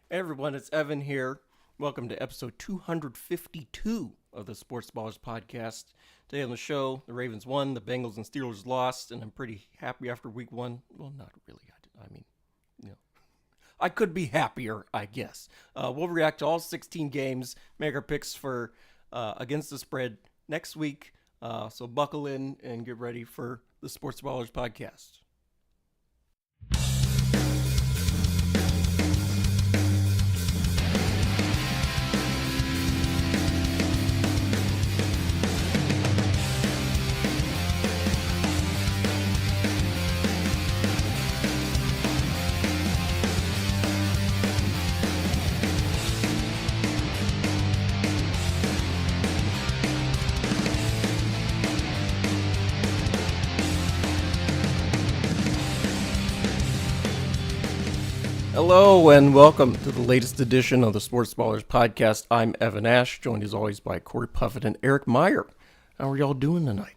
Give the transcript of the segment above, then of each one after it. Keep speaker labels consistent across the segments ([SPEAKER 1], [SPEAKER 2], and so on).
[SPEAKER 1] Hey everyone, it's Evan here. Welcome to episode 252 of the Sports Ballers podcast. Today on the show, the Ravens won, the Bengals and Steelers lost, and I'm pretty happy after week one. Well, not really. I mean, you know, I could be happier, I guess. We'll react to all 16 games, make our picks for against the spread next week. So buckle in and get ready for the Sports Ballers podcast. Hello and welcome to the latest edition of the Sports Ballers podcast. I'm Evan Ash, joined as always by Corey Puffett and Eric Meyer. How are y'all doing tonight?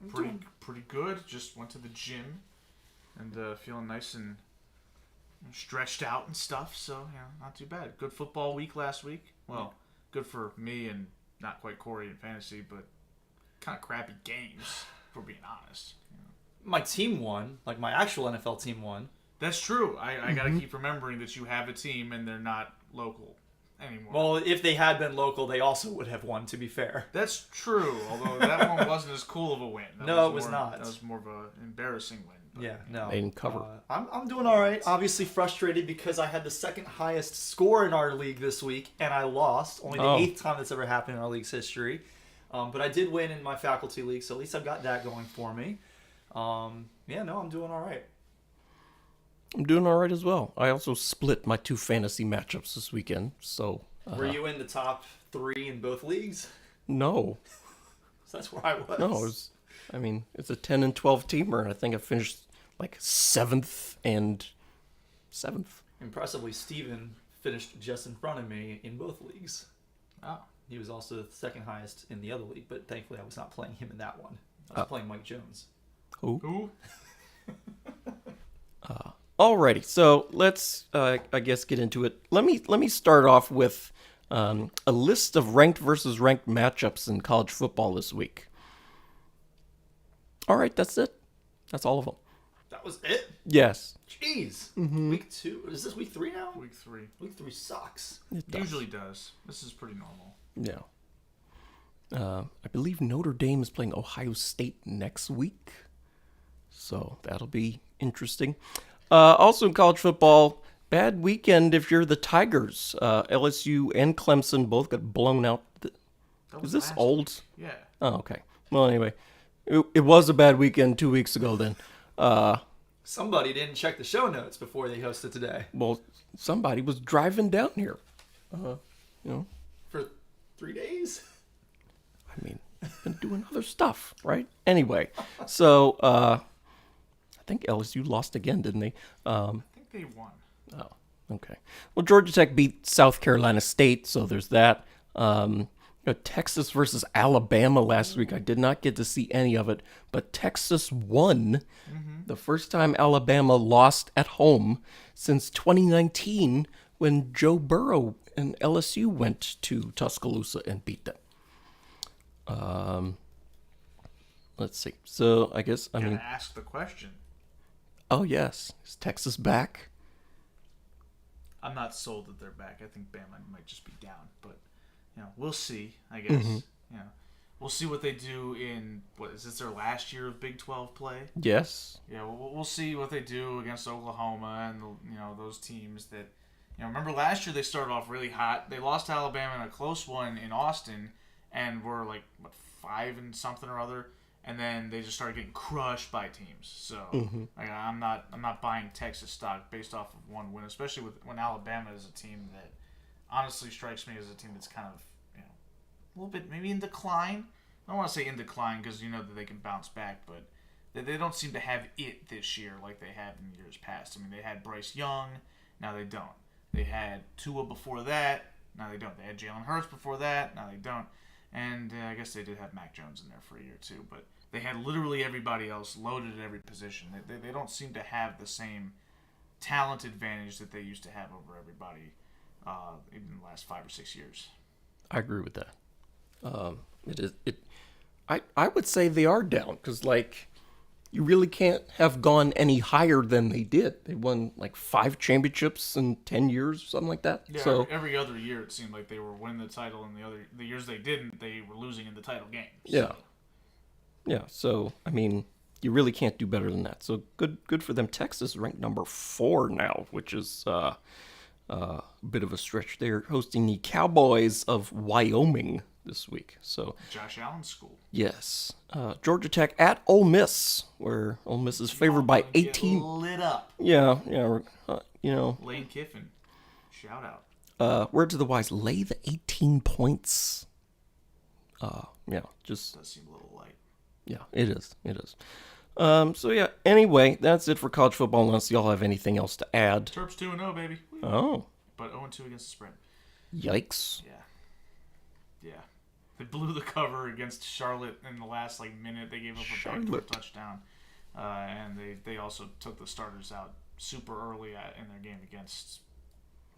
[SPEAKER 2] Pretty good. Just went to the gym and feeling nice and stretched out and stuff. So not too bad. Good football week last week. Well, good for me and not quite Corey in fantasy, but kind of crappy games, if we're being honest.
[SPEAKER 3] My team won, like my actual NFL team won.
[SPEAKER 2] That's true. I got to keep remembering that you have a team and they're not local anymore.
[SPEAKER 3] Well, if they had been local, they also would have won, to be fair.
[SPEAKER 2] That's true, although that one wasn't as cool of a win.
[SPEAKER 3] No, it was not.
[SPEAKER 2] That was more of an embarrassing win. But,
[SPEAKER 3] Yeah, no.
[SPEAKER 1] They didn't cover.
[SPEAKER 3] I'm doing all right. Obviously frustrated because I had the second highest score in our league this week, and I lost. Only the 8th time that's ever happened in our league's history. But I did win in my faculty league, so at least I've got that going for me. I'm doing all right.
[SPEAKER 1] I'm doing all right as well. I also split my two fantasy matchups this weekend, so...
[SPEAKER 3] Were you in the top 3 in both leagues?
[SPEAKER 1] No.
[SPEAKER 3] So that's where I was.
[SPEAKER 1] No, it's a 10 and 12 teamer, and I think I finished like 7th and 7th.
[SPEAKER 3] Impressively, Steven finished just in front of me in both leagues.
[SPEAKER 2] Oh.
[SPEAKER 3] He was also the second highest in the other league, but thankfully I was not playing him in that one. I was playing Mike Jones.
[SPEAKER 1] Who? Alrighty, so let's, I guess, get into it. Let me start off with a list of ranked versus ranked matchups in college football this week. All right, that's it. That's all of them.
[SPEAKER 3] That was it?
[SPEAKER 1] Yes.
[SPEAKER 3] Jeez. Mm-hmm. Week 2. Is this week 3 now?
[SPEAKER 2] Week 3.
[SPEAKER 3] Week 3 sucks.
[SPEAKER 1] It does.
[SPEAKER 2] Usually does. This is pretty normal.
[SPEAKER 1] Yeah. I believe Notre Dame is playing Ohio State next week, so that'll be interesting. Also in college football, bad weekend if you're the Tigers. LSU and Clemson both got blown out. Is this old?
[SPEAKER 2] Week. Yeah.
[SPEAKER 1] Oh, okay. Well, anyway, it was a bad weekend 2 weeks ago then.
[SPEAKER 3] Somebody didn't check the show notes before they hosted today.
[SPEAKER 1] Well, somebody was driving down here.
[SPEAKER 3] For 3 days?
[SPEAKER 1] I mean, been doing other stuff, right? Anyway, so I think LSU lost again, didn't they?
[SPEAKER 2] I think they won.
[SPEAKER 1] Oh, okay. Well, Georgia Tech beat South Carolina State, so there's that. Texas versus Alabama last week. I did not get to see any of it, but Texas won the first time Alabama lost at home since 2019 when Joe Burrow and LSU went to Tuscaloosa and beat them. Let's see. So I guess
[SPEAKER 2] Gotta ask the question.
[SPEAKER 1] Oh yes, is Texas back?
[SPEAKER 2] I'm not sold that they're back. I think Bama might just be down, but we'll see. I guess. We'll see what they do in is this their last year of Big 12 play?
[SPEAKER 1] Yes.
[SPEAKER 2] Yeah, we'll see what they do against Oklahoma and those teams that remember last year they started off really hot. They lost to Alabama in a close one in Austin and were like 5 and something or other, and then they just started getting crushed by teams. So I'm not buying Texas stock based off of one win, especially when Alabama is a team that honestly strikes me as a team that's kind of a little bit maybe in decline. I don't want to say in decline because that they can bounce back, but they don't seem to have it this year like they have in years past. I mean, they had Bryce Young, now they don't. They had Tua before that, now they don't. They had Jalen Hurts before that, now they don't. And I guess they did have Mac Jones in there for a year too, but they had literally everybody else loaded at every position. They don't seem to have the same talent advantage that they used to have over everybody in the last 5 or 6 years.
[SPEAKER 1] I agree with that. I would say they are down because, like, you really can't have gone any higher than they did. They won like 5 championships in 10 years, something like that.
[SPEAKER 2] Yeah,
[SPEAKER 1] So
[SPEAKER 2] every other year it seemed like they were winning the title, and the years they didn't, they were losing in the title game.
[SPEAKER 1] yeah, yeah. So I mean, you really can't do better than that. So good for them. Texas is ranked number 4 now, which is a bit of a stretch. They're hosting the Cowboys of Wyoming this week. So
[SPEAKER 2] Josh Allen's school.
[SPEAKER 1] yes, Georgia Tech at Ole Miss, where Ole Miss is favored by 18.
[SPEAKER 2] Get lit up.
[SPEAKER 1] Yeah.
[SPEAKER 2] Lane Kiffin, shout out.
[SPEAKER 1] Word to the wise, lay the 18 points. Just
[SPEAKER 2] Does seem a little light.
[SPEAKER 1] yeah, it is. So yeah. Anyway, that's it for college football. Unless y'all have anything else to add.
[SPEAKER 2] Terps 2-0, baby.
[SPEAKER 1] Oh,
[SPEAKER 2] But 0-2 against the spread.
[SPEAKER 1] yikes!
[SPEAKER 2] Yeah. They blew the cover against Charlotte in the last minute. They gave up a backdoor touchdown, and they also took the starters out super early in their game against.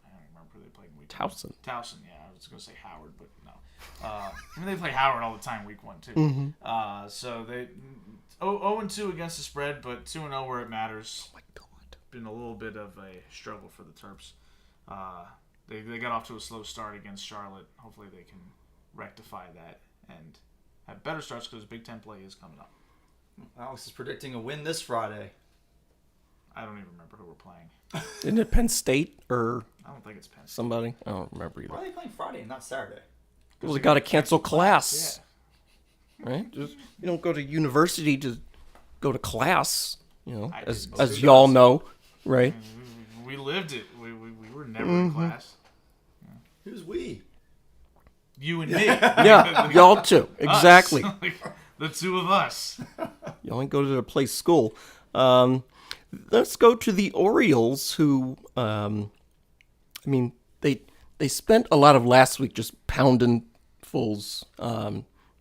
[SPEAKER 2] I don't remember who they played in week
[SPEAKER 1] Towson.
[SPEAKER 2] Towson, yeah. I was going to say Howard, but no. I mean, they play Howard all the time week 1, too.
[SPEAKER 1] Mm-hmm.
[SPEAKER 2] So they 0-2 against the spread, but 2-0 where it matters.
[SPEAKER 1] Oh my God.
[SPEAKER 2] Been a little bit of a struggle for the Terps. They got off to a slow start against Charlotte. Hopefully they can rectify that and have better starts because Big Ten play is coming up.
[SPEAKER 3] Alex is predicting a win this Friday.
[SPEAKER 2] I don't even remember who we're playing.
[SPEAKER 1] Isn't it Penn State or
[SPEAKER 2] I don't think it's Penn State.
[SPEAKER 1] somebody? I don't remember either.
[SPEAKER 3] Why are they playing Friday and not Saturday?
[SPEAKER 1] Well, they got to cancel class,
[SPEAKER 2] Yeah.
[SPEAKER 1] right? You don't go to university to go to class,
[SPEAKER 2] I
[SPEAKER 1] as
[SPEAKER 2] didn't.
[SPEAKER 1] as y'all know, right?
[SPEAKER 2] We lived it. We were never in class.
[SPEAKER 3] Who's we?
[SPEAKER 2] You and me.
[SPEAKER 1] Yeah, y'all too. Exactly.
[SPEAKER 2] Us. The two of us.
[SPEAKER 1] Y'all ain't go to the place school. Let's go to the Orioles, who, they spent a lot of last week just pounding fulls.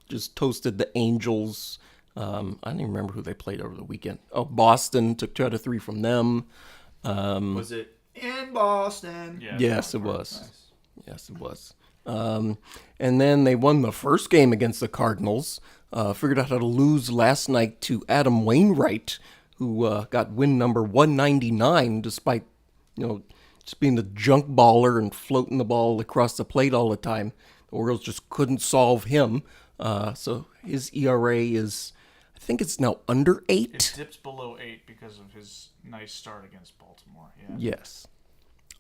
[SPEAKER 1] Just toasted the Angels. I don't even remember who they played over the weekend. Oh, Boston took 2 out of 3 from them.
[SPEAKER 3] Was it in Boston?
[SPEAKER 2] Yeah,
[SPEAKER 1] Yes, it was.
[SPEAKER 3] Nice.
[SPEAKER 1] Yes, it was. And then they won the first game against the Cardinals. Figured out how to lose last night to Adam Wainwright, who got win number 199, despite just being the junk baller and floating the ball across the plate all the time. The Orioles just couldn't solve him. So his ERA is, I think it's now under 8.
[SPEAKER 2] It dipped below 8 because of his nice start against Baltimore. Yeah.
[SPEAKER 1] Yes.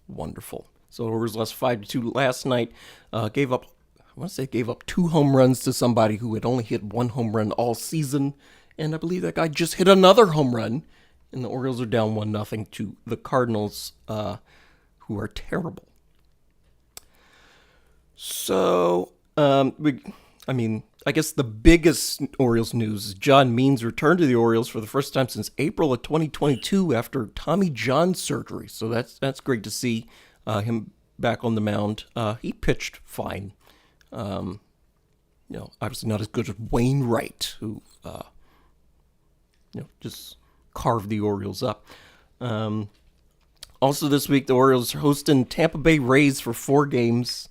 [SPEAKER 1] Wonderful. So Orioles lost 5-2 last night. Gave up 2 home runs to somebody who had only hit 1 home run all season. And I believe that guy just hit another home run. And the Orioles are down 1-0 to the Cardinals, who are terrible. So, I guess the biggest Orioles news is John Means returned to the Orioles for the first time since April of 2022 after Tommy John surgery. So that's great to see him back on the mound. He pitched fine. Obviously not as good as Wainwright, who just carved the Orioles up. Also this week, the Orioles are hosting Tampa Bay Rays for 4 games.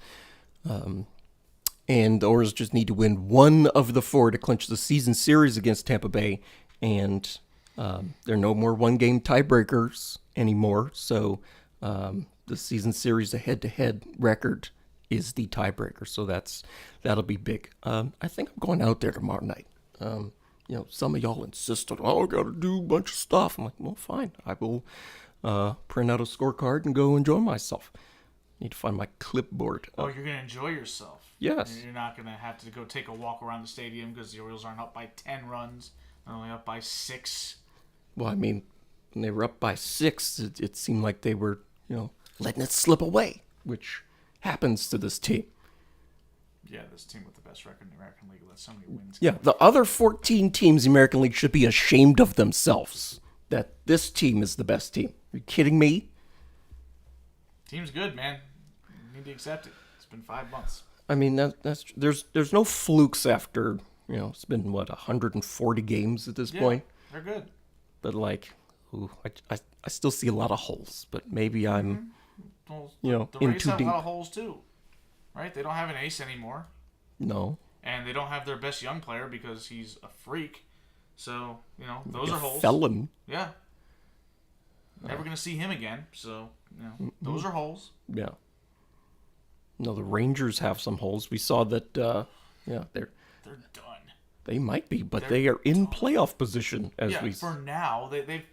[SPEAKER 1] And the Orioles just need to win 1 of the 4 to clinch the season series against Tampa Bay. And there are no more 1-game tiebreakers anymore. So the season series, the head-to-head record, is the tiebreaker. So that'll be big. I think I'm going out there tomorrow night. Some of y'all insisted, I got to do a bunch of stuff. I'm like, well, fine. I will print out a scorecard and go enjoy myself. Need to find my clipboard.
[SPEAKER 2] Oh, you're going to enjoy yourself.
[SPEAKER 1] Yes.
[SPEAKER 2] You're not going to have to go take a walk around the stadium because the Orioles aren't up by 10 runs. They're only up by 6.
[SPEAKER 1] Well, when they were up by 6, it seemed like they were, letting it slip away, which happens to this team.
[SPEAKER 2] Yeah, this team with the best record in the American League lets so many wins.
[SPEAKER 1] Yeah, the other 14 teams in the American League should be ashamed of themselves that this team is the best team. Are you kidding me?
[SPEAKER 2] Team's good, man. You need to accept it. It's been 5 months.
[SPEAKER 1] I mean, there's no flukes after, it's been, 140 games at this point?
[SPEAKER 2] They're good.
[SPEAKER 1] But, Ooh, I still see a lot of holes, but maybe I'm,
[SPEAKER 2] Well, the
[SPEAKER 1] in
[SPEAKER 2] Rays
[SPEAKER 1] too
[SPEAKER 2] have
[SPEAKER 1] deep.
[SPEAKER 2] a lot of holes too, right? They don't have an ace anymore,
[SPEAKER 1] No.
[SPEAKER 2] and they don't have their best young player because he's a freak. So those
[SPEAKER 1] Like
[SPEAKER 2] are
[SPEAKER 1] a
[SPEAKER 2] holes.
[SPEAKER 1] felon.
[SPEAKER 2] Yeah. Never gonna see him again. So those are holes.
[SPEAKER 1] Yeah. No, the Rangers have some holes. We saw that. They're
[SPEAKER 2] They're done.
[SPEAKER 1] they might be, but
[SPEAKER 2] They're
[SPEAKER 1] they are in
[SPEAKER 2] done.
[SPEAKER 1] playoff position as
[SPEAKER 2] Yeah,
[SPEAKER 1] we.
[SPEAKER 2] for now they've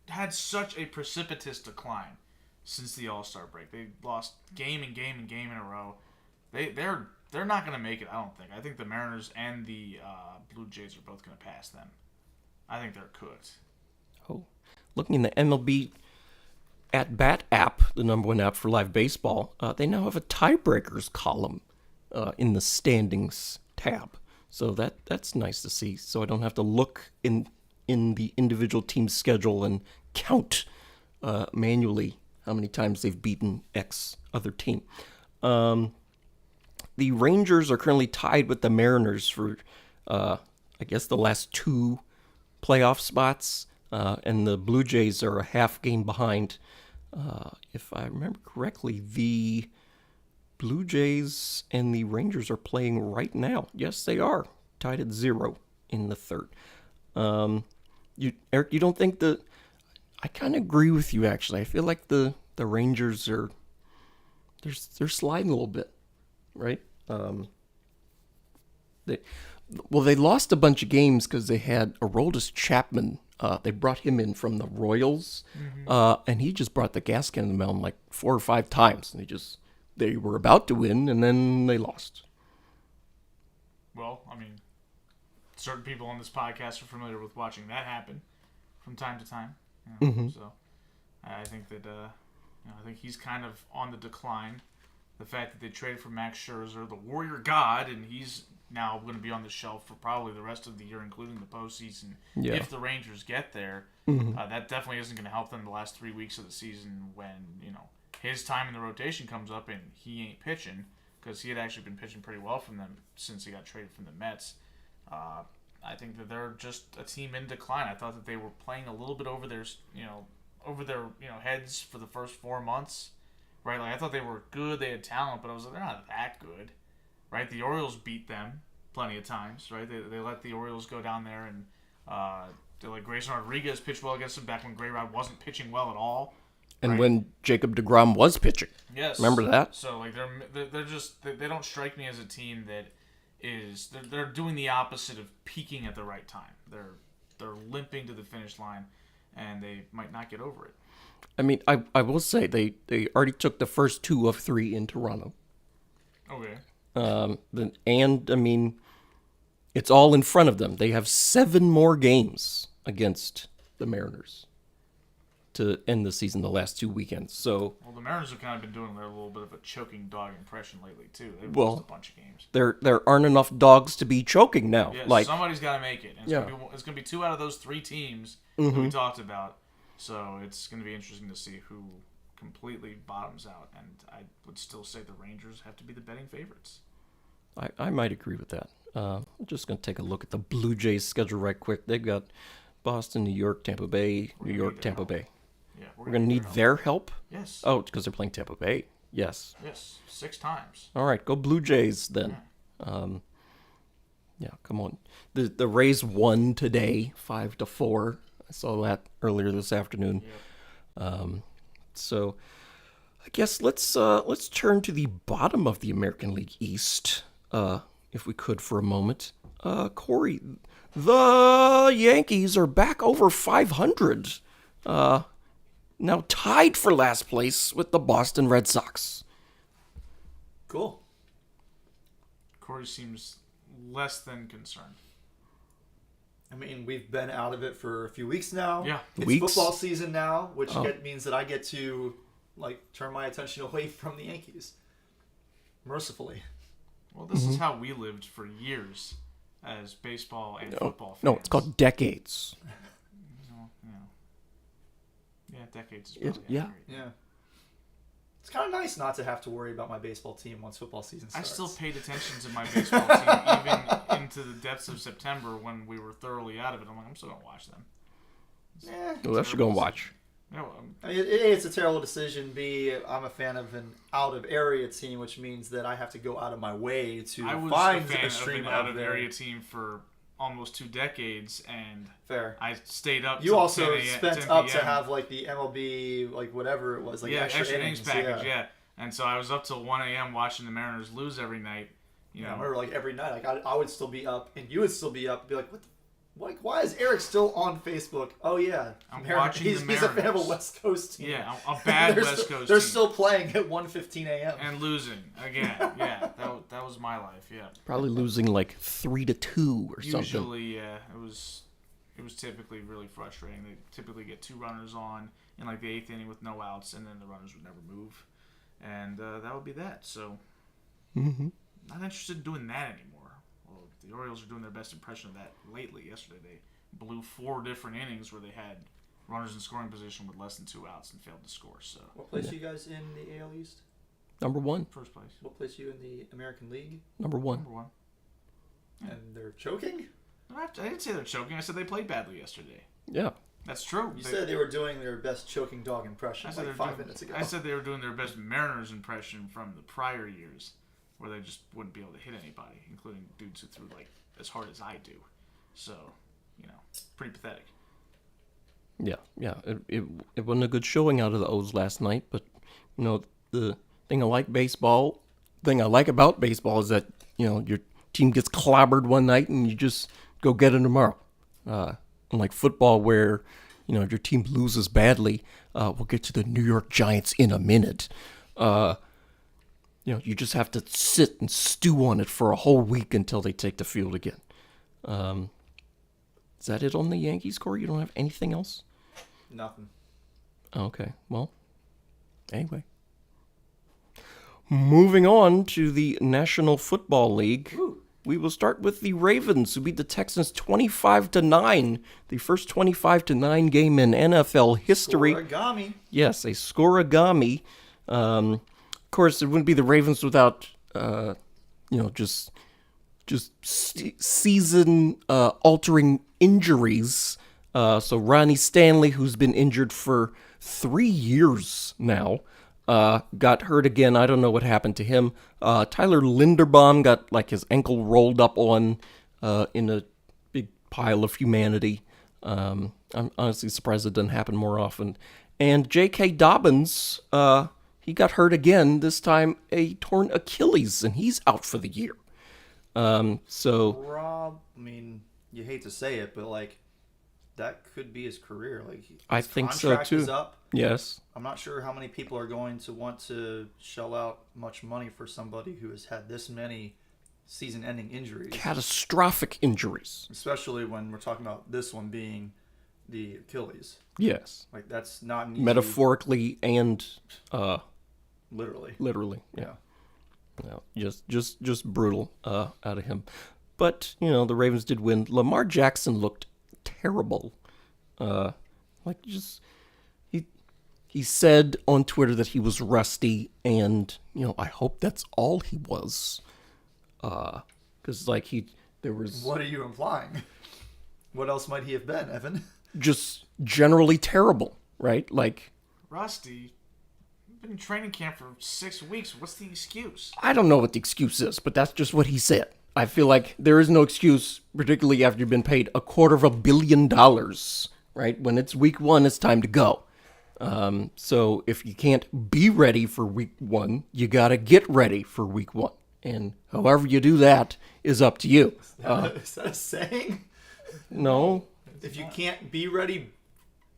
[SPEAKER 2] had such a precipitous decline since the All-Star break. They lost game and game and game in a row. They're not going to make it, I don't think. I think the Mariners and the Blue Jays are both going to pass them. I think they're cooked.
[SPEAKER 1] Oh, looking in the MLB At Bat app, the number one app for live baseball, they now have a tiebreakers column in the standings tab. So that's nice to see. So I don't have to look in the individual team's schedule and count manually how many times they've beaten X other team. The Rangers are currently tied with the Mariners for, I guess, the last two playoff spots, and the Blue Jays are a half game behind. If I remember correctly, the Blue Jays and the Rangers are playing right now. Yes, they are tied at 0 in the third. Eric, you don't think I kind of agree with you, actually. I feel like the Rangers are they're sliding a little bit, right? They lost a bunch of games because they had Aroldis Chapman. They brought him in from the Royals, and he just brought the gas can in the mountain like 4 or 5 times. And they were about to win, and then they lost.
[SPEAKER 2] Well, I mean, certain people on this podcast are familiar with watching that happen from time to time. So I think that I think he's kind of on the decline. The fact that they traded for Max Scherzer, the Warrior God, and he's now going to be on the shelf for probably the rest of the year, including the postseason.
[SPEAKER 1] Yeah.
[SPEAKER 2] If the Rangers get there, that definitely isn't going to help them the last 3 weeks of the season when his time in the rotation comes up and he ain't pitching, because he had actually been pitching pretty well from them since he got traded from the Mets. I think that they're just a team in decline. I thought that they were playing a little bit over their heads for the first 4 months, right? Like I thought they were good, they had talent, but I was like, they're not that good, right? The Orioles beat them plenty of times, right? They let the Orioles go down there and they let Grayson Rodriguez pitch well against them back when Gray Rod wasn't pitching well at all.
[SPEAKER 1] And
[SPEAKER 2] right?
[SPEAKER 1] when Jacob deGrom was pitching.
[SPEAKER 2] Yes.
[SPEAKER 1] Remember that?
[SPEAKER 2] So like they're just they don't strike me as a team that is they're doing the opposite of peaking at the right time. They're limping to the finish line, and they might not get over it.
[SPEAKER 1] I mean, I will say they already took the first 2 of 3 in Toronto.
[SPEAKER 2] Okay.
[SPEAKER 1] And I mean, it's all in front of them. They have 7 more games against the Mariners to end the season, the last 2 weekends. So,
[SPEAKER 2] Well, the Mariners have kind of been doing a little bit of a choking dog impression lately too. They've
[SPEAKER 1] Well,
[SPEAKER 2] lost a bunch of games.
[SPEAKER 1] there aren't enough dogs to be choking now.
[SPEAKER 2] Yeah,
[SPEAKER 1] Like,
[SPEAKER 2] somebody's got to make it. And it's gonna be 2 out of those 3 teams that we talked about. So it's gonna be interesting to see who completely bottoms out. And I would still say the Rangers have to be the betting favorites.
[SPEAKER 1] I might agree with that. I'm just going to take a look at the Blue Jays schedule right quick. They've got Boston, New York, Tampa Bay, New York, Tampa Bay.
[SPEAKER 2] Yeah,
[SPEAKER 1] We're going to need their help?
[SPEAKER 2] Yes.
[SPEAKER 1] Oh, because they're playing Tampa Bay. Yes.
[SPEAKER 2] Yes, 6 times.
[SPEAKER 1] All right, go Blue Jays then. Yeah, come on. The Rays won today, 5-4. I saw that earlier this afternoon.
[SPEAKER 2] Yep.
[SPEAKER 1] So I guess let's turn to the bottom of the American League East, if we could for a moment. Corey, the Yankees are back over 500. Now tied for last place with the Boston Red Sox.
[SPEAKER 3] Cool.
[SPEAKER 2] Corey seems less than concerned.
[SPEAKER 3] I mean, we've been out of it for a few weeks now.
[SPEAKER 2] Yeah.
[SPEAKER 3] It's
[SPEAKER 1] Weeks?
[SPEAKER 3] football season now, which means that I get to turn my attention away from the Yankees. Mercifully.
[SPEAKER 2] Well, this is how we lived for years as baseball and football fans.
[SPEAKER 1] No, it's called decades.
[SPEAKER 2] Yeah, decades is probably
[SPEAKER 1] Yeah.
[SPEAKER 2] accurate.
[SPEAKER 3] Yeah. It's kind of nice not to have to worry about my baseball team once football season
[SPEAKER 2] I
[SPEAKER 3] starts.
[SPEAKER 2] still paid attention to my baseball team even into the depths of September when we were thoroughly out of it. I'm like, I'm still going to watch them.
[SPEAKER 1] Well, that's you gonna watch.
[SPEAKER 2] No,
[SPEAKER 3] I mean, A, it's a terrible decision. B, I'm a fan of an out-of-area team, which means that I have to go out of my way to find a stream
[SPEAKER 2] of an out-of-area team for almost 2 decades, and
[SPEAKER 3] fair.
[SPEAKER 2] I stayed up.
[SPEAKER 3] You also
[SPEAKER 2] 10
[SPEAKER 3] spent up to have like the MLB, like whatever it was, like extra innings
[SPEAKER 2] package, yeah. And so I was up till 1 a.m. watching the Mariners lose every night. You know,
[SPEAKER 3] I remember like every night, like I would still be up, and you would still be up, be like, what the. Like, why is Eric still on Facebook? Oh, yeah.
[SPEAKER 2] I'm watching the Mariners.
[SPEAKER 3] He's a fan of a West Coast team.
[SPEAKER 2] Yeah, a bad West Coast team.
[SPEAKER 3] They're still playing at 1:15 a.m.
[SPEAKER 2] And losing again. Yeah, that was my life, yeah.
[SPEAKER 1] Probably losing like 3-2 or something.
[SPEAKER 2] Usually, yeah. It was typically really frustrating. They typically get 2 runners on in like the 8th inning with no outs, and then the runners would never move. And that would be that. So, not interested in doing that anymore. Well, the Orioles are doing their best impression of that lately. Yesterday, they blew 4 different innings where they had runners in scoring position with less than 2 outs and failed to score. So,
[SPEAKER 3] what place are you guys in the AL East?
[SPEAKER 1] Number 1.
[SPEAKER 2] First place.
[SPEAKER 3] What place are you in the American League?
[SPEAKER 1] Number 1.
[SPEAKER 2] Number 1.
[SPEAKER 3] Yeah. And they're choking?
[SPEAKER 2] No, I didn't say they're choking. I said they played badly yesterday.
[SPEAKER 1] Yeah.
[SPEAKER 2] That's true.
[SPEAKER 3] You said they were doing their best choking dog impression like 5 minutes ago.
[SPEAKER 2] I said they were doing their best Mariners impression from the prior years, where they just wouldn't be able to hit anybody, including dudes who threw like as hard as I do. So, pretty pathetic.
[SPEAKER 1] Yeah. It wasn't a good showing out of the O's last night, but the thing I like about baseball is that your team gets clobbered one night and you just go get it tomorrow. Unlike football, where if your team loses badly, we'll get to the New York Giants in a minute. You just have to sit and stew on it for a whole week until they take the field again. Is that it on the Yankees score? You don't have anything else?
[SPEAKER 3] Nothing.
[SPEAKER 1] Okay, well, anyway. Moving on to the National Football League.
[SPEAKER 3] Ooh.
[SPEAKER 1] We will start with the Ravens, who beat the Texans 25-9, the first 25-9 game in NFL history.
[SPEAKER 3] Scorigami.
[SPEAKER 1] Yes, a scorigami. Of course, it wouldn't be the Ravens without, just season-altering injuries. So Ronnie Stanley, who's been injured for 3 years now, got hurt again. I don't know what happened to him. Tyler Linderbaum got like his ankle rolled up on in a big pile of humanity. I'm honestly surprised it doesn't happen more often. And J.K. Dobbins, he got hurt again, this time a torn Achilles, and he's out for the year.
[SPEAKER 3] Rob, I mean, you hate to say it, but like, that could be his career. Like,
[SPEAKER 1] I think so too.
[SPEAKER 3] Is up.
[SPEAKER 1] Yes.
[SPEAKER 3] I'm not sure how many people are going to want to shell out much money for somebody who has had this many season-ending injuries.
[SPEAKER 1] Catastrophic injuries.
[SPEAKER 3] Especially when we're talking about this one being the Achilles.
[SPEAKER 1] Yes.
[SPEAKER 3] Like, that's not an easy...
[SPEAKER 1] Metaphorically and
[SPEAKER 3] literally.
[SPEAKER 1] Yeah. Just brutal out of him. But, the Ravens did win. Lamar Jackson looked terrible. He said on Twitter that he was rusty, and I hope that's all he was. Because there was.
[SPEAKER 3] What are you implying? What else might he have been, Evan?
[SPEAKER 1] Just generally terrible, right? Like
[SPEAKER 2] rusty. You've been in training camp for 6 weeks. What's the excuse?
[SPEAKER 1] I don't know what the excuse is, but that's just what he said. I feel like there is no excuse, particularly after you've been paid $250 million, right? When it's week 1, it's time to go. So if you can't be ready for week 1, you got to get ready for week 1. And however you do that is up to you.
[SPEAKER 3] Is that a saying?
[SPEAKER 1] No.
[SPEAKER 3] If you can't be ready,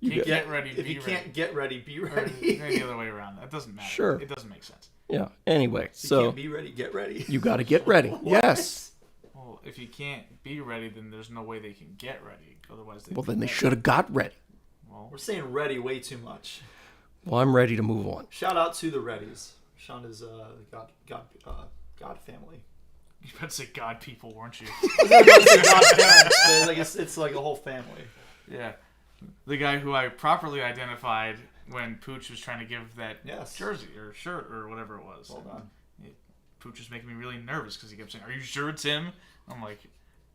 [SPEAKER 2] get ready.
[SPEAKER 3] If you can't get ready, be ready.
[SPEAKER 2] Or the other way around. That doesn't matter.
[SPEAKER 1] Sure.
[SPEAKER 2] It doesn't make sense.
[SPEAKER 1] Yeah. Anyway,
[SPEAKER 3] If
[SPEAKER 1] so
[SPEAKER 3] you can't be ready, get ready.
[SPEAKER 1] You got to get ready. Yes.
[SPEAKER 2] Well, if you can't be ready, then there's no way they can get ready. Otherwise,
[SPEAKER 1] they should have got ready.
[SPEAKER 2] Well,
[SPEAKER 3] we're saying ready way too much.
[SPEAKER 1] Well, I'm ready to move on.
[SPEAKER 3] Shout out to the Readies. Sean is God family.
[SPEAKER 2] You better say God people, weren't you?
[SPEAKER 3] I was about to say God parents. It's like a whole family.
[SPEAKER 2] Yeah. The guy who I properly identified when Pooch was trying to give that jersey or shirt or whatever it was.
[SPEAKER 3] Hold on.
[SPEAKER 2] Pooch was making me really nervous because he kept saying, "Are you sure it's him?" I'm like,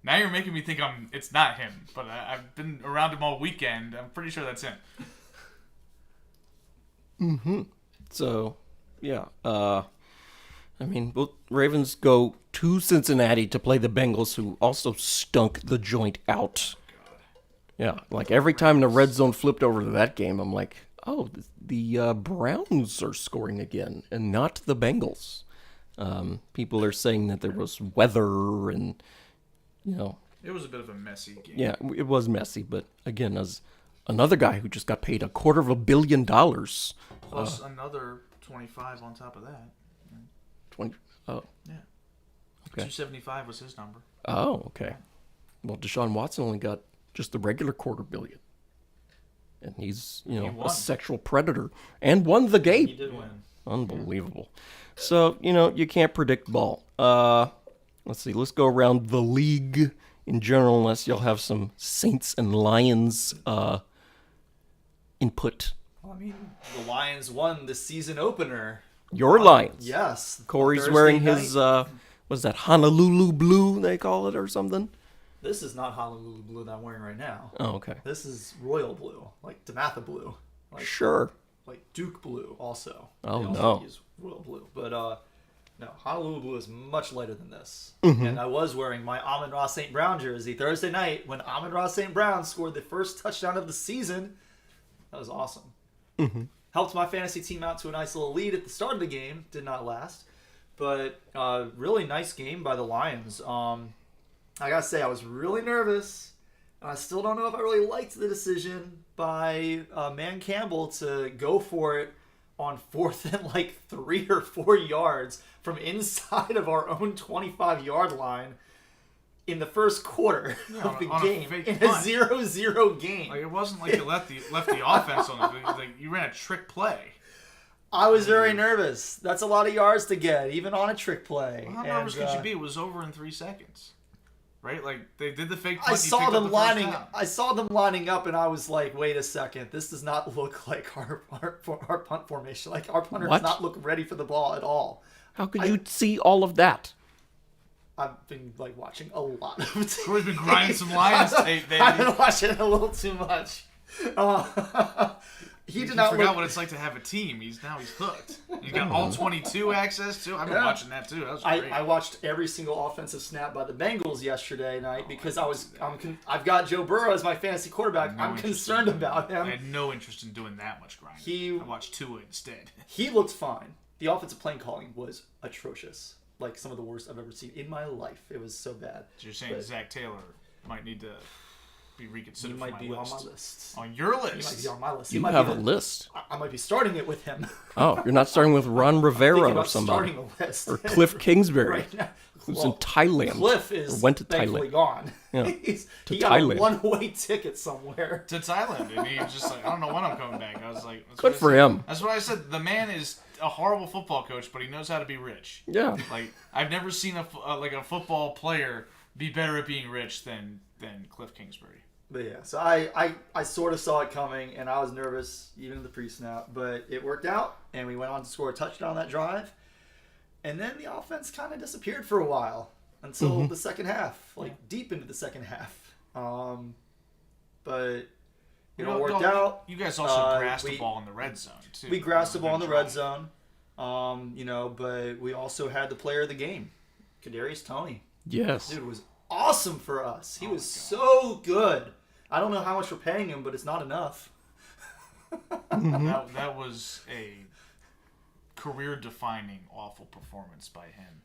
[SPEAKER 2] Now you're making me think it's not him, but I've been around him all weekend. I'm pretty sure that's him.
[SPEAKER 1] Mm-hmm. So, yeah. I mean, both Ravens go to Cincinnati to play the Bengals, who also stunk the joint out. Yeah, like every time the red zone flipped over to that game, I'm like, oh, the Browns are scoring again, and not the Bengals. People are saying that there was weather and,
[SPEAKER 2] It was a bit of a messy game.
[SPEAKER 1] Yeah, it was messy, but again, as another guy who just got paid $250 million.
[SPEAKER 2] Plus another 25 on top of that.
[SPEAKER 1] 20. Oh.
[SPEAKER 2] Yeah.
[SPEAKER 1] Okay.
[SPEAKER 2] 275 was his number.
[SPEAKER 1] Oh, okay. Well, Deshaun Watson only got just the regular $250 million. And he's, a sexual predator and won the game.
[SPEAKER 3] He did win.
[SPEAKER 1] Unbelievable. So, you can't predict ball. Let's see. Let's go around the league in general, unless you'll have some Saints and Lions input.
[SPEAKER 3] Well, I mean, the Lions won the season opener.
[SPEAKER 1] Your Lions.
[SPEAKER 3] Yes.
[SPEAKER 1] Corey's
[SPEAKER 3] Thursday
[SPEAKER 1] wearing
[SPEAKER 3] night.
[SPEAKER 1] his, what's that, Honolulu blue, they call it, or something?
[SPEAKER 3] This is not Honolulu blue that I'm wearing right now.
[SPEAKER 1] Oh, okay.
[SPEAKER 3] This is royal blue, like Dematha blue. Like,
[SPEAKER 1] Sure.
[SPEAKER 3] Like Duke blue also.
[SPEAKER 1] Oh,
[SPEAKER 3] They also
[SPEAKER 1] no.
[SPEAKER 3] use royal blue. But, no, Honolulu blue is much lighter than this.
[SPEAKER 1] Mm-hmm.
[SPEAKER 3] And I was wearing my Amon-Ra St. Brown jersey Thursday night when Amon-Ra St. Brown scored the first touchdown of the season. That was awesome.
[SPEAKER 1] Mm-hmm.
[SPEAKER 3] Helped my fantasy team out to a nice little lead at the start of the game. Did not last. But really nice game by the Lions. I gotta say, I was really nervous. And I still don't know if I really liked the decision by Man Campbell to go for it on 4th and like 3 or 4 yards from inside of our own 25-yard line in the first quarter of the game in a 0-0 game.
[SPEAKER 2] Like, it wasn't like you left the offense on it. Like, you ran a trick play.
[SPEAKER 3] I was very nervous. That's a lot of yards to get, even on a trick play.
[SPEAKER 2] Well, how nervous could you be? It was over in 3 seconds. Right? Like, they did the fake punt.
[SPEAKER 3] I saw them lining up, and I was like, "Wait a second! This does not look like our punt formation. Like our punter does not look ready for the ball at all."
[SPEAKER 1] How could you see all of that?
[SPEAKER 3] I've been like watching a lot of tape.
[SPEAKER 2] Corey's been grinding some Lions tape, baby.
[SPEAKER 3] I've been watching a little too much. He did not
[SPEAKER 2] forgot what it's like to have a team. He's hooked. You got all 22 access to. I've been watching that too. That was great.
[SPEAKER 3] I watched every single offensive snap by the Bengals yesterday night because I've got Joe Burrow as my fantasy quarterback. I'm concerned about him.
[SPEAKER 2] I had no interest in doing that much grinding. I watched Tua instead.
[SPEAKER 3] He looked fine. The offensive play calling was atrocious. Like some of the worst I've ever seen in my life. It was so bad.
[SPEAKER 2] So you're saying Zach Taylor might need to be reconsidered.
[SPEAKER 3] He might be
[SPEAKER 2] list.
[SPEAKER 3] on my list.
[SPEAKER 2] On your list?
[SPEAKER 3] He might be on my list.
[SPEAKER 1] You have a list.
[SPEAKER 3] I might be starting it with him.
[SPEAKER 1] Oh, you're not starting with Ron Rivera or somebody.
[SPEAKER 3] Starting a list.
[SPEAKER 1] Or Cliff Kingsbury.
[SPEAKER 3] Right now.
[SPEAKER 1] Who's in Thailand.
[SPEAKER 3] Cliff is
[SPEAKER 1] went to
[SPEAKER 3] thankfully
[SPEAKER 1] Thailand.
[SPEAKER 3] Gone.
[SPEAKER 1] Yeah.
[SPEAKER 3] He got a one-way ticket somewhere.
[SPEAKER 2] To Thailand. And he was just like, I don't know when I'm coming back. I was like,
[SPEAKER 1] good for him.
[SPEAKER 2] That's what I said. The man is a horrible football coach, but he knows how to be rich.
[SPEAKER 1] Yeah.
[SPEAKER 2] Like, I've never seen a football player be better at being rich than Cliff Kingsbury.
[SPEAKER 3] But yeah, so I sort of saw it coming, and I was nervous even in the pre-snap, but it worked out, and we went on to score a touchdown on that drive. And then the offense kind of disappeared for a while until the second half, deep into the second half. But it all worked out.
[SPEAKER 2] You guys also grasped the ball in the red zone, too.
[SPEAKER 3] We grasped the ball in the red zone, but we also had the player of the game, Kadarius Toney.
[SPEAKER 1] Yes.
[SPEAKER 3] Dude was awesome for us. He was so good. I don't know how much we're paying him, but it's not enough.
[SPEAKER 2] That was a career-defining, awful performance by him.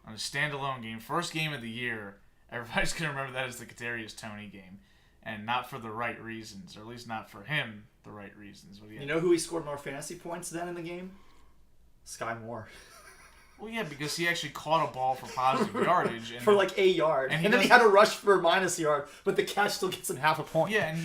[SPEAKER 2] On a standalone game, first game of the year, everybody's going to remember that as the Kadarius Toney game, and not for the right reasons, or at least not for him, the right reasons.
[SPEAKER 3] You know who he scored more fantasy points than in the game? Sky Moore.
[SPEAKER 2] Well, yeah, because he actually caught a ball for positive yardage. And
[SPEAKER 3] for like a yard. And then he had a rush for a minus yard, but the catch still gets him half a point.
[SPEAKER 2] Yeah, and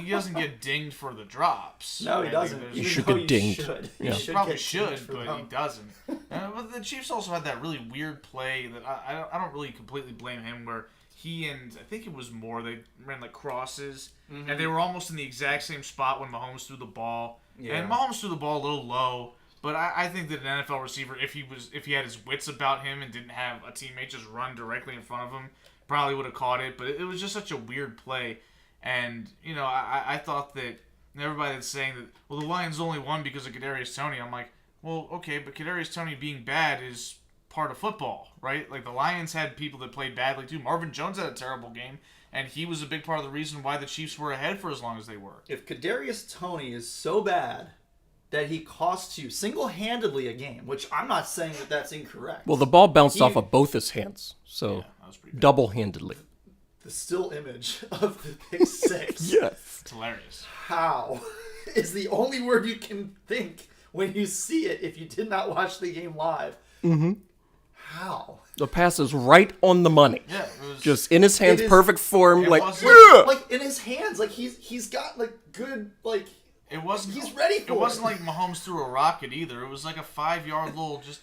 [SPEAKER 2] he doesn't get dinged for the drops.
[SPEAKER 3] No, he doesn't.
[SPEAKER 1] He should get dinged.
[SPEAKER 2] He probably should, but he doesn't. But the Chiefs also had that really weird play that I don't really completely blame him, where he and I think it was Moore, they ran like crosses, and they were almost in the exact same spot when Mahomes threw the ball. Yeah. And Mahomes threw the ball a little low. But I think that an NFL receiver, if he had his wits about him and didn't have a teammate just run directly in front of him, probably would have caught it, but it was just such a weird play. And, I thought that everybody that's saying that, well, the Lions only won because of Kadarius Toney. I'm like, well, okay, but Kadarius Toney being bad is part of football, right? Like, the Lions had people that played badly, too. Marvin Jones had a terrible game, and he was a big part of the reason why the Chiefs were ahead for as long as they were.
[SPEAKER 3] If Kadarius Toney is so bad that he costs you single-handedly a game, which I'm not saying that that's incorrect.
[SPEAKER 1] Well, the ball bounced off of both his hands, so
[SPEAKER 2] that was pretty bad.
[SPEAKER 1] double-handedly.
[SPEAKER 3] The still image of the pick six.
[SPEAKER 1] Yes.
[SPEAKER 2] It's hilarious.
[SPEAKER 3] How is the only word you can think when you see it if you did not watch the game live.
[SPEAKER 1] Mm-hmm.
[SPEAKER 3] How?
[SPEAKER 1] The pass is right on the money.
[SPEAKER 2] Yeah, it was
[SPEAKER 1] just in his hands, perfect form. Like
[SPEAKER 3] in his hands, like he's got like good like.
[SPEAKER 2] It wasn't.
[SPEAKER 3] He's ready for it.
[SPEAKER 2] It wasn't like Mahomes threw a rocket either. It was like a 5-yard little just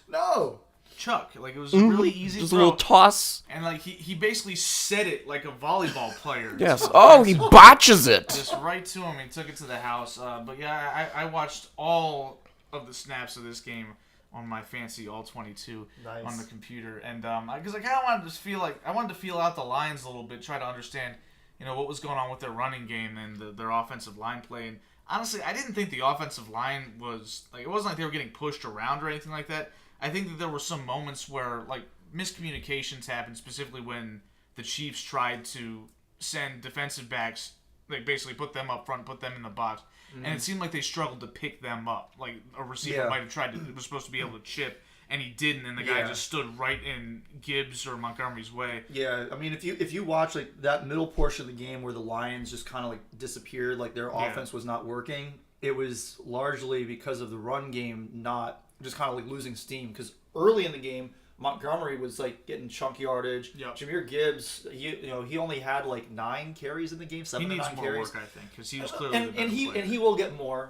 [SPEAKER 2] chuck. Like it was really easy.
[SPEAKER 1] Just
[SPEAKER 2] throw.
[SPEAKER 1] a little toss.
[SPEAKER 2] And like he basically set it like a volleyball player.
[SPEAKER 1] Yes. Oh, he botches it.
[SPEAKER 2] Just right to him. He took it to the house. But yeah, I watched all of the snaps of this game on my fancy all 22 on the computer, and because I kind of wanted to feel out the Lions a little bit, try to understand, what was going on with their running game and their offensive line play. And honestly, I didn't think the offensive line was like, it wasn't like they were getting pushed around or anything like that. I think that there were some moments where like miscommunications happened, specifically when the Chiefs tried to send defensive backs, like basically put them up front, put them in the box. And it seemed like they struggled to pick them up. Like a receiver might have tried to, was supposed to be able to chip, and he didn't, and the guy just stood right in Gibbs or Montgomery's way.
[SPEAKER 3] Yeah, I mean, if you watch like that middle portion of the game where the Lions just kind of like disappeared, like their offense was not working, it was largely because of the run game not just kind of like losing steam. Because early in the game, Montgomery was like getting chunk yardage. Yep. Jameer Gibbs, he only had like 9 carries in the game, 7 to 9 carries. He needs more work,
[SPEAKER 2] I think, because he was clearly
[SPEAKER 3] and he will get more.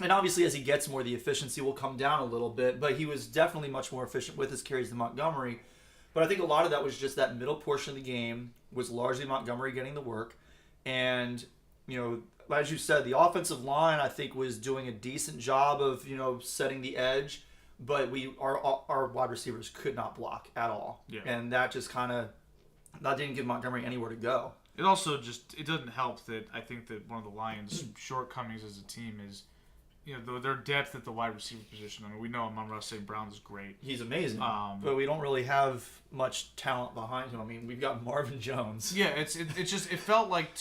[SPEAKER 3] And obviously, as he gets more, the efficiency will come down a little bit. But he was definitely much more efficient with his carries than Montgomery. But I think a lot of that was just that middle portion of the game was largely Montgomery getting the work. And, as you said, the offensive line, I think, was doing a decent job of, setting the edge. But our wide receivers could not block at all. Yeah. And that just that didn't give Montgomery anywhere to go.
[SPEAKER 2] It also it doesn't help that I think that one of the Lions' shortcomings as a team is, their depth at the wide receiver position. I mean, we know Amon-Ra St. Brown is great.
[SPEAKER 3] He's amazing. But we don't really have much talent behind him. I mean, we've got Marvin Jones.
[SPEAKER 2] Yeah, it felt like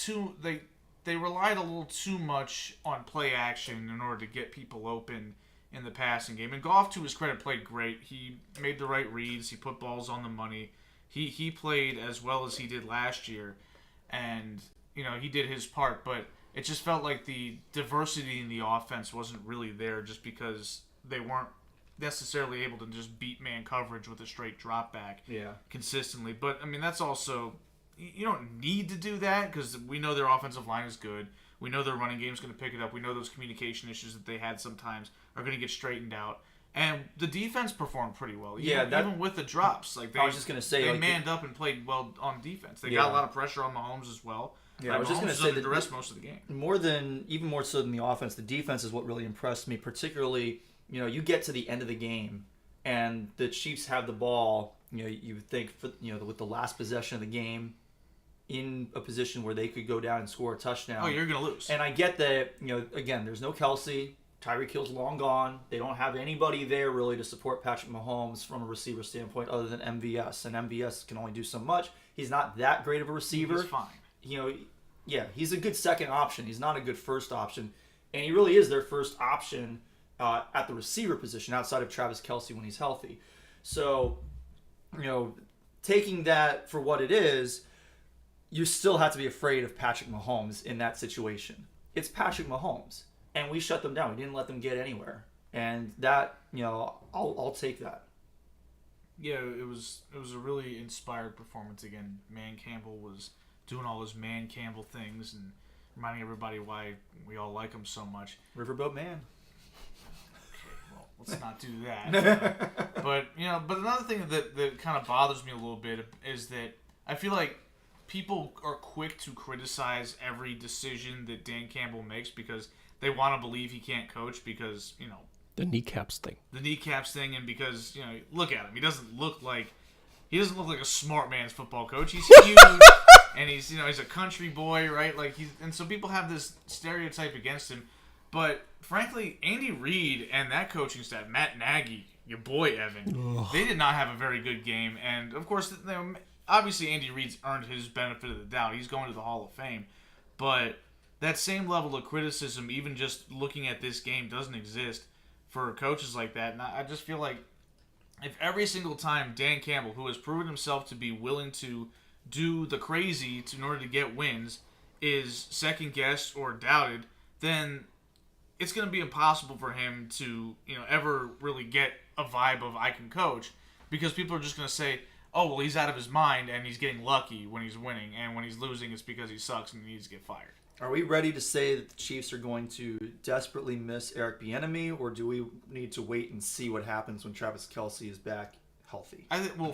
[SPEAKER 2] they relied a little too much on play action in order to get people open in the passing game. And Goff, to his credit, played great. He made the right reads. He put balls on the money. He played as well as he did last year. And, he did his part. But it just felt like the diversity in the offense wasn't really there just because they weren't necessarily able to just beat man coverage with a straight drop back consistently. But, I mean, that's also... You don't need to do that because we know their offensive line is good. We know their running game is going to pick it up. We know those communication issues that they had sometimes are going to get straightened out. And the defense performed pretty well. Even with the drops. Like I was just going to say, they manned up and played well on defense. They got a lot of pressure on Mahomes as well. Yeah, I was just going to say the rest most of the game.
[SPEAKER 3] Even more so than the offense, the defense is what really impressed me. Particularly, you get to the end of the game and the Chiefs have the ball. You think with the last possession of the game, in a position where they could go down and score a touchdown.
[SPEAKER 2] Oh, you're going to lose.
[SPEAKER 3] And I get that, again, there's no Kelsey. Tyreek Hill's long gone. They don't have anybody there really to support Patrick Mahomes from a receiver standpoint other than MVS. And MVS can only do so much. He's not that great of a receiver.
[SPEAKER 2] He's fine.
[SPEAKER 3] He's a good second option. He's not a good first option. And he really is their first option at the receiver position outside of Travis Kelsey when he's healthy. So, taking that for what it is, you still have to be afraid of Patrick Mahomes in that situation. It's Patrick Mahomes, and we shut them down. We didn't let them get anywhere, and that I'll take that.
[SPEAKER 2] Yeah, it was a really inspired performance again. Man Campbell was doing all his Man Campbell things and reminding everybody why we all like him so much.
[SPEAKER 3] Riverboat Man.
[SPEAKER 2] Okay, well, let's not do that. But another thing that kind of bothers me a little bit is that I feel like people are quick to criticize every decision that Dan Campbell makes because they want to believe he can't coach because,
[SPEAKER 1] the kneecaps thing.
[SPEAKER 2] And because, look at him. He he doesn't look like a smart man's football coach. He's huge, and he's a country boy, right? Like and so people have this stereotype against him. But frankly, Andy Reid and that coaching staff, Matt Nagy, your boy Evan, they did not have a very good game. And of course, obviously Andy Reid's earned his benefit of the doubt. He's going to the Hall of Fame, but that same level of criticism, even just looking at this game, doesn't exist for coaches like that. And I just feel like if every single time Dan Campbell, who has proven himself to be willing to do the crazy in order to get wins, is second-guessed or doubted, then it's going to be impossible for him to ever really get a vibe of I can coach, because people are just going to say, oh, well, he's out of his mind and he's getting lucky when he's winning, and when he's losing it's because he sucks and he needs to get fired.
[SPEAKER 3] Are we ready to say that the Chiefs are going to desperately miss Eric Bieniemy, or do we need to wait and see what happens when Travis Kelce is back healthy?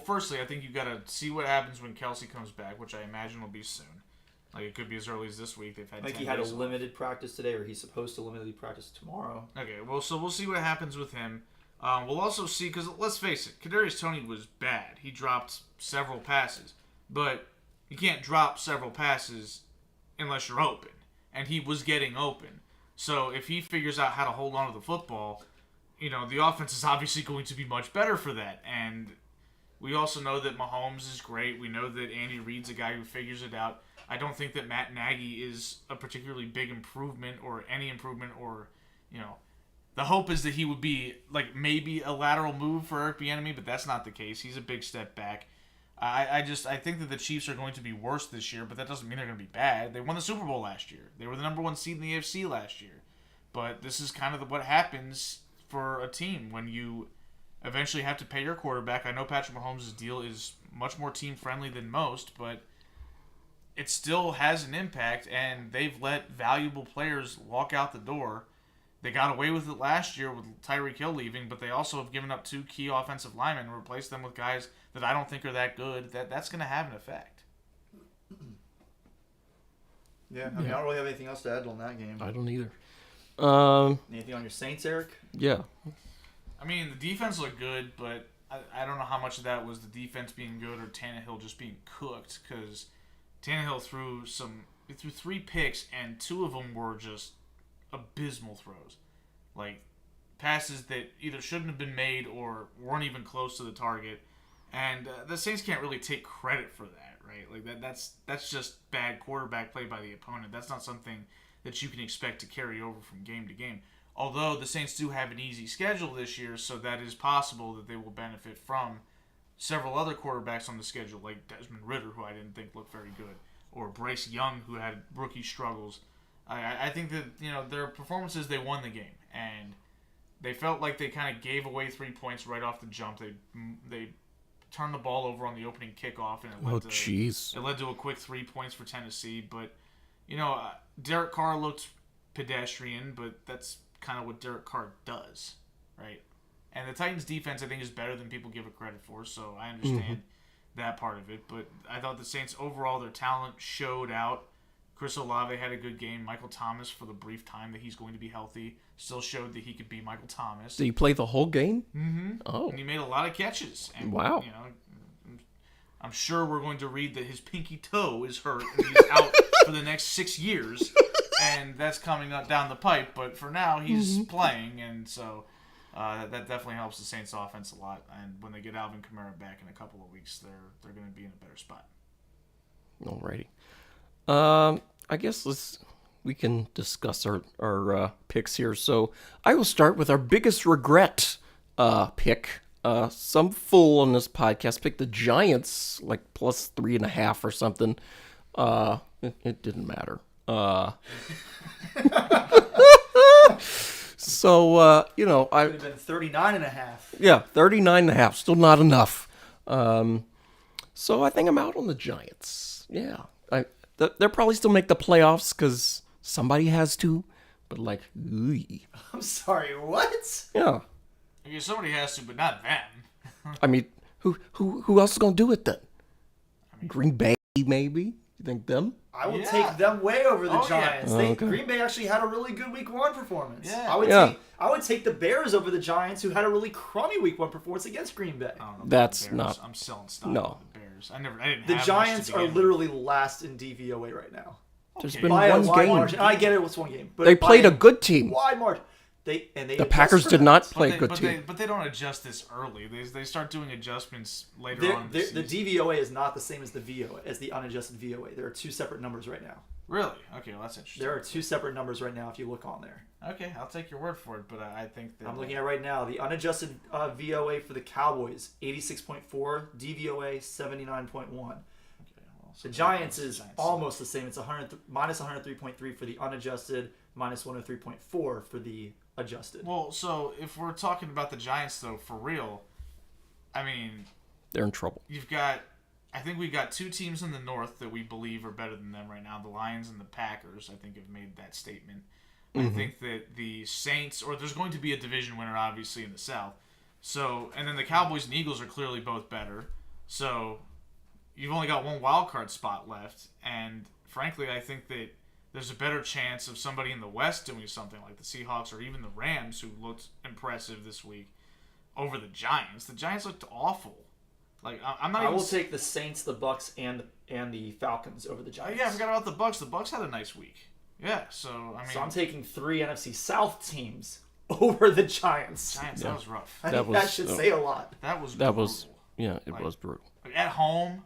[SPEAKER 2] Firstly, I think you got to see what happens when Kelce comes back, which I imagine will be soon. Like, it could be as early as this week. They've had.
[SPEAKER 3] I think he had a limited practice today, or he's supposed to limitedly practice tomorrow.
[SPEAKER 2] Okay, well, so we'll see what happens with him. We'll also see, because let's face it, Kadarius Toney was bad. He dropped several passes, but you can't drop several passes unless you're open, and he was getting open. So if he figures out how to hold on to the football, the offense is obviously going to be much better for that. And we also know that Mahomes is great. We know that Andy Reid's a guy who figures it out. I don't think that Matt Nagy is a particularly big improvement or any improvement, or, the hope is that he would be like maybe a lateral move for Eric Bieniemy, but that's not the case. He's a big step back. I think that the Chiefs are going to be worse this year, but that doesn't mean they're going to be bad. They won the Super Bowl last year. They were the number 1 seed in the AFC last year. But this is kind of what happens for a team when you eventually have to pay your quarterback. I know Patrick Mahomes' deal is much more team-friendly than most, but it still has an impact, and they've let valuable players walk out the door. They got away with it last year with Tyreek Hill leaving, but they also have given up 2 key offensive linemen and replaced them with guys that I don't think are that good. That's going to have an effect.
[SPEAKER 3] Yeah, I don't really have anything else to add on that game.
[SPEAKER 1] I don't either.
[SPEAKER 3] Anything on your Saints, Eric?
[SPEAKER 1] Yeah.
[SPEAKER 2] I mean, the defense looked good, but I don't know how much of that was the defense being good or Tannehill just being cooked, because Tannehill threw 3 picks, and 2 of them were just abysmal throws. Like, passes that either shouldn't have been made or weren't even close to the target. And the Saints can't really take credit for that, right? Like, that's just bad quarterback play by the opponent. That's not something that you can expect to carry over from game to game. Although the Saints do have an easy schedule this year, so that is possible that they will benefit from several other quarterbacks on the schedule, like Desmond Ridder, who I didn't think looked very good, or Bryce Young, who had rookie struggles. I think that their performances, they won the game, and they felt like they kind of gave away 3 points right off the jump. They turned the ball over on the opening kickoff, and it led to a quick 3 points for Tennessee. But Derek Carr looked pedestrian, but that's kind of what Derek Carr does, right? And the Titans' defense, I think, is better than people give it credit for, so I understand that part of it. But I thought the Saints, overall, their talent showed out. Chris Olave had a good game. Michael Thomas, for the brief time that he's going to be healthy, still showed that he could be Michael Thomas.
[SPEAKER 1] Did he play the whole game?
[SPEAKER 2] Mm-hmm.
[SPEAKER 1] Oh.
[SPEAKER 2] And he made a lot of catches. And,
[SPEAKER 1] wow.
[SPEAKER 2] I'm sure we're going to read that his pinky toe is hurt and he's out for the next 6 years. And that's coming up down the pipe. But for now, he's playing. And so that definitely helps the Saints offense a lot. And when they get Alvin Kamara back in a couple of weeks, they're going to be in a better spot.
[SPEAKER 1] Alrighty. I guess we can discuss our picks here. So I will start with our biggest regret pick. Some fool on this podcast picked the Giants like plus 3.5 or something. It didn't matter. So I
[SPEAKER 3] could have been 39.5.
[SPEAKER 1] Yeah, 39.5. Still not enough. So I think I'm out on the Giants. Yeah, they'll probably still make the playoffs because somebody has to. But
[SPEAKER 3] I'm sorry, what?
[SPEAKER 1] Yeah.
[SPEAKER 2] I guess somebody has to, but not them.
[SPEAKER 1] I mean, who else is gonna do it then? Green Bay, maybe? You think them?
[SPEAKER 3] I would take them way over the Giants.
[SPEAKER 1] Yeah.
[SPEAKER 3] Green Bay actually had a really good Week 1 performance.
[SPEAKER 2] Yeah.
[SPEAKER 3] I would take the Bears over the Giants, who had a really crummy Week 1 performance against Green Bay.
[SPEAKER 2] I don't know
[SPEAKER 1] That's
[SPEAKER 2] the Bears.
[SPEAKER 1] not.
[SPEAKER 2] I'm selling stock
[SPEAKER 1] No.
[SPEAKER 2] with the Bears. I didn't.
[SPEAKER 3] The
[SPEAKER 2] have
[SPEAKER 3] Giants
[SPEAKER 2] much to
[SPEAKER 3] are
[SPEAKER 2] begin
[SPEAKER 3] literally last in DVOA right now.
[SPEAKER 1] There's
[SPEAKER 2] Okay.
[SPEAKER 1] been
[SPEAKER 3] By a
[SPEAKER 1] one
[SPEAKER 3] wide
[SPEAKER 1] game.
[SPEAKER 3] margin. I get it. It's one game, but
[SPEAKER 1] They
[SPEAKER 3] by
[SPEAKER 1] played a good team.
[SPEAKER 3] wide margin. The
[SPEAKER 1] The Packers did not play a good team.
[SPEAKER 2] But they don't adjust this early. They start doing adjustments later
[SPEAKER 3] The
[SPEAKER 2] on. In the season.
[SPEAKER 3] DVOA is not the same as the VOA, as the unadjusted VOA. There are two separate numbers right now.
[SPEAKER 2] Really? Okay, well that's interesting.
[SPEAKER 3] There are two separate numbers right now if you look on there.
[SPEAKER 2] Okay, I'll take your word for it, but I think that
[SPEAKER 3] I'm looking at right now. The unadjusted VOA for the Cowboys, 86.4. DVOA, 79.1.
[SPEAKER 2] Okay, well,
[SPEAKER 3] The Giants is almost the same. It's minus 103.3 for the unadjusted, minus 103.4 for the adjusted.
[SPEAKER 2] Well, so if we're talking about the Giants, though, for real, I mean,
[SPEAKER 1] They're in trouble.
[SPEAKER 2] I think we got two teams in the North that we believe are better than them right now. The Lions and the Packers, I think, have made that statement. I think that the Saints, or there's going to be a division winner, obviously, in the South. So, and then the Cowboys and Eagles are clearly both better. So, you've only got one wild card spot left, and frankly, I think that there's a better chance of somebody in the West doing something like the Seahawks or even the Rams, who looked impressive this week, over the Giants. The Giants looked awful. Like I'm not.
[SPEAKER 3] I will take the Saints, the Bucks, and the Falcons over the Giants.
[SPEAKER 2] Yeah, I forgot about the Bucks. The Bucks had a nice week. Yeah, so I mean.
[SPEAKER 3] So I'm taking 3 NFC South teams over the Giants.
[SPEAKER 2] Giants, that was rough.
[SPEAKER 3] I think that should say a lot.
[SPEAKER 2] That was
[SPEAKER 1] brutal.
[SPEAKER 2] Like, at home.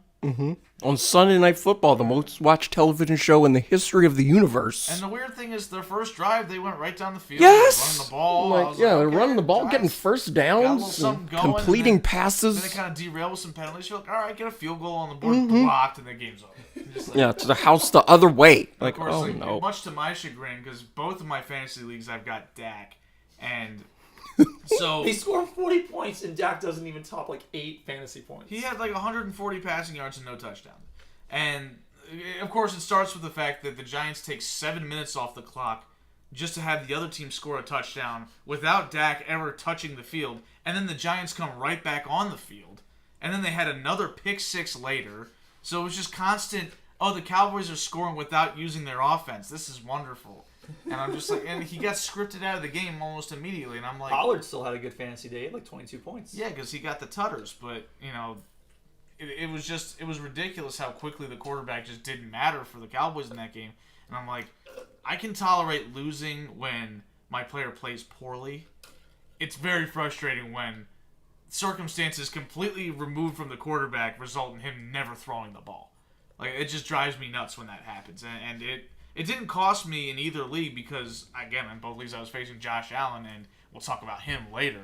[SPEAKER 1] On Sunday Night Football, the most watched television show in the history of the universe.
[SPEAKER 2] And the weird thing is, their first drive, they went right down the field.
[SPEAKER 1] Yes!
[SPEAKER 2] Running the ball.
[SPEAKER 1] They're running the ball, getting first downs, and completing passes.
[SPEAKER 2] Then they kind of derail with some penalties. You're like, all right, get a field goal on the board, blocked, and the game's over.
[SPEAKER 1] To the house the other way. Like,
[SPEAKER 2] of course,
[SPEAKER 1] no.
[SPEAKER 2] Much to my chagrin, because both of my fantasy leagues, I've got Dak, and so
[SPEAKER 3] He scored 40 points, and Dak doesn't even top 8 fantasy points.
[SPEAKER 2] he had 140 passing yards and no touchdown. And of course, it starts with the fact that the Giants take 7 minutes off the clock just to have the other team score a touchdown without Dak ever touching the field, and then the Giants come right back on the field, and then they had another pick six later. So it was just constant. Oh, the Cowboys are scoring without using their offense. This is wonderful. And I'm just like, and he got scripted out of the game almost immediately. And I'm like,
[SPEAKER 3] Pollard still had a good fantasy day, 22 points.
[SPEAKER 2] yeah, because he got the tutters. But it was ridiculous how quickly the quarterback just didn't matter for the Cowboys in that game. And I'm like, I can tolerate losing when my player plays poorly. It's very frustrating when circumstances completely removed from the quarterback result in him never throwing the ball. Like, it just drives me nuts when that happens. And it didn't cost me in either league because, again, in both leagues I was facing Josh Allen, and we'll talk about him later.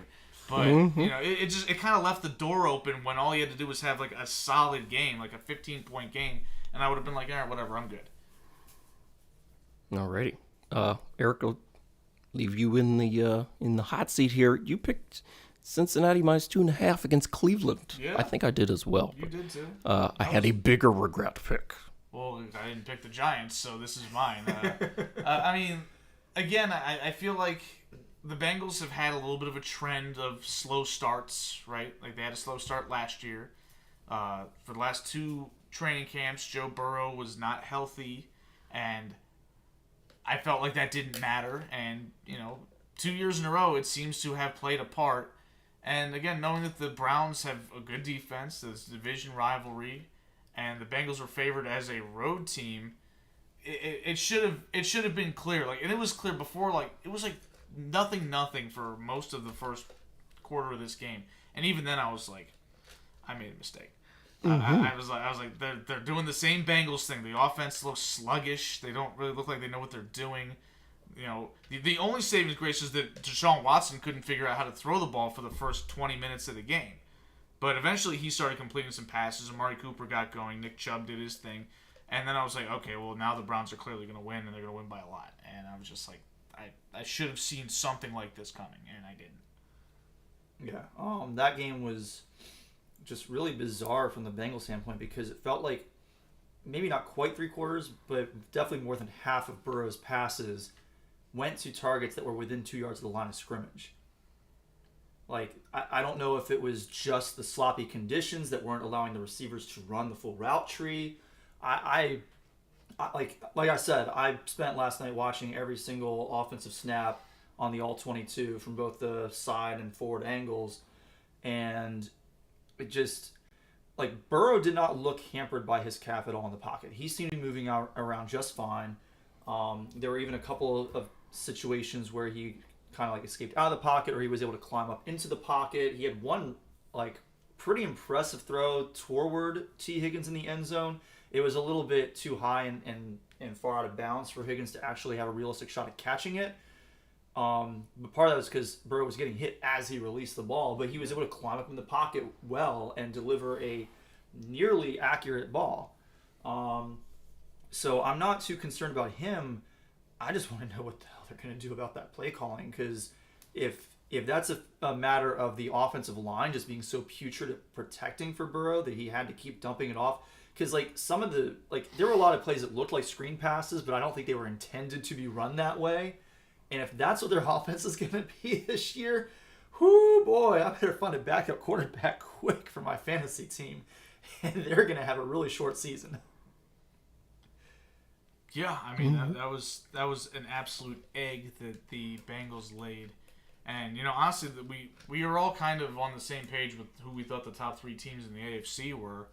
[SPEAKER 2] But, it kind of left the door open when all he had to do was have, a solid game, a 15-point game, and I would have been like, all right, whatever, I'm good.
[SPEAKER 1] Alrighty. Eric, I'll leave you in the hot seat here. You picked Cincinnati minus 2.5 against Cleveland.
[SPEAKER 2] Yeah.
[SPEAKER 1] I think I did as well.
[SPEAKER 2] You did too.
[SPEAKER 1] I had a bigger regret pick.
[SPEAKER 2] Well, I didn't pick the Giants, so this is mine. I mean, again, I feel like the Bengals have had a little bit of a trend of slow starts, right? Like, they had a slow start last year. For the last 2 training camps, Joe Burrow was not healthy, and I felt like that didn't matter. And, 2 years in a row, it seems to have played a part. And, again, knowing that the Browns have a good defense, this division rivalry, and the Bengals were favored as a road team, it should have been clear. And it was clear before. It was nothing for most of the first quarter of this game, and even then I was like, I made a mistake. I was like, they're doing the same Bengals thing. The offense looks sluggish. They don't really look like they know what they're doing. The only saving grace is that Deshaun Watson couldn't figure out how to throw the ball for the first 20 minutes of the game. But eventually he started completing some passes. Amari Cooper got going. Nick Chubb did his thing. And then I was like, okay, well, now the Browns are clearly going to win, and they're going to win by a lot. And I was just like, I should have seen something like this coming, and I didn't.
[SPEAKER 3] Yeah. That game was just really bizarre from the Bengals standpoint because it felt like maybe not quite 3/4, but definitely more than half of Burrow's passes went to targets that were within 2 yards of the line of scrimmage. I don't know if it was just the sloppy conditions that weren't allowing the receivers to run the full route tree. I like I said, I spent last night watching every single offensive snap on the all-22 from both the side and forward angles, and it just like Burrow did not look hampered by his calf at all in the pocket. He seemed to be moving around just fine. There were even a couple of situations where he kind of like escaped out of the pocket, or he was able to climb up into the pocket. He had one like pretty impressive throw toward T. Higgins in the end zone. It was a little bit too high and far out of bounds for Higgins to actually have a realistic shot at catching it. But part of that was because Burrow was getting hit as he released the ball, but he was able to climb up in the pocket well and deliver a nearly accurate ball. So I'm not too concerned about him. I just want to know what the hell they're going to do about that play calling, because if that's a matter of the offensive line just being so putrid at protecting for Burrow that he had to keep dumping it off, because like some of the there were a lot of plays that looked like screen passes, but I don't think they were intended to be run that way. And if that's what their offense is going to be this year, whoo boy, I better find a backup quarterback quick for my fantasy team, and they're going to have a really short season.
[SPEAKER 2] Yeah, I mean that was an absolute egg that the Bengals laid, and honestly, that we are all kind of on the same page with who we thought the top three teams in the AFC were,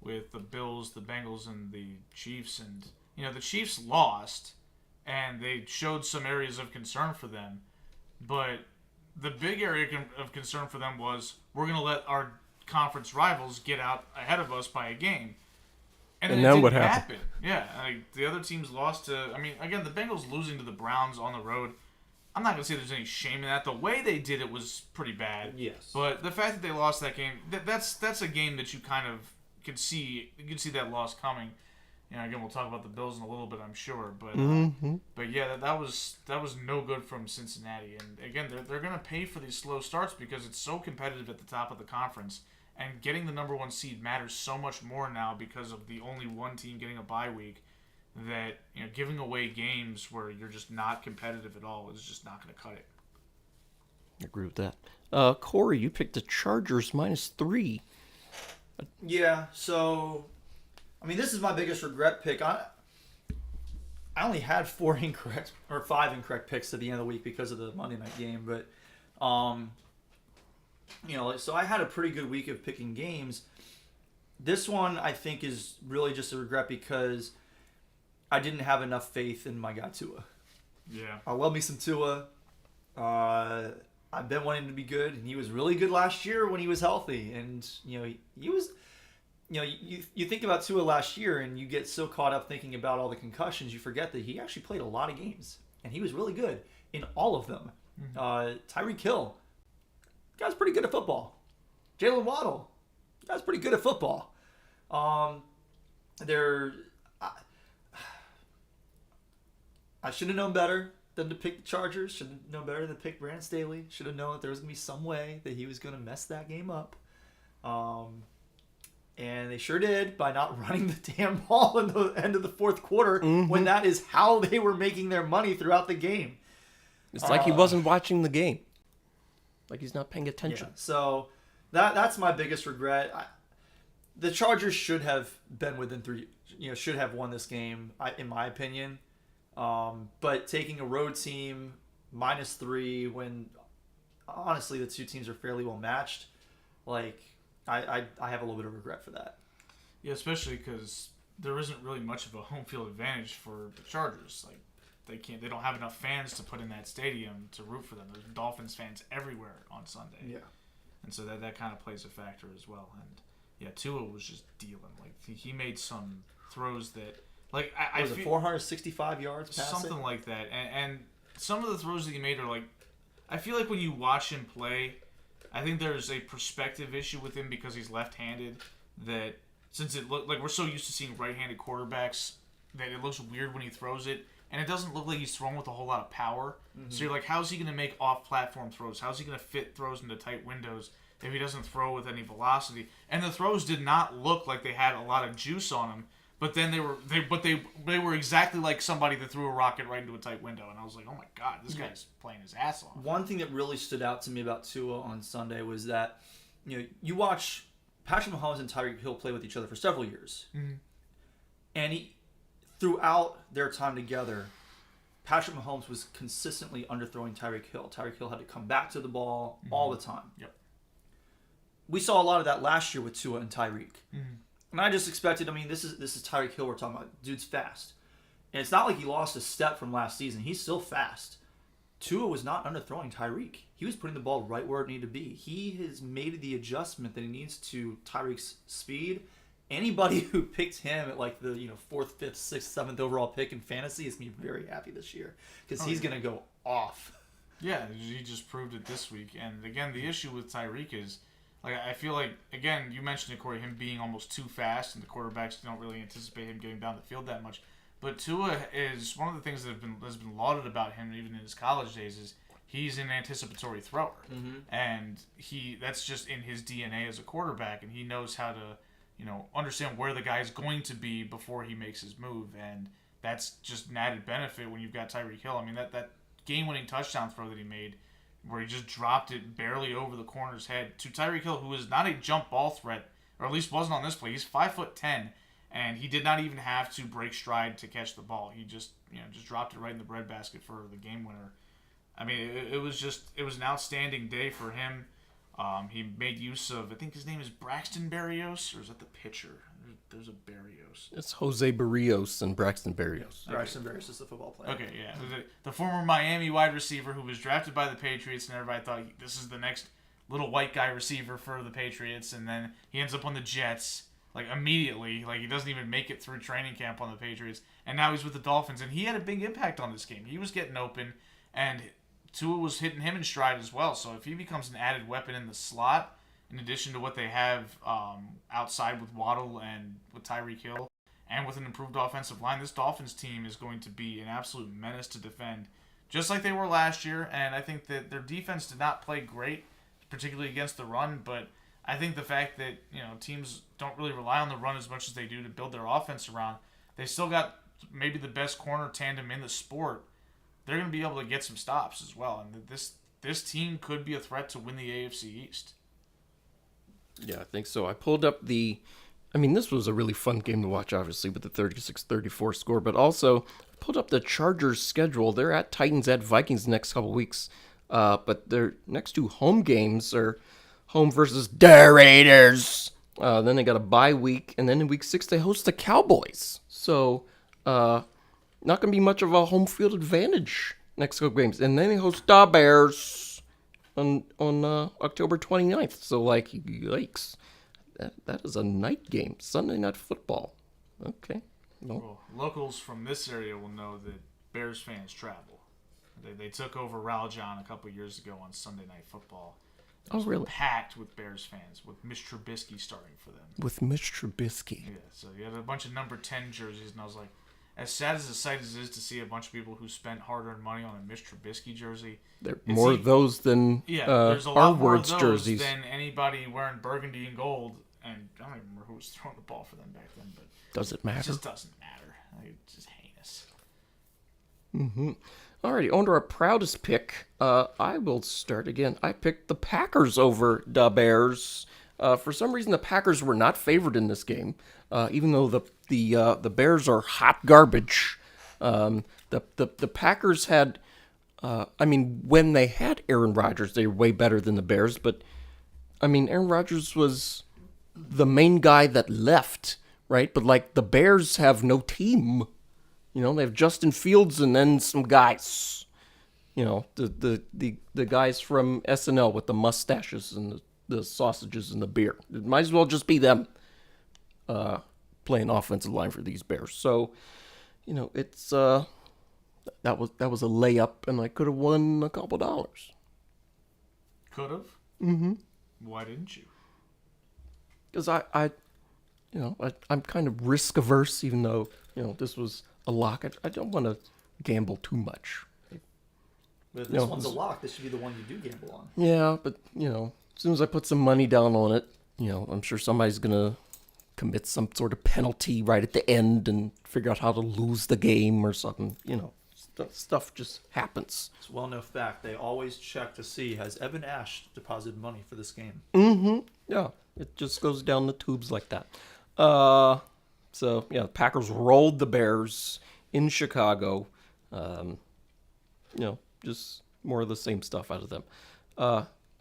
[SPEAKER 2] with the Bills, the Bengals, and the Chiefs. And the Chiefs lost, and they showed some areas of concern for them, but the big area of concern for them was, we're going to let our conference rivals get out ahead of us by a game. And then what happened? Yeah, the other teams lost to. I mean, again, the Bengals losing to the Browns on the road. I'm not gonna say there's any shame in that. The way they did it was pretty bad.
[SPEAKER 3] Yes.
[SPEAKER 2] But the fact that they lost that game, that's a game that you kind of can see. You can see that loss coming. Again, we'll talk about the Bills in a little bit, I'm sure. But but yeah, that was no good from Cincinnati. And again, they're gonna pay for these slow starts because it's so competitive at the top of the conference. And getting the number one seed matters so much more now because of the only one team getting a bye week, that giving away games where you're just not competitive at all is just not going to cut it.
[SPEAKER 1] I agree with that. Corey, you picked the Chargers -3.
[SPEAKER 3] Yeah, so I mean, this is my biggest regret pick. I only had 5 incorrect picks at the end of the week because of the Monday night game, but so I had a pretty good week of picking games. This one, I think, is really just a regret because I didn't have enough faith in my guy Tua.
[SPEAKER 2] Yeah.
[SPEAKER 3] I love me some Tua. I've been wanting to be good, and he was really good last year when he was healthy. And, he was... you think about Tua last year, and you get so caught up thinking about all the concussions, you forget that he actually played a lot of games. And he was really good in all of them. Tyreek Hill, guy's pretty good at football. Jalen Waddle, guy's pretty good at football. I should have known better than to pick the Chargers. Should have known better than to pick Brandon Staley. Should have known that there was going to be some way that he was going to mess that game up. And they sure did by not running the damn ball in the end of the fourth quarter when that is how they were making their money throughout the game.
[SPEAKER 1] It's like he wasn't watching the game. Like he's not paying attention.
[SPEAKER 3] Yeah, so that's my biggest regret. The Chargers should have been within 3. Should have won this game, in my opinion. But taking a road team -3 when honestly the two teams are fairly well matched, I have a little bit of regret for that.
[SPEAKER 2] Yeah, especially because there isn't really much of a home field advantage for the Chargers. They don't have enough fans to put in that stadium to root for them. There's Dolphins fans everywhere on Sunday.
[SPEAKER 3] Yeah.
[SPEAKER 2] And so that kind of plays a factor as well. And yeah, Tua was just dealing. He made some throws that I
[SPEAKER 3] feel 465 yards passing?
[SPEAKER 2] Something like that. And some of the throws that he made are I feel like when you watch him play, I think there's a perspective issue with him because he's left-handed, that since it look we're so used to seeing right-handed quarterbacks that it looks weird when he throws it. And it doesn't look like he's throwing with a whole lot of power. So you're like, how's he going to make off-platform throws? How's he going to fit throws into tight windows if he doesn't throw with any velocity? And the throws did not look like they had a lot of juice on them. But then they were exactly like somebody that threw a rocket right into a tight window. And I was like, oh my God, this guy's playing his ass off.
[SPEAKER 3] One thing that really stood out to me about Tua on Sunday was that, you watch Patrick Mahomes and Tyreek Hill play with each other for several years. And throughout their time together, Patrick Mahomes was consistently underthrowing Tyreek Hill. Tyreek Hill had to come back to the ball all the time.
[SPEAKER 2] Yep.
[SPEAKER 3] We saw a lot of that last year with Tua and Tyreek.
[SPEAKER 2] Mm-hmm.
[SPEAKER 3] And I just expected, this is Tyreek Hill we're talking about. Dude's fast. And it's not like he lost a step from last season. He's still fast. Tua was not underthrowing Tyreek. He was putting the ball right where it needed to be. He has made the adjustment that he needs to Tyreek's speed. Anybody who picked him at like the 4th, 5th, 6th, 7th overall pick in fantasy is going to be very happy this year because he's going to go off.
[SPEAKER 2] Yeah, he just proved it this week. And again, the issue with Tyreek is, like, I feel like, again, you mentioned it, Corey, him being almost too fast, and the quarterbacks don't really anticipate him getting down the field that much. But Tua is one of the things that has been lauded about him, even in his college days, is he's an anticipatory thrower, and that's just in his DNA as a quarterback, and he knows how to understand where the guy's going to be before he makes his move, and that's just an added benefit when you've got Tyreek Hill. I mean, that game-winning touchdown throw that he made, where he just dropped it barely over the corner's head to Tyreek Hill, who is not a jump ball threat, or at least wasn't on this play. He's 5'10", and he did not even have to break stride to catch the ball. He just dropped it right in the breadbasket for the game winner. I mean, it was an outstanding day for him. He made use of, I think his name is Braxton Berrios, or is that the pitcher? There's a Berrios.
[SPEAKER 1] It's Jose Barrios and Braxton Berrios.
[SPEAKER 3] Braxton Berrios is the football player.
[SPEAKER 2] Okay, yeah. The former Miami wide receiver who was drafted by the Patriots, and everybody thought this is the next little white guy receiver for the Patriots, and then he ends up on the Jets, like, immediately. Like, he doesn't even make it through training camp on the Patriots, and now he's with the Dolphins, and he had a big impact on this game. He was getting open, and Tua was hitting him in stride as well, so if he becomes an added weapon in the slot, in addition to what they have outside with Waddle and with Tyreek Hill, and with an improved offensive line, this Dolphins team is going to be an absolute menace to defend, just like they were last year. And I think that their defense did not play great, particularly against the run, but I think the fact that teams don't really rely on the run as much as they do to build their offense around, they still got maybe the best corner tandem in the sport. They're going to be able to get some stops as well, and this team could be a threat to win the AFC East.
[SPEAKER 1] Yeah, I think so. I pulled up this was a really fun game to watch, obviously, with the 36-34 score, but also I pulled up the Chargers' schedule. They're at Titans, at Vikings the next couple weeks, but their next two home games are home versus the Raiders. Then they got a bye week, and then in week 6 they host the Cowboys. So, not going to be much of a home field advantage next couple games. And then they host the Bears on October 29th. So, like, yikes. That is a night game. Sunday Night Football. Okay.
[SPEAKER 2] Well, locals from this area will know that Bears fans travel. They took over Raljon a couple years ago on Sunday Night Football.
[SPEAKER 1] Oh, really?
[SPEAKER 2] Packed with Bears fans, with Mitch Trubisky starting for them.
[SPEAKER 1] With Mitch Trubisky.
[SPEAKER 2] Yeah, so you had a bunch of number 10 jerseys, and I was like, as sad as the sight as it is to see a bunch of people who spent hard-earned money on a Mitch Trubisky jersey.
[SPEAKER 1] There are more of those than
[SPEAKER 2] there's a
[SPEAKER 1] our
[SPEAKER 2] lot more
[SPEAKER 1] words
[SPEAKER 2] of those
[SPEAKER 1] jerseys.
[SPEAKER 2] than anybody wearing burgundy and gold. And I don't even remember who was throwing the ball for them back then. But
[SPEAKER 1] does it matter?
[SPEAKER 2] It just doesn't matter. It's just heinous.
[SPEAKER 1] Mm-hmm. Alrighty, on to our proudest pick. I will start again. I picked the Packers over the Bears. For some reason, the Packers were not favored in this game, even though the Bears are hot garbage. The Packers had, when they had Aaron Rodgers, they were way better than the Bears. But Aaron Rodgers was the main guy that left, right? But like the Bears have no team. They have Justin Fields and then some guys. The guys from SNL with the mustaches and the sausages and the beer. It might as well just be them playing offensive line for these Bears. So, it's that was a layup, and I could have won a couple dollars.
[SPEAKER 2] Could have?
[SPEAKER 1] Mm-hmm.
[SPEAKER 2] Why didn't you?
[SPEAKER 1] Because I'm kind of risk averse, even though this was a lock. I don't want to gamble too much.
[SPEAKER 3] But if this one's a lock, this should be the one you do gamble on.
[SPEAKER 1] Yeah, but as soon as I put some money down on it, I'm sure somebody's gonna commit some sort of penalty right at the end and figure out how to lose the game or something. Stuff just happens.
[SPEAKER 3] It's a well-known fact. They always check to see, has Evan Ash deposited money for this game?
[SPEAKER 1] Mm-hmm. Yeah, it just goes down the tubes like that. So, yeah, the Packers rolled the Bears in Chicago. Just more of the same stuff out of them.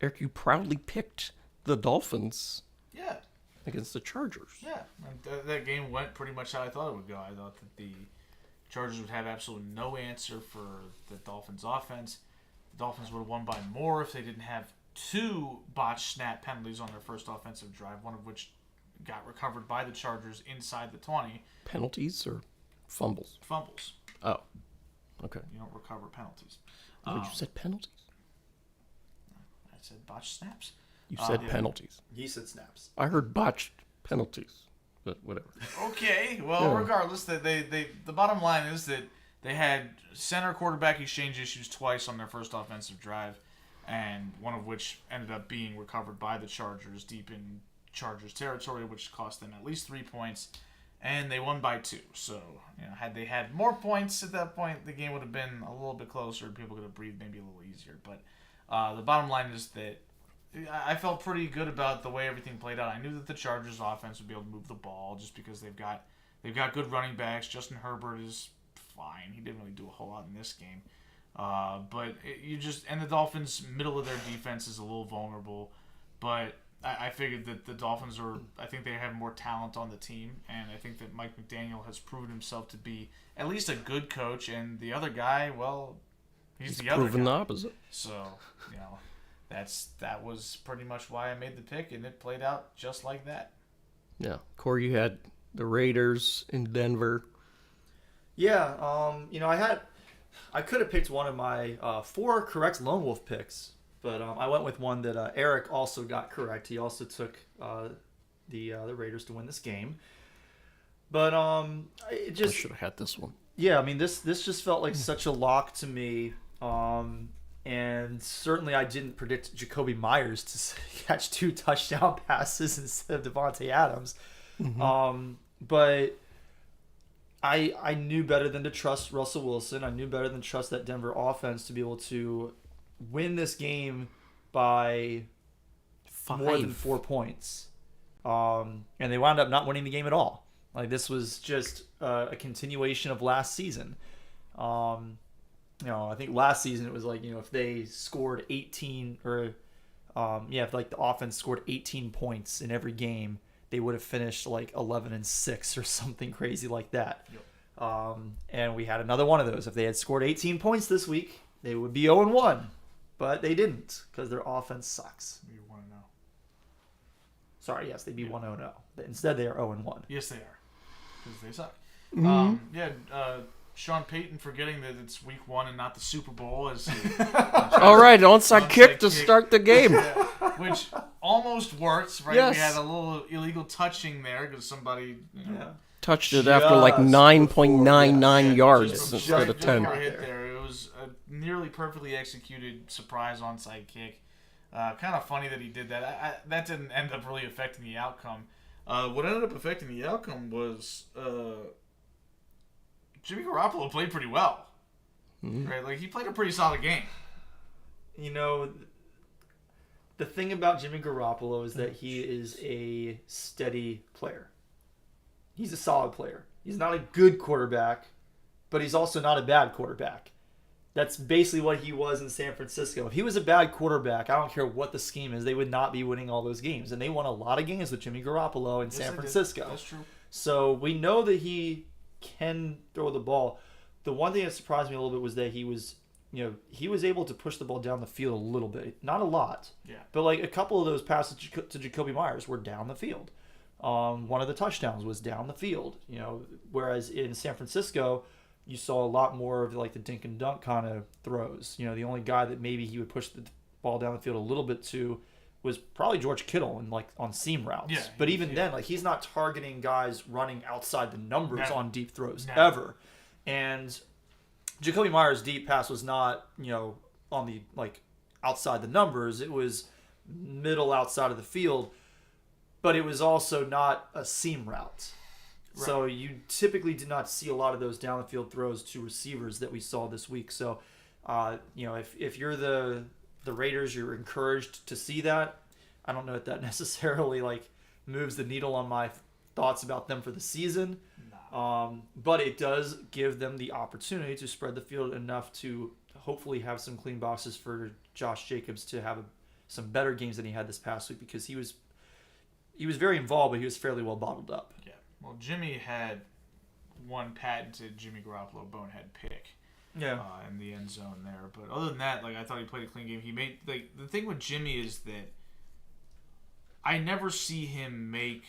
[SPEAKER 1] Eric, you proudly picked the Dolphins
[SPEAKER 2] Yeah.
[SPEAKER 1] against the Chargers.
[SPEAKER 2] Yeah. And that game went pretty much how I thought it would go. I thought that the Chargers would have absolutely no answer for the Dolphins' offense. The Dolphins would have won by more if they didn't have 2 botched snap penalties on their first offensive drive, one of which got recovered by the Chargers inside the 20.
[SPEAKER 1] Penalties or fumbles?
[SPEAKER 2] Fumbles.
[SPEAKER 1] Oh, okay.
[SPEAKER 2] You don't recover penalties.
[SPEAKER 1] You said penalties?
[SPEAKER 2] I said botched snaps.
[SPEAKER 1] You said penalties.
[SPEAKER 3] He said snaps.
[SPEAKER 1] I heard botched penalties, but whatever.
[SPEAKER 2] Okay, well, regardless, the bottom line is that they had center quarterback exchange issues twice on their first offensive drive, and one of which ended up being recovered by the Chargers deep in Chargers territory, which cost them at least 3 points, and they won by 2. So, had they had more points at that point, the game would have been a little bit closer. People could have breathed maybe a little easier. But the bottom line is that I felt pretty good about the way everything played out. I knew that the Chargers offense would be able to move the ball just because they've got good running backs. Justin Herbert is fine. He didn't really do a whole lot in this game. But the Dolphins, middle of their defense is a little vulnerable. But I figured that the Dolphins I think they have more talent on the team. And I think that Mike McDaniel has proven himself to be at least a good coach. And the other guy, well, he's the other guy.
[SPEAKER 1] Proven the opposite.
[SPEAKER 2] So, that was pretty much why I made the pick. And it played out just like that.
[SPEAKER 1] Yeah. Corey, you had the Raiders in Denver.
[SPEAKER 3] Yeah, I could have picked one of my 4 correct Lone Wolf picks, but I went with one that Eric also got correct. He also took the Raiders to win this game, but I
[SPEAKER 1] should have had this one.
[SPEAKER 3] Yeah, I mean this just felt like such a lock to me, and certainly I didn't predict Jacoby Myers to catch 2 touchdown passes instead of Devontae Adams, but I knew better than to trust Russell Wilson. I knew better than to trust that Denver offense to be able to win this game by
[SPEAKER 1] 5.
[SPEAKER 3] More than 4 points. And they wound up not winning the game at all. Like, this was just a continuation of last season. I think last season it was like, if they scored 18 or, if like the offense scored 18 points in every game, they would have finished like 11-6 or something crazy like that. Yep. And we had another one of those. If they had scored 18 points this week, they would be 0-1. But they didn't because their offense sucks.
[SPEAKER 2] You're 1-0.
[SPEAKER 3] Sorry, yes, they'd be 1-0. Instead, they are 0-1.
[SPEAKER 2] Yes, they are. Because they suck.
[SPEAKER 1] Mm-hmm.
[SPEAKER 2] Sean Payton forgetting that it's week 1 and not the Super Bowl.
[SPEAKER 1] All right, onside kick to start the game.
[SPEAKER 2] Which almost worked, right?
[SPEAKER 1] Yes.
[SPEAKER 2] We had a little illegal touching there because somebody
[SPEAKER 1] touched it after like 9.99 yards
[SPEAKER 2] just
[SPEAKER 1] instead of 10.
[SPEAKER 2] Hit there. It was a nearly perfectly executed surprise onside kick. Kind of funny that he did that. That didn't end up really affecting the outcome. What ended up affecting the outcome was Jimmy Garoppolo played pretty well. Mm-hmm. Right? Like, he played a pretty solid game.
[SPEAKER 3] The thing about Jimmy Garoppolo is that he is a steady player. He's a solid player. He's not a good quarterback, but he's also not a bad quarterback. That's basically what he was in San Francisco. If he was a bad quarterback, I don't care what the scheme is, they would not be winning all those games. And they won a lot of games with Jimmy Garoppolo in San Francisco.
[SPEAKER 2] That's true.
[SPEAKER 3] So we know that he can throw the ball. The one thing that surprised me a little bit was that he was able to push the ball down the field a little bit. Not a lot.
[SPEAKER 2] Yeah.
[SPEAKER 3] But like a couple of those passes to Jacoby Myers were down the field. One of the touchdowns was down the field. Whereas in San Francisco, you saw a lot more of like the dink and dunk kind of throws. The only guy that maybe he would push the ball down the field a little bit to was probably George Kittle and like on seam routes.
[SPEAKER 2] Yeah,
[SPEAKER 3] but even then, like, he's not targeting guys running outside the numbers on deep throws ever. And Jacoby Myers' deep pass was not, on the like outside the numbers. It was middle outside of the field, but it was also not a seam route. Right. So you typically did not see a lot of those down the field throws to receivers that we saw this week. So, if you're the Raiders, you're encouraged to see that. I don't know if that necessarily like moves the needle on my thoughts about them for the season. But it does give them the opportunity to spread the field enough to hopefully have some clean boxes for Josh Jacobs to have some better games than he had this past week, because he was very involved, but he was fairly well bottled up.
[SPEAKER 2] Yeah. Well, Jimmy had one patented Jimmy Garoppolo bonehead pick.
[SPEAKER 3] Yeah.
[SPEAKER 2] In the end zone there. But other than that, like, I thought he played a clean game. He made, like, the thing with Jimmy is that I never see him make,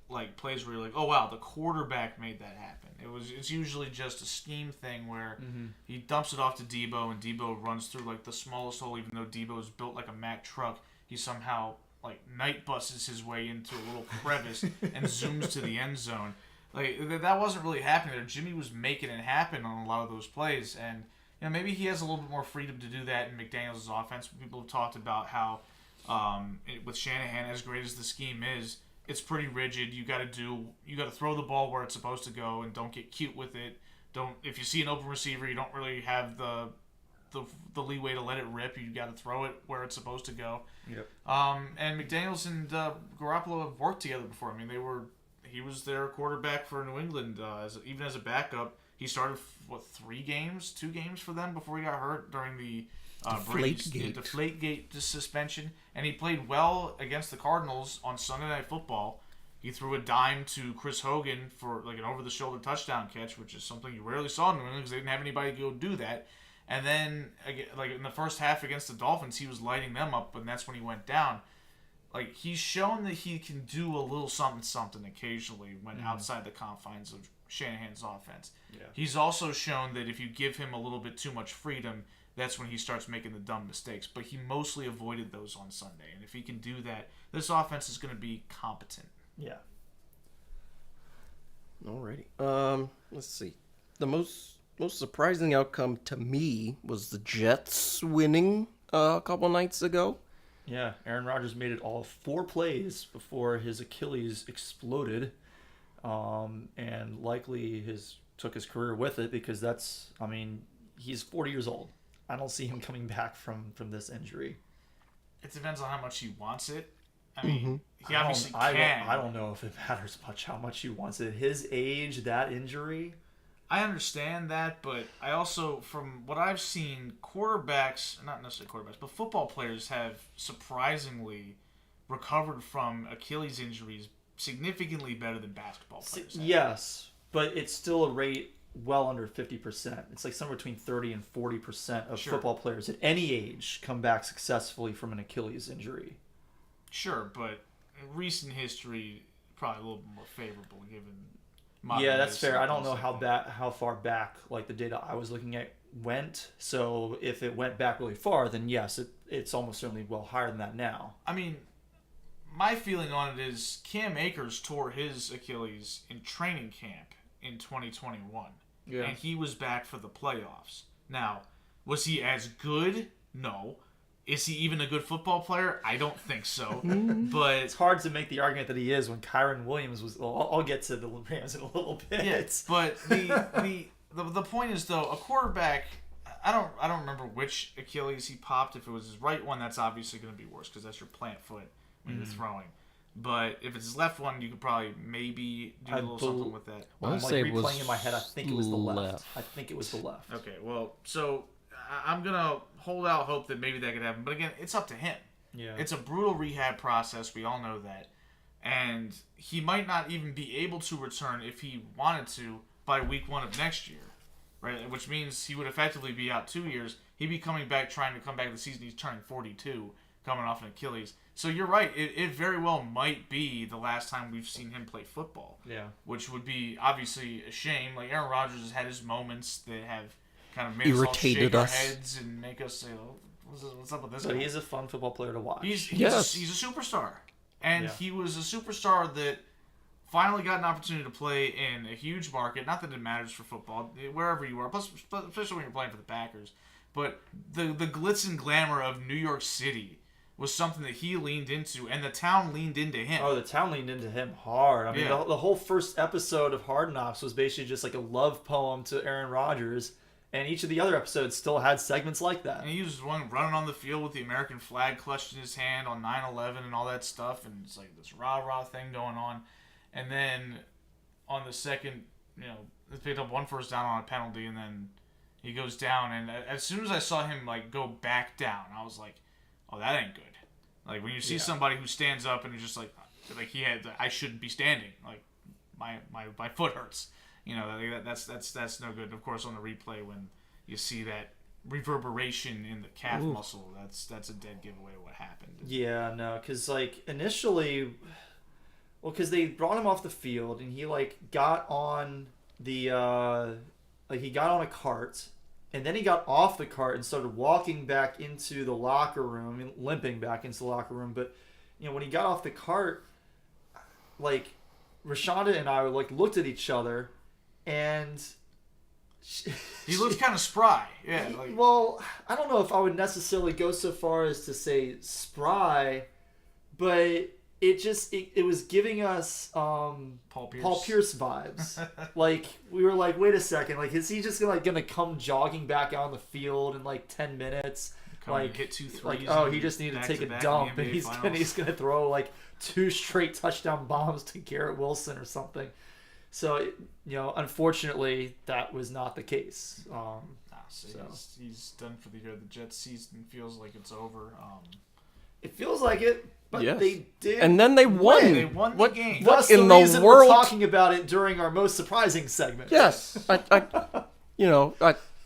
[SPEAKER 2] like, plays where you're like, oh wow, the quarterback made that happen. It's usually just a scheme thing where he dumps it off to Debo, and Debo runs through like the smallest hole. Even though Debo is built like a Mack truck, he somehow like night buses his way into a little crevice and zooms to the end zone. Like, that wasn't really happening there. Jimmy was making it happen on a lot of those plays, and maybe he has a little bit more freedom to do that in McDaniels' offense. People have talked about how with Shanahan, as great as the scheme is, it's pretty rigid. You got to throw the ball where it's supposed to go, and don't get cute with it. If you see an open receiver, you don't really have the leeway to let it rip. You got to throw it where it's supposed to go.
[SPEAKER 3] Yep.
[SPEAKER 2] And McDaniels and Garoppolo have worked together before. I mean, he was their quarterback for New England, even as a backup. He started 2 games for them before he got hurt during the Deflategate suspension, and he played well against the Cardinals on Sunday Night Football. He threw a dime to Chris Hogan for like an over-the-shoulder touchdown catch, which is something you rarely saw in New England because they didn't have anybody to go do that. And then, like in the first half against the Dolphins, he was lighting them up, and that's when he went down. Like, he's shown that he can do a little something occasionally when outside the confines of Shanahan's offense.
[SPEAKER 3] Yeah.
[SPEAKER 2] He's also shown that if you give him a little bit too much freedom, that's when he starts making the dumb mistakes. But he mostly avoided those on Sunday. And if he can do that, this offense is going to be competent.
[SPEAKER 3] Yeah.
[SPEAKER 1] Alrighty. Let's see. The most surprising outcome to me was the Jets winning a couple nights ago.
[SPEAKER 3] Yeah, Aaron Rodgers made it all 4 plays before his Achilles exploded, and likely took his career with it, because he's 40 years old. I don't see him coming back from this injury.
[SPEAKER 2] It depends on how much he wants it. I mean, he obviously can.
[SPEAKER 3] I don't know if it matters much how much he wants it. His age, that injury.
[SPEAKER 2] I understand that, but I also, from what I've seen, quarterbacks, not necessarily quarterbacks, but football players have surprisingly recovered from Achilles injuries significantly better than basketball players have.
[SPEAKER 3] Yes, but it's still a rate well under 50%. It's like somewhere between 30 and 40% of football players at any age come back successfully from an Achilles injury.
[SPEAKER 2] Sure, but in recent history, probably a little bit more favorable given.
[SPEAKER 3] Yeah, that's fair. I don't know how far back, like, the data I was looking at went. So if it went back really far, then yes, it's almost certainly well higher than that now.
[SPEAKER 2] I mean, my feeling on it is Cam Akers tore his Achilles in training camp in 2021.
[SPEAKER 3] Yeah.
[SPEAKER 2] And he was back for the playoffs. Now, was he as good? No. Is he even a good football player? I don't think so. But
[SPEAKER 3] it's hard to make the argument that he is when Kyron Williams was. Well, I'll get to the Rams in a little bit.
[SPEAKER 2] Yeah, but the point is, though, a quarterback. I don't remember which Achilles he popped. If it was his right one, that's obviously going to be worse because that's your plant foot when you're throwing. But if it's his left one, you could probably maybe do a little something with that.
[SPEAKER 1] Well,
[SPEAKER 3] I'm like replaying in my head. I think it was the left. I think it was the left.
[SPEAKER 2] Okay, well, so I'm going to hold out hope that maybe that could happen. But again, it's up to him.
[SPEAKER 3] Yeah.
[SPEAKER 2] It's a brutal rehab process. We all know that. And he might not even be able to return if he wanted to by week 1 of next year. Right? Which means he would effectively be out 2 years. He'd be trying to come back the season. He's turning 42, coming off an Achilles. So you're right. It very well might be the last time we've seen him play football.
[SPEAKER 3] Yeah. Which
[SPEAKER 2] would be obviously a shame. Like, Aaron Rodgers has had his moments that have kind of made
[SPEAKER 1] irritated
[SPEAKER 2] us all shake our heads and make us say, oh, what's up with this guy?
[SPEAKER 3] But he is a fun football player to watch.
[SPEAKER 2] He's a superstar. And he was a superstar that finally got an opportunity to play in a huge market. Not that it matters for football, wherever you are, plus especially when you're playing for the Packers. But the glitz and glamour of New York City was something that he leaned into, and the town leaned into him.
[SPEAKER 3] Oh, the town leaned into him hard. I mean, the whole first episode of Hard Knocks was basically just like a love poem to Aaron Rodgers. And each of the other episodes still had segments like that.
[SPEAKER 2] And he was one running on the field with the American flag clutched in his hand on 9/11 and all that stuff. And it's like this rah-rah thing going on. and then on the second, they picked up one first down on a penalty, and then he goes down. And as soon as I saw him go back down, I was like, "Oh, that ain't good." Like when you see somebody who stands up and is just like I shouldn't be standing. Like my foot hurts. That's no good. And of course, on the replay when you see that reverberation in the calf muscle, that's a dead giveaway of what happened.
[SPEAKER 3] Yeah, no, because initially, because they brought him off the field and he got on the he got on a cart, and then he got off the cart and started walking back into the locker room, limping back into the locker room. But when he got off the cart, Rashonda and I looked at each other, and
[SPEAKER 2] he looks kind of spry. Yeah.
[SPEAKER 3] Well, I don't know if I would necessarily go so far as to say spry, but it was giving us Paul Pierce vibes. We were like, wait a second, is he just gonna come jogging back out on the field in 10 minutes?
[SPEAKER 2] Hit 2 threes.
[SPEAKER 3] He just needed to take a dump, and he's gonna throw 2 straight touchdown bombs to Garrett Wilson or something. So unfortunately, that was not the case.
[SPEAKER 2] He's done for the year. The Jets season feels like it's over.
[SPEAKER 3] It feels like it, but they did.
[SPEAKER 1] And then they won.
[SPEAKER 2] They won the game.
[SPEAKER 3] That's the reason we're talking about it during our most surprising segment.
[SPEAKER 1] Yes.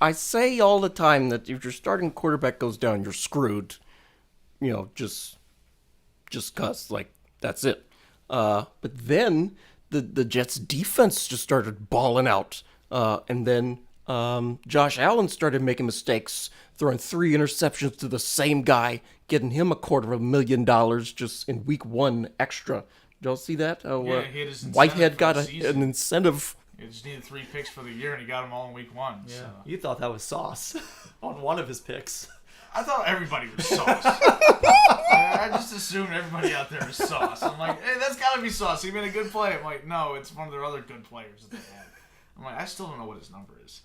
[SPEAKER 1] I say all the time that if your starting quarterback goes down, you're screwed. Just cause that's it. But then the Jets defense just started balling out. And then Josh Allen started making mistakes, throwing 3 interceptions to the same guy, getting him $250,000 just in week 1 extra. Did y'all see that?
[SPEAKER 2] He had his
[SPEAKER 1] Whitehead got an incentive.
[SPEAKER 2] He just needed 3 picks for the year, and he got them all in week 1.
[SPEAKER 3] Yeah.
[SPEAKER 2] So.
[SPEAKER 3] You thought that was sauce on one of his picks.
[SPEAKER 2] I thought everybody was sauce. I just assumed everybody out there is sauce. I'm like, hey, that's got to be sauce. He made a good play. I'm like, no, it's one of their other good players that they had. I'm like, I still don't know what his number is.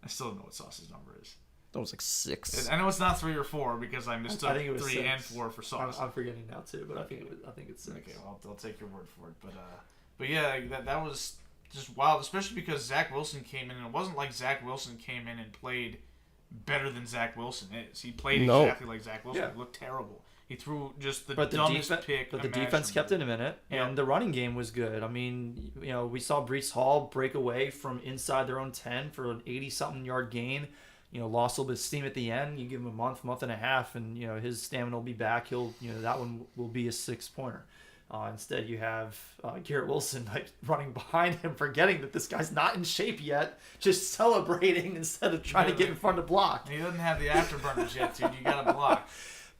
[SPEAKER 2] I still don't know what Sauce's number is.
[SPEAKER 1] That was 6.
[SPEAKER 2] I know it's not 3 or 4 because I mistook
[SPEAKER 3] I think it was
[SPEAKER 2] 3
[SPEAKER 3] 6.
[SPEAKER 2] and 4 for Sauce.
[SPEAKER 3] I'm forgetting now too, but I think it's 6.
[SPEAKER 2] Okay, well, I'll take your word for it. But yeah, that was just wild, especially because Zach Wilson came in, and it wasn't like Zach Wilson came in and played better than Zach Wilson is. He played exactly like Zach Wilson.
[SPEAKER 3] Yeah.
[SPEAKER 2] He looked terrible. He threw just the dumbest pick.
[SPEAKER 3] But the defense kept it a minute, and the running game was good. I mean, we saw Breece Hall break away from inside their own 10 for an 80-something yard gain. Lost a little bit of steam at the end. You give him a month and a half, and his stamina will be back. He'll, that one will be a 6-pointer. Instead, you have Garrett Wilson running behind him, forgetting that this guy's not in shape yet, just celebrating instead of trying to get in front of block.
[SPEAKER 2] He doesn't have the afterburners yet, dude. You got to block.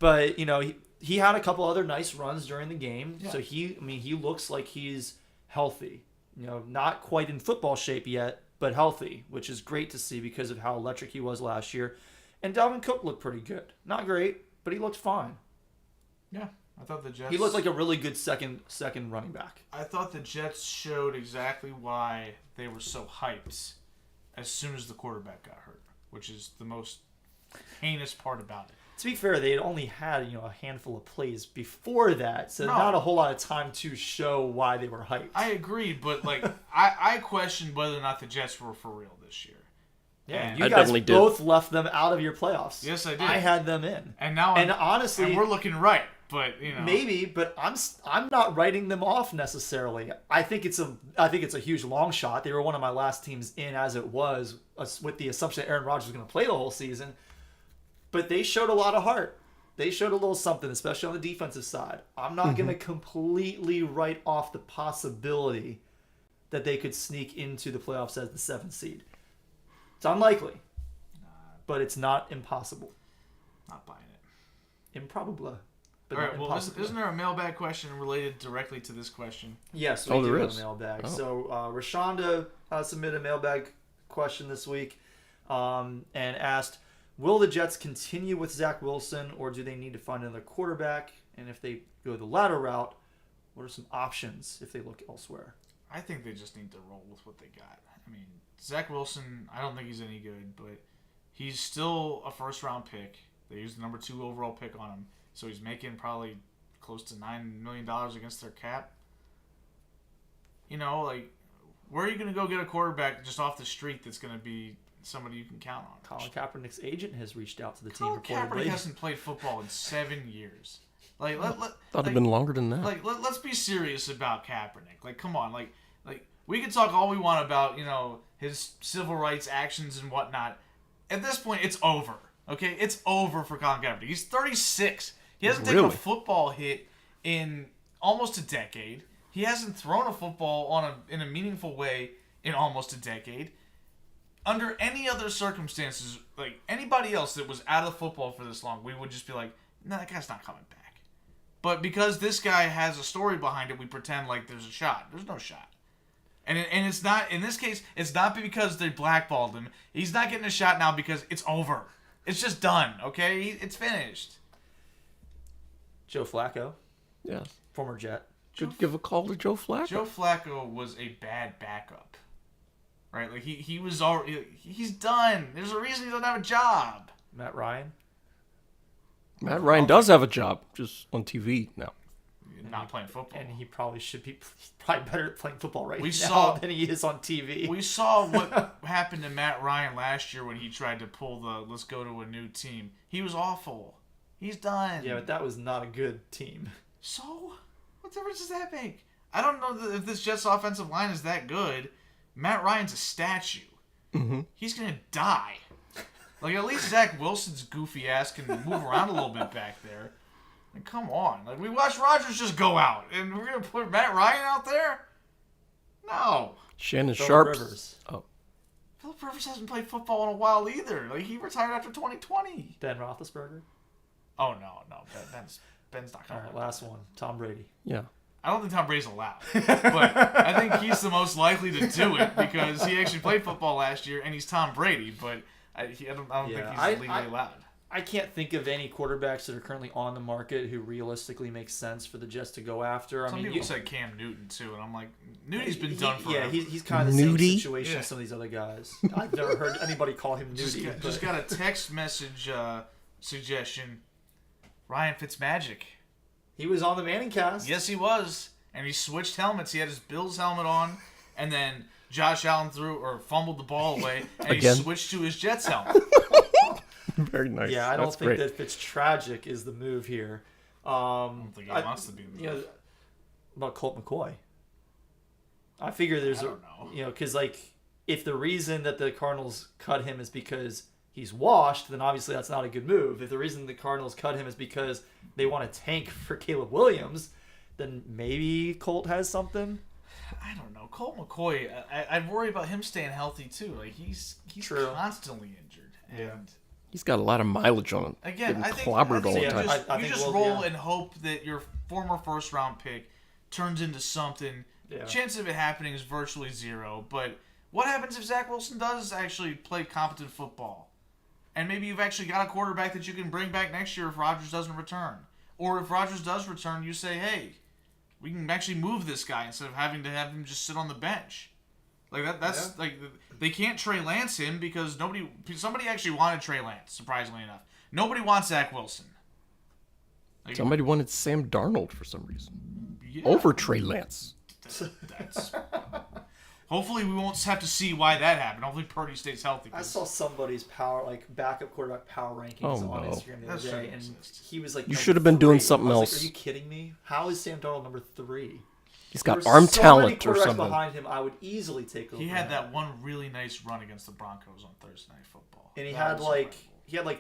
[SPEAKER 3] But he had a couple other nice runs during the game,
[SPEAKER 2] yeah.
[SPEAKER 3] So he looks like he's healthy. Not quite in football shape yet, but healthy, which is great to see because of how electric he was last year. And Dalvin Cook looked pretty good. Not great, but he looked fine.
[SPEAKER 2] Yeah. I thought the Jets...
[SPEAKER 3] He looked like a really good second running back.
[SPEAKER 2] I thought the Jets showed exactly why they were so hyped as soon as the quarterback got hurt, which is the most heinous part about it.
[SPEAKER 3] To be fair, they had only had a handful of plays before that, so not a whole lot of time to show why they were hyped.
[SPEAKER 2] I agree, but I questioned whether or not the Jets were for real this year.
[SPEAKER 3] Yeah, you guys both left them out of your playoffs.
[SPEAKER 2] Yes, I did.
[SPEAKER 3] I had them in,
[SPEAKER 2] and now
[SPEAKER 3] honestly,
[SPEAKER 2] we're looking right. But
[SPEAKER 3] maybe, but I'm not writing them off necessarily. I think it's a huge long shot. They were one of my last teams in as it was, with the assumption that Aaron Rodgers was going to play the whole season. But they showed a lot of heart. They showed a little something, especially on the defensive side. I'm not going to completely write off the possibility that they could sneak into the playoffs as the 7th seed. It's unlikely, but it's not impossible.
[SPEAKER 2] Not buying it.
[SPEAKER 3] Improbable.
[SPEAKER 2] All right, well, isn't there a mailbag question related directly to this question?
[SPEAKER 3] Yes, we do have a mailbag. So Rashonda submitted a mailbag question this week and asked, will the Jets continue with Zach Wilson, or do they need to find another quarterback? And if they go the latter route, what are some options if they look elsewhere?
[SPEAKER 2] I think they just need to roll with what they got. I mean, Zach Wilson, I don't think he's any good, but he's still a first-round pick. They used the number 2 overall pick on him. So he's making probably close to $9 million against their cap. like, where are you going to go get a quarterback just off the street that's going to be somebody you can count on?
[SPEAKER 3] Colin Kaepernick's agent has reached out to the
[SPEAKER 2] Colin
[SPEAKER 3] team.
[SPEAKER 2] Kaepernick hasn't played football in 7 years. Like,
[SPEAKER 1] thought it'd been longer than that.
[SPEAKER 2] Like, let's be serious about Kaepernick. Like, come on. Like we can talk all we want about, his civil rights actions and whatnot. At this point, it's over. Okay? It's over for Colin Kaepernick. He's 36. He hasn't taken a football hit in almost a decade. He hasn't thrown a football in a meaningful way in almost a decade. Under any other circumstances, like anybody else that was out of football for this long, we would just be like, no, that guy's not coming back. But because this guy has a story behind it, we pretend like there's a shot. There's no shot. And it's not, in this case, it's not because they blackballed him. He's not getting a shot now because it's over. It's just done, okay? It's finished.
[SPEAKER 3] Joe Flacco.
[SPEAKER 1] Yes.
[SPEAKER 3] Former Jet.
[SPEAKER 1] Should give a call to Joe Flacco.
[SPEAKER 2] Joe Flacco was a bad backup. Right? Like, he was already... He's done. There's a reason he doesn't have a job.
[SPEAKER 3] Matt Ryan.
[SPEAKER 1] Matt Ryan does have a job, just on TV now.
[SPEAKER 2] Not playing football.
[SPEAKER 3] And he probably should be probably better at playing football than he is on TV.
[SPEAKER 2] We saw what happened to Matt Ryan last year when he tried to pull the let's go to a new team. He was awful. He's done.
[SPEAKER 3] Yeah, but that was not a good team.
[SPEAKER 2] So? What difference does that make? I don't know if this Jets offensive line is that good. Matt Ryan's a statue.
[SPEAKER 1] Mm-hmm.
[SPEAKER 2] He's going to die. Like, at least Zach Wilson's goofy ass can move around a little bit back there. Like, come on. Like, we watched Rodgers just go out, and we're going to put Matt Ryan out there? No.
[SPEAKER 1] Shannon
[SPEAKER 3] Phillip
[SPEAKER 1] Sharp.
[SPEAKER 3] Rivers.
[SPEAKER 1] Oh.
[SPEAKER 2] Phillip Rivers hasn't played football in a while either. Like, he retired after 2020.
[SPEAKER 3] Ben Roethlisberger.
[SPEAKER 2] Oh, no. Ben's not
[SPEAKER 3] All
[SPEAKER 2] coming.
[SPEAKER 3] right, last one. Tom Brady.
[SPEAKER 1] Yeah.
[SPEAKER 2] I don't think Tom Brady's allowed. But I think he's the most likely to do it because he actually played football last year, and he's Tom Brady. But I don't think he's legally allowed.
[SPEAKER 3] I can't think of any quarterbacks that are currently on the market who realistically make sense for the Jets to go after.
[SPEAKER 2] Some people said Cam Newton, too, and I'm like, Newty's been done forever.
[SPEAKER 3] Yeah, he's kind of the same situation as some of these other guys. I've never heard anybody call him Newty.
[SPEAKER 2] Just got a text message suggestion. Ryan Fitzmagic.
[SPEAKER 3] He was on the Manning cast.
[SPEAKER 2] Yes, he was. And he switched helmets. He had his Bills helmet on, and then Josh Allen fumbled the ball away, and he switched to his Jets helmet.
[SPEAKER 1] Very nice.
[SPEAKER 3] Yeah, I don't think that Fitztragic is the move here.
[SPEAKER 2] I don't think he wants to be the move.
[SPEAKER 3] About Colt McCoy. I figure there's because if the reason that the Cardinals cut him is because he's washed, then obviously that's not a good move. If the reason the Cardinals cut him is because they want to tank for Caleb Williams, then maybe Colt has something.
[SPEAKER 2] I don't know. Colt McCoy, I worry about him staying healthy too. Like he's constantly injured. And
[SPEAKER 1] he's got a lot of mileage on him.
[SPEAKER 2] Again, I think
[SPEAKER 1] clobbered all the time.
[SPEAKER 2] You just roll and hope that your former first round pick turns into something. Yeah. Chance of it happening is virtually zero. But what happens if Zach Wilson does actually play competent football? And maybe you've actually got a quarterback that you can bring back next year if Rodgers doesn't return. Or if Rodgers does return, you say, hey, we can actually move this guy instead of having to have him just sit on the bench. Like that's like they can't Trey Lance him because somebody actually wanted Trey Lance, surprisingly enough. Nobody wants Zach Wilson. Like,
[SPEAKER 1] somebody wanted Sam Darnold for some reason.
[SPEAKER 2] Yeah.
[SPEAKER 1] Over Trey Lance.
[SPEAKER 2] That's hopefully we won't have to see why that happened. Hopefully Purdy stays healthy.
[SPEAKER 3] I saw somebody's backup quarterback power rankings on Instagram the other day, and he was like,
[SPEAKER 1] you should have been doing something else.
[SPEAKER 3] Like, are you kidding me? How is Sam Darnold number 3?
[SPEAKER 1] He's got arm talent or something.
[SPEAKER 3] Behind him, I would easily take over.
[SPEAKER 2] He had that one really nice run against the Broncos on Thursday Night Football.
[SPEAKER 3] And he had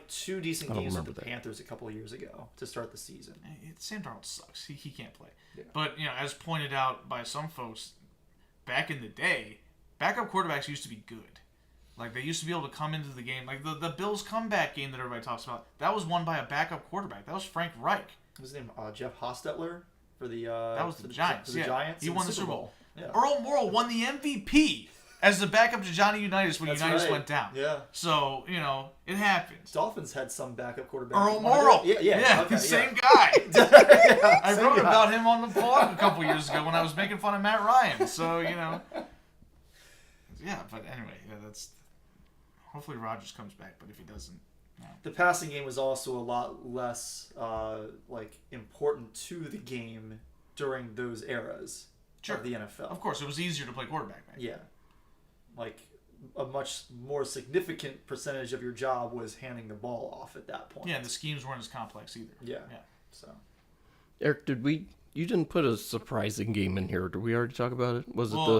[SPEAKER 3] 2 decent games with the Panthers a couple of years ago to start the season.
[SPEAKER 2] Sam Darnold sucks. He can't play.
[SPEAKER 3] Yeah.
[SPEAKER 2] But as pointed out by some folks, back in the day, backup quarterbacks used to be good. Like they used to be able to come into the game. Like the Bills comeback game that everybody talks about, that was won by a backup quarterback. That was Frank Reich.
[SPEAKER 3] What was his name? Jeff Hostetler for the
[SPEAKER 2] that was the Giants.
[SPEAKER 3] For the Giants.
[SPEAKER 2] He won the Super Bowl.
[SPEAKER 3] Yeah.
[SPEAKER 2] Earl Morrall won the MVP as the backup to Johnny Unitas when Unitas went down.
[SPEAKER 3] Yeah.
[SPEAKER 2] So it happens.
[SPEAKER 3] Dolphins had some backup quarterback.
[SPEAKER 2] Earl Morrall.
[SPEAKER 3] Yeah. Okay,
[SPEAKER 2] same guy. I wrote about him on the blog a couple years ago when I was making fun of Matt Ryan. So Yeah, but anyway, that's. Hopefully Rodgers comes back, but if he doesn't, no.
[SPEAKER 3] The passing game was also a lot less important to the game during those eras. of the NFL.
[SPEAKER 2] Of course, it was easier to play quarterback back then.
[SPEAKER 3] Yeah. Like, a much more significant percentage of your job was handing the ball off at that point.
[SPEAKER 2] Yeah, and the schemes weren't as complex either.
[SPEAKER 3] Yeah. So,
[SPEAKER 1] Eric, you didn't put a surprising game in here. Did we already talk about it?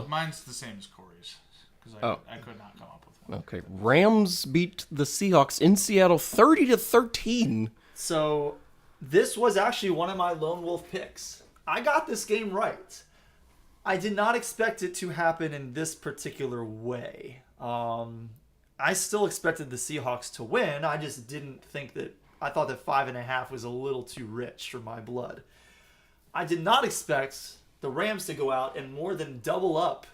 [SPEAKER 2] Mine's the same as Corey's because I could not come up with one.
[SPEAKER 1] Okay. Rams beat the Seahawks in Seattle 30-13.
[SPEAKER 3] So this was actually one of my lone wolf picks. I got this game right. I did not expect it to happen in this particular way. I still expected the Seahawks to win. I just didn't think that. I thought that 5.5 was a little too rich for my blood. I did not expect the Rams to go out and more than double up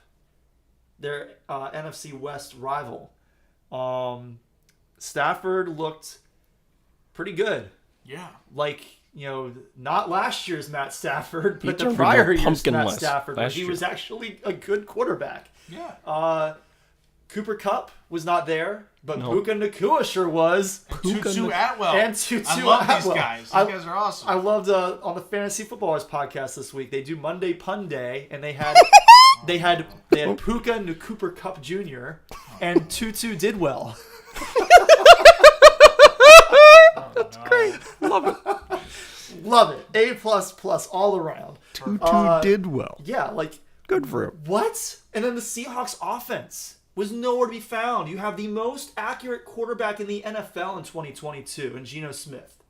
[SPEAKER 3] their NFC West rival. Stafford looked pretty good.
[SPEAKER 2] Yeah.
[SPEAKER 3] Like, not last year's Matt Stafford, but the
[SPEAKER 1] turned
[SPEAKER 3] prior
[SPEAKER 1] into a
[SPEAKER 3] year's Matt
[SPEAKER 1] pumpkin
[SPEAKER 3] Stafford, where
[SPEAKER 1] last
[SPEAKER 3] he
[SPEAKER 1] year.
[SPEAKER 3] was actually a good quarterback.
[SPEAKER 2] Yeah.
[SPEAKER 3] Cooper Kupp was not there, but
[SPEAKER 1] No.
[SPEAKER 3] Puka Nacua sure was.
[SPEAKER 2] Tutu Atwell.
[SPEAKER 3] And Tutu
[SPEAKER 2] I love
[SPEAKER 3] Atwell.
[SPEAKER 2] these guys. These guys are awesome.
[SPEAKER 3] I loved on the Fantasy Footballers podcast this week. They do Monday Pun Day, and they had Puka Cooper Kupp Jr. and Tutu did well.
[SPEAKER 1] That's great. Love it.
[SPEAKER 3] Love it. A++ all around.
[SPEAKER 1] Tutu did well.
[SPEAKER 3] Yeah, like
[SPEAKER 1] Good for him.
[SPEAKER 3] what? And then the Seahawks offense was nowhere to be found. You have the most accurate quarterback in the NFL in 2022 in Geno Smith.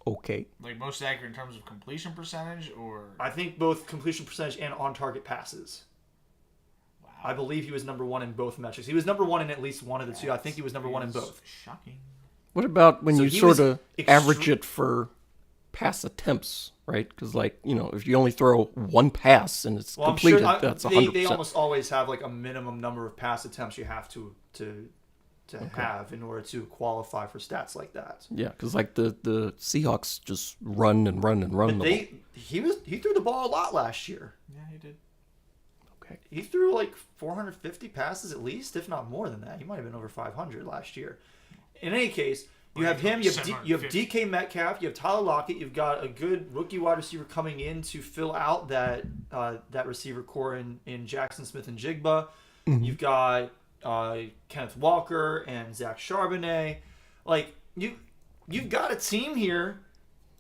[SPEAKER 1] Okay.
[SPEAKER 2] Like most accurate in terms of completion percentage, or
[SPEAKER 3] I think both completion percentage and on-target passes.
[SPEAKER 2] wow,
[SPEAKER 3] I believe he was number one in both metrics. He was number one in at least one of the two. I think he was number one in both.
[SPEAKER 2] Shocking.
[SPEAKER 1] What about when
[SPEAKER 3] So
[SPEAKER 1] you
[SPEAKER 3] he
[SPEAKER 1] sort
[SPEAKER 3] was
[SPEAKER 1] of average it for pass attempts, right? Because, if you only throw one pass and it's
[SPEAKER 3] Well,
[SPEAKER 1] completed,
[SPEAKER 3] I'm sure
[SPEAKER 1] that's 100%.
[SPEAKER 3] they almost always have like a minimum number of pass attempts you have to have in order to qualify for stats like that.
[SPEAKER 1] Yeah, because the Seahawks just run and run and run
[SPEAKER 3] But
[SPEAKER 1] the ball.
[SPEAKER 3] he threw the ball a lot last year.
[SPEAKER 2] Yeah, he did.
[SPEAKER 1] Okay.
[SPEAKER 3] He threw like 450 passes at least, if not more than that. He might have been over 500 last year. In any case, you have him, you have DK Metcalf, you have Tyler Lockett, you've got a good rookie wide receiver coming in to fill out that receiver core in Jackson Smith and Jigba.
[SPEAKER 1] Mm-hmm.
[SPEAKER 3] You've got Kenneth Walker and Zach Charbonnet. Like you've got a team here,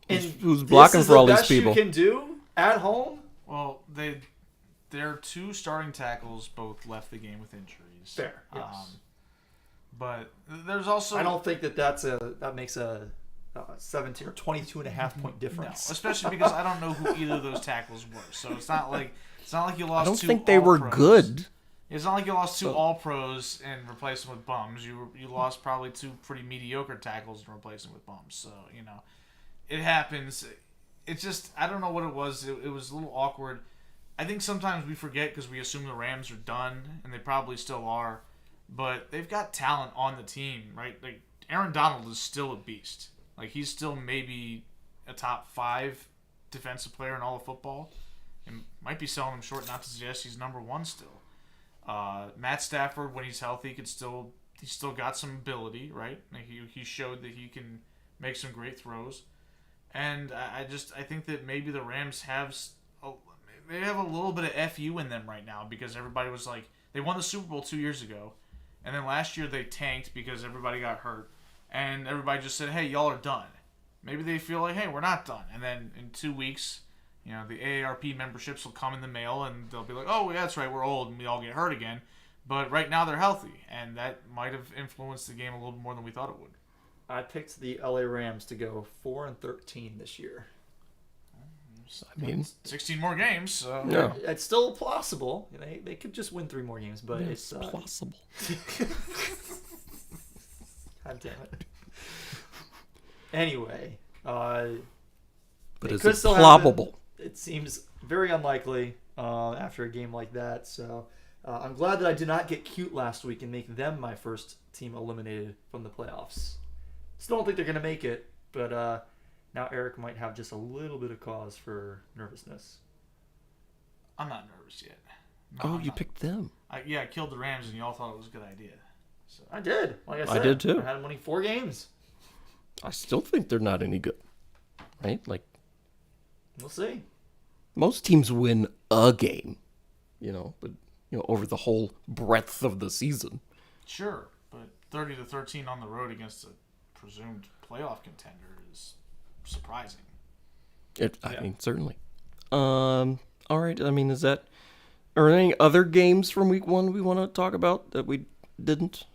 [SPEAKER 3] and
[SPEAKER 1] who's blocking for all these people.
[SPEAKER 3] You can do at home.
[SPEAKER 2] Well, their two starting tackles both left the game with injuries.
[SPEAKER 3] Fair, yes.
[SPEAKER 2] But there's also
[SPEAKER 3] I don't think that makes a 17 or 22 and a half point
[SPEAKER 2] no,
[SPEAKER 3] difference.
[SPEAKER 2] especially because I don't know who either of those tackles were. So it's not like you lost.
[SPEAKER 1] I don't
[SPEAKER 2] two
[SPEAKER 1] think they were
[SPEAKER 2] All-Pros.
[SPEAKER 1] good.
[SPEAKER 2] It's not like you lost two All-Pros and replaced them with bums. You lost probably two pretty mediocre tackles and replaced them with bums. So it happens. It's just I don't know what it was. It was a little awkward. I think sometimes we forget because we assume the Rams are done, and they probably still are. But they've got talent on the team, right? Like Aaron Donald is still a beast. Like he's still maybe a top 5 defensive player in all of football, and might be selling him short. Not to suggest he's number 1 still. Matt Stafford, when he's healthy, he's still got some ability, right? Like he showed that he can make some great throws, and I think that maybe the Rams have a little bit of FU in them right now because everybody was like they won the Super Bowl 2 years ago. And then last year they tanked because everybody got hurt. And everybody just said, hey, y'all are done. Maybe they feel like, hey, we're not done. And then in 2 weeks, the AARP memberships will come in the mail and they'll be like, oh, yeah, that's right, we're old and we all get hurt again. But right now they're healthy. And that might have influenced the game a little more than we thought it would.
[SPEAKER 3] I picked the LA Rams to go 4-13 this year.
[SPEAKER 1] I mean,
[SPEAKER 2] 16 more games. So.
[SPEAKER 1] yeah.
[SPEAKER 3] It's still possible. They could just win 3 more games, but it's
[SPEAKER 1] possible.
[SPEAKER 3] God damn it. Anyway,
[SPEAKER 1] But is
[SPEAKER 3] could
[SPEAKER 1] it
[SPEAKER 3] still
[SPEAKER 1] probable?
[SPEAKER 3] it seems very unlikely after a game like that. So I'm glad that I did not get cute last week and make them my first team eliminated from the playoffs. Still don't think they're going to make it, but now Eric might have just a little bit of cause for nervousness.
[SPEAKER 2] I'm not nervous yet.
[SPEAKER 1] No, you picked them.
[SPEAKER 2] I killed the Rams and you all thought it was a good idea. So.
[SPEAKER 3] I did. Like I said,
[SPEAKER 1] I did too.
[SPEAKER 3] I had them winning 4 games.
[SPEAKER 1] I still think they're not any good, right? Like,
[SPEAKER 3] We'll see.
[SPEAKER 1] most teams win a game, but over the whole breadth of the season.
[SPEAKER 2] Sure, but 30-13 on the road against a presumed playoff contender is surprising.
[SPEAKER 1] I mean, certainly. All right. I mean, are there any other games from week 1 we want to talk about that we didn't?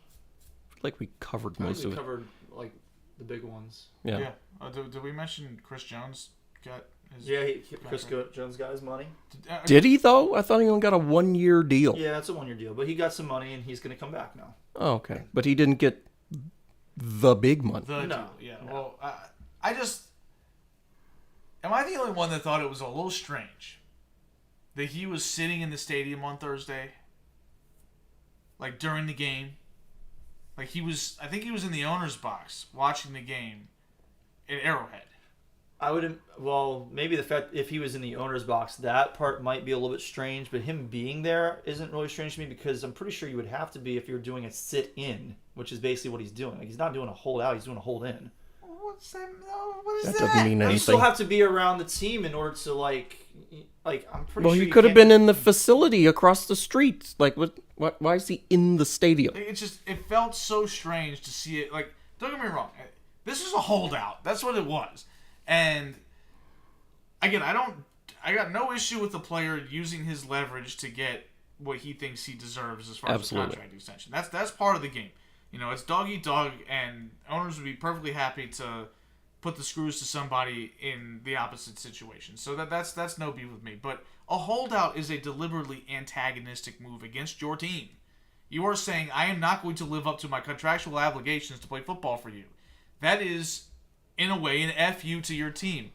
[SPEAKER 1] I feel like we covered most of it.
[SPEAKER 3] Covered like the big ones.
[SPEAKER 1] Yeah.
[SPEAKER 2] Did we mention Chris Jones got his?
[SPEAKER 3] Yeah, Chris Jones got his money.
[SPEAKER 1] Did he though? I thought he only got a 1-year deal.
[SPEAKER 3] Yeah, it's a 1-year deal, but he got some money and he's going to come back now.
[SPEAKER 1] Oh, okay, but he didn't get the big money.
[SPEAKER 2] The
[SPEAKER 3] No.
[SPEAKER 2] deal, yeah. No. Well, I just am I the only one that thought it was a little strange that he was sitting in the stadium on Thursday, like during the game, like I think he was in the owner's box watching the game at Arrowhead.
[SPEAKER 3] Maybe the fact if he was in the owner's box, that part might be a little bit strange, but him being there isn't really strange to me because I'm pretty sure you would have to be if you're doing a sit-in, which is basically what he's doing. Like, he's not doing a hold-out, he's doing a hold-in.
[SPEAKER 2] What's that? What is
[SPEAKER 1] That doesn't mean anything.
[SPEAKER 3] You still have to be around the team in order to, like I'm pretty
[SPEAKER 1] Well,
[SPEAKER 3] sure
[SPEAKER 1] he could have
[SPEAKER 3] can't-
[SPEAKER 1] been in the facility across the street. Like, what? Why is he in the stadium?
[SPEAKER 2] It felt so strange to see it. Like, don't get me wrong, this was a holdout. That's what it was. And again, I got no issue with the player using his leverage to get what he thinks he deserves as far as the contract extension. That's part of the game. It's dog eat dog, and owners would be perfectly happy to put the screws to somebody in the opposite situation. So that's no beef with me. But a holdout is a deliberately antagonistic move against your team. You are saying, I am not going to live up to my contractual obligations to play football for you. That is, in a way, an FU to your team.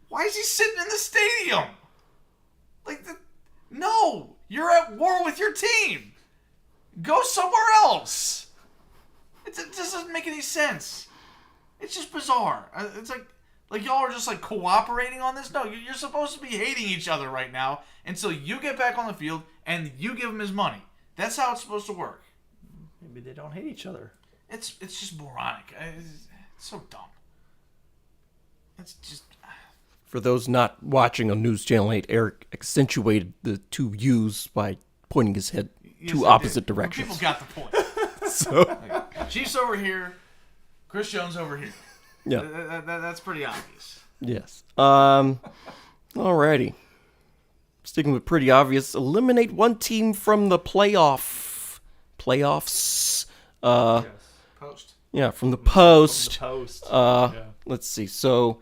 [SPEAKER 2] Why is he sitting in the stadium? No! You're at war with your team! Go somewhere else! It doesn't make any sense. It's just bizarre. It's like y'all are just like cooperating on this. No, you're supposed to be hating each other right now until you get back on the field and you give him his money. That's how it's supposed to work.
[SPEAKER 3] Maybe they don't hate each other.
[SPEAKER 2] It's just moronic. It's so dumb. It's just...
[SPEAKER 1] For those not watching on News Channel 8, Eric accentuated the two U's by pointing his head two opposite directions.
[SPEAKER 2] People got the point.
[SPEAKER 1] So,
[SPEAKER 2] Chiefs over here, Chris Jones over here.
[SPEAKER 1] yeah.
[SPEAKER 2] That's pretty obvious.
[SPEAKER 1] Yes. Alrighty. Sticking with pretty obvious, eliminate one team from the playoffs.
[SPEAKER 3] Yes.
[SPEAKER 2] Post.
[SPEAKER 1] Yeah, from the post.
[SPEAKER 3] Post.
[SPEAKER 1] Let's see. So,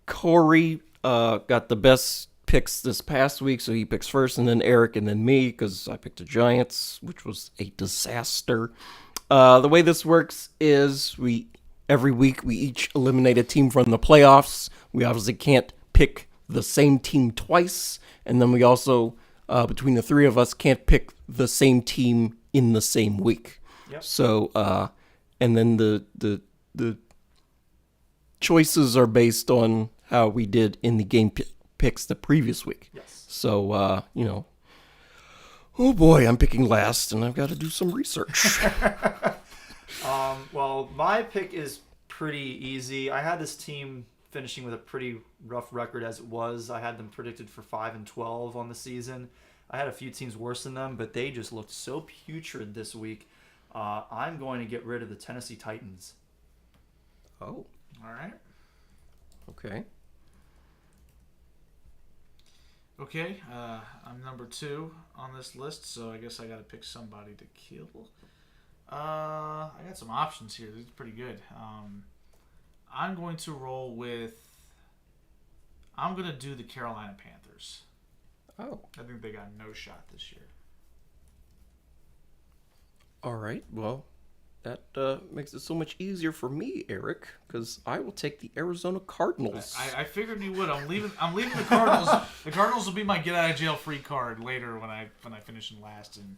[SPEAKER 1] Corey got the best picks this past week, so he picks first, and then Eric, and then me, because I picked the Giants, which was a disaster. The way this works is every week we each eliminate a team from the playoffs. We obviously can't pick the same team twice, and then we also, between the three of us, can't pick the same team in the same week.
[SPEAKER 3] Yep.
[SPEAKER 1] So, and then the choices are based on how we did in the game picks the previous week.
[SPEAKER 3] Yes.
[SPEAKER 1] So, oh boy, I'm picking last, and I've got to do some research.
[SPEAKER 3] Well, my pick is pretty easy. I had this team finishing with a pretty rough record as it was. I had them predicted for 5-12 on the season. I had a few teams worse than them, but they just looked so putrid this week. I'm going to get rid of the Tennessee Titans.
[SPEAKER 1] Oh,
[SPEAKER 2] All right.
[SPEAKER 1] okay.
[SPEAKER 2] Okay, I'm number 2 on this list, so I guess I got to pick somebody to kill. I got some options here. This is pretty good. I'm going to roll with... I'm going to do the Carolina Panthers.
[SPEAKER 1] Oh,
[SPEAKER 2] I think they got no shot this year.
[SPEAKER 1] all right. Well, that makes it so much easier for me, Eric, because I will take the Arizona Cardinals.
[SPEAKER 2] I figured you would. I'm leaving the Cardinals. The Cardinals will be my get out of jail free card later when I finish in last and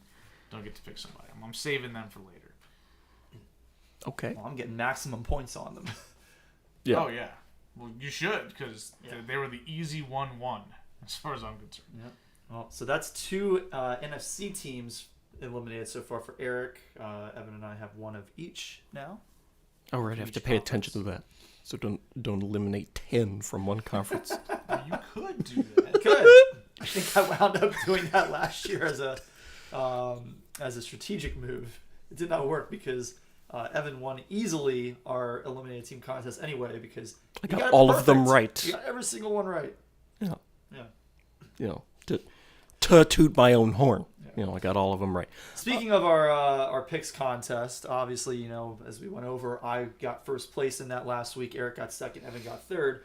[SPEAKER 2] don't get to pick somebody. I'm saving them for later.
[SPEAKER 1] Okay.
[SPEAKER 3] Well, I'm getting maximum points on them.
[SPEAKER 1] Yeah.
[SPEAKER 2] Oh yeah. Well, you should because they were the easy 1-1 as far as I'm concerned.
[SPEAKER 3] Yeah. Well, so that's 2 NFC teams eliminated so far for Eric. Evan and I have 1 of each now.
[SPEAKER 1] All right, I have to pay attention to that. So don't eliminate 10 from one conference.
[SPEAKER 2] You could do that.
[SPEAKER 3] Good. I think I wound up doing that last year as a strategic move. It did not work because Evan won easily our eliminated team contest anyway because
[SPEAKER 1] I got all of them right.
[SPEAKER 3] You got every single one right.
[SPEAKER 1] Yeah.
[SPEAKER 3] Yeah.
[SPEAKER 1] You know, to toot my own horn. You know, I got all of them right.
[SPEAKER 3] Speaking of our picks contest, obviously, you know, as we went over, I got first place in that last week. Eric got second. Evan got third.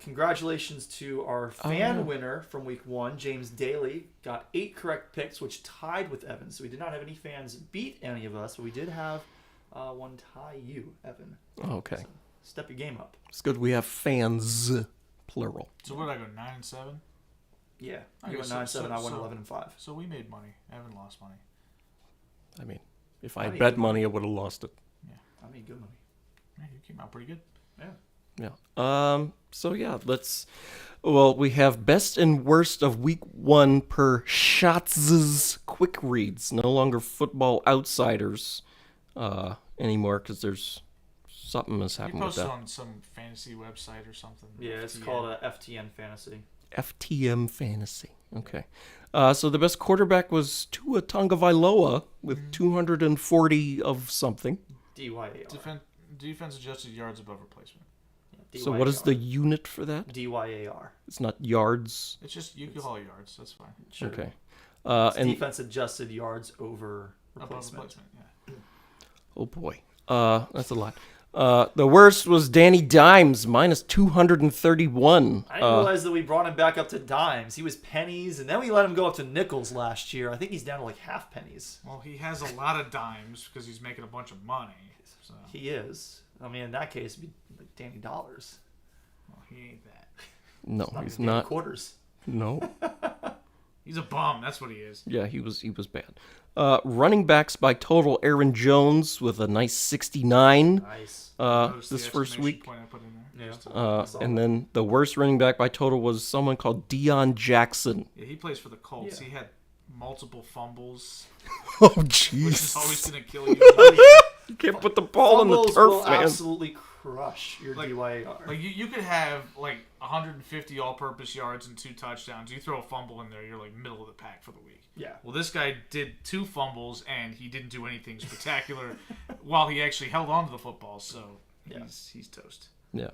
[SPEAKER 3] Congratulations to our fan winner from week 1, James Daly. Got 8 correct picks, which tied with Evan. So we did not have any fans beat any of us, but we did have one tie you, Evan.
[SPEAKER 1] Okay.
[SPEAKER 3] So step your game up.
[SPEAKER 1] It's good we have fans, plural.
[SPEAKER 2] So what did I go, 9-7?
[SPEAKER 3] Yeah.
[SPEAKER 2] I
[SPEAKER 3] You went
[SPEAKER 2] guess
[SPEAKER 3] 9-7, I won 11-5.
[SPEAKER 2] So we made money. Evan lost money.
[SPEAKER 1] I mean, if I had bet money, I would have lost it.
[SPEAKER 2] Yeah.
[SPEAKER 3] I made good money.
[SPEAKER 2] Yeah, you came out pretty good.
[SPEAKER 3] Yeah.
[SPEAKER 1] Yeah. So yeah, we have best and worst of week 1 per Shots' quick reads. No longer Football Outsiders anymore because there's something has
[SPEAKER 2] You
[SPEAKER 1] happened with
[SPEAKER 2] posted
[SPEAKER 1] that.
[SPEAKER 2] on some fantasy website or something.
[SPEAKER 3] Yeah, it's
[SPEAKER 2] FTN.
[SPEAKER 3] called FTN Fantasy.
[SPEAKER 1] FTM Fantasy. Okay. So the best quarterback was Tua Tagovailoa with 240 of something.
[SPEAKER 3] DYAR.
[SPEAKER 2] Defense adjusted yards above replacement.
[SPEAKER 3] Yeah,
[SPEAKER 1] So what is the unit for that?
[SPEAKER 3] DYAR?
[SPEAKER 1] It's not yards.
[SPEAKER 2] It's just you can call it yards. That's fine.
[SPEAKER 3] Sure.
[SPEAKER 1] Okay.
[SPEAKER 3] It's
[SPEAKER 1] And
[SPEAKER 3] defense adjusted yards over
[SPEAKER 2] Above
[SPEAKER 3] replacement.
[SPEAKER 2] replacement. Yeah.
[SPEAKER 1] oh boy, that's a lot. The worst was Danny Dimes minus 231.
[SPEAKER 3] I didn't realize that we brought him back up to dimes. He was pennies, and then we let him go up to nickels last year. I think he's down to like half pennies.
[SPEAKER 2] Well, he has a lot of dimes because he's making a bunch of money. So
[SPEAKER 3] He is. I mean, in that case, it'd be like Danny Dollars.
[SPEAKER 2] well, he ain't that.
[SPEAKER 1] No,
[SPEAKER 3] Not
[SPEAKER 1] he's
[SPEAKER 3] even Danny
[SPEAKER 1] not.
[SPEAKER 3] Quarters.
[SPEAKER 1] No.
[SPEAKER 2] He's a bum. That's what he is.
[SPEAKER 1] Yeah, he was bad. Running backs by total, Aaron Jones with a nice 69
[SPEAKER 3] Nice.
[SPEAKER 2] Notice the
[SPEAKER 1] this first
[SPEAKER 2] exclamation
[SPEAKER 1] week.
[SPEAKER 2] point I put in there.
[SPEAKER 3] Yeah.
[SPEAKER 2] Just to-
[SPEAKER 1] And then the worst running back by total was someone called Deion Jackson.
[SPEAKER 2] yeah, he plays for the Colts.
[SPEAKER 3] Yeah.
[SPEAKER 2] He had multiple fumbles,
[SPEAKER 1] Oh,
[SPEAKER 2] which is always
[SPEAKER 1] jeez.
[SPEAKER 2] going to kill you.
[SPEAKER 1] You can't put the ball on the
[SPEAKER 3] Fumbles
[SPEAKER 1] turf,
[SPEAKER 3] will
[SPEAKER 1] man.
[SPEAKER 3] absolutely crush your
[SPEAKER 2] Like-
[SPEAKER 3] DYAR.
[SPEAKER 2] Like you could have like 150 all-purpose yards and 2 touchdowns. You throw a fumble in there, you're like middle of the pack for the week.
[SPEAKER 3] Yeah.
[SPEAKER 2] Well, this guy did 2 fumbles and he didn't do anything spectacular while he actually held on to the football. So
[SPEAKER 3] Yeah.
[SPEAKER 2] he's toast.
[SPEAKER 1] Yeah.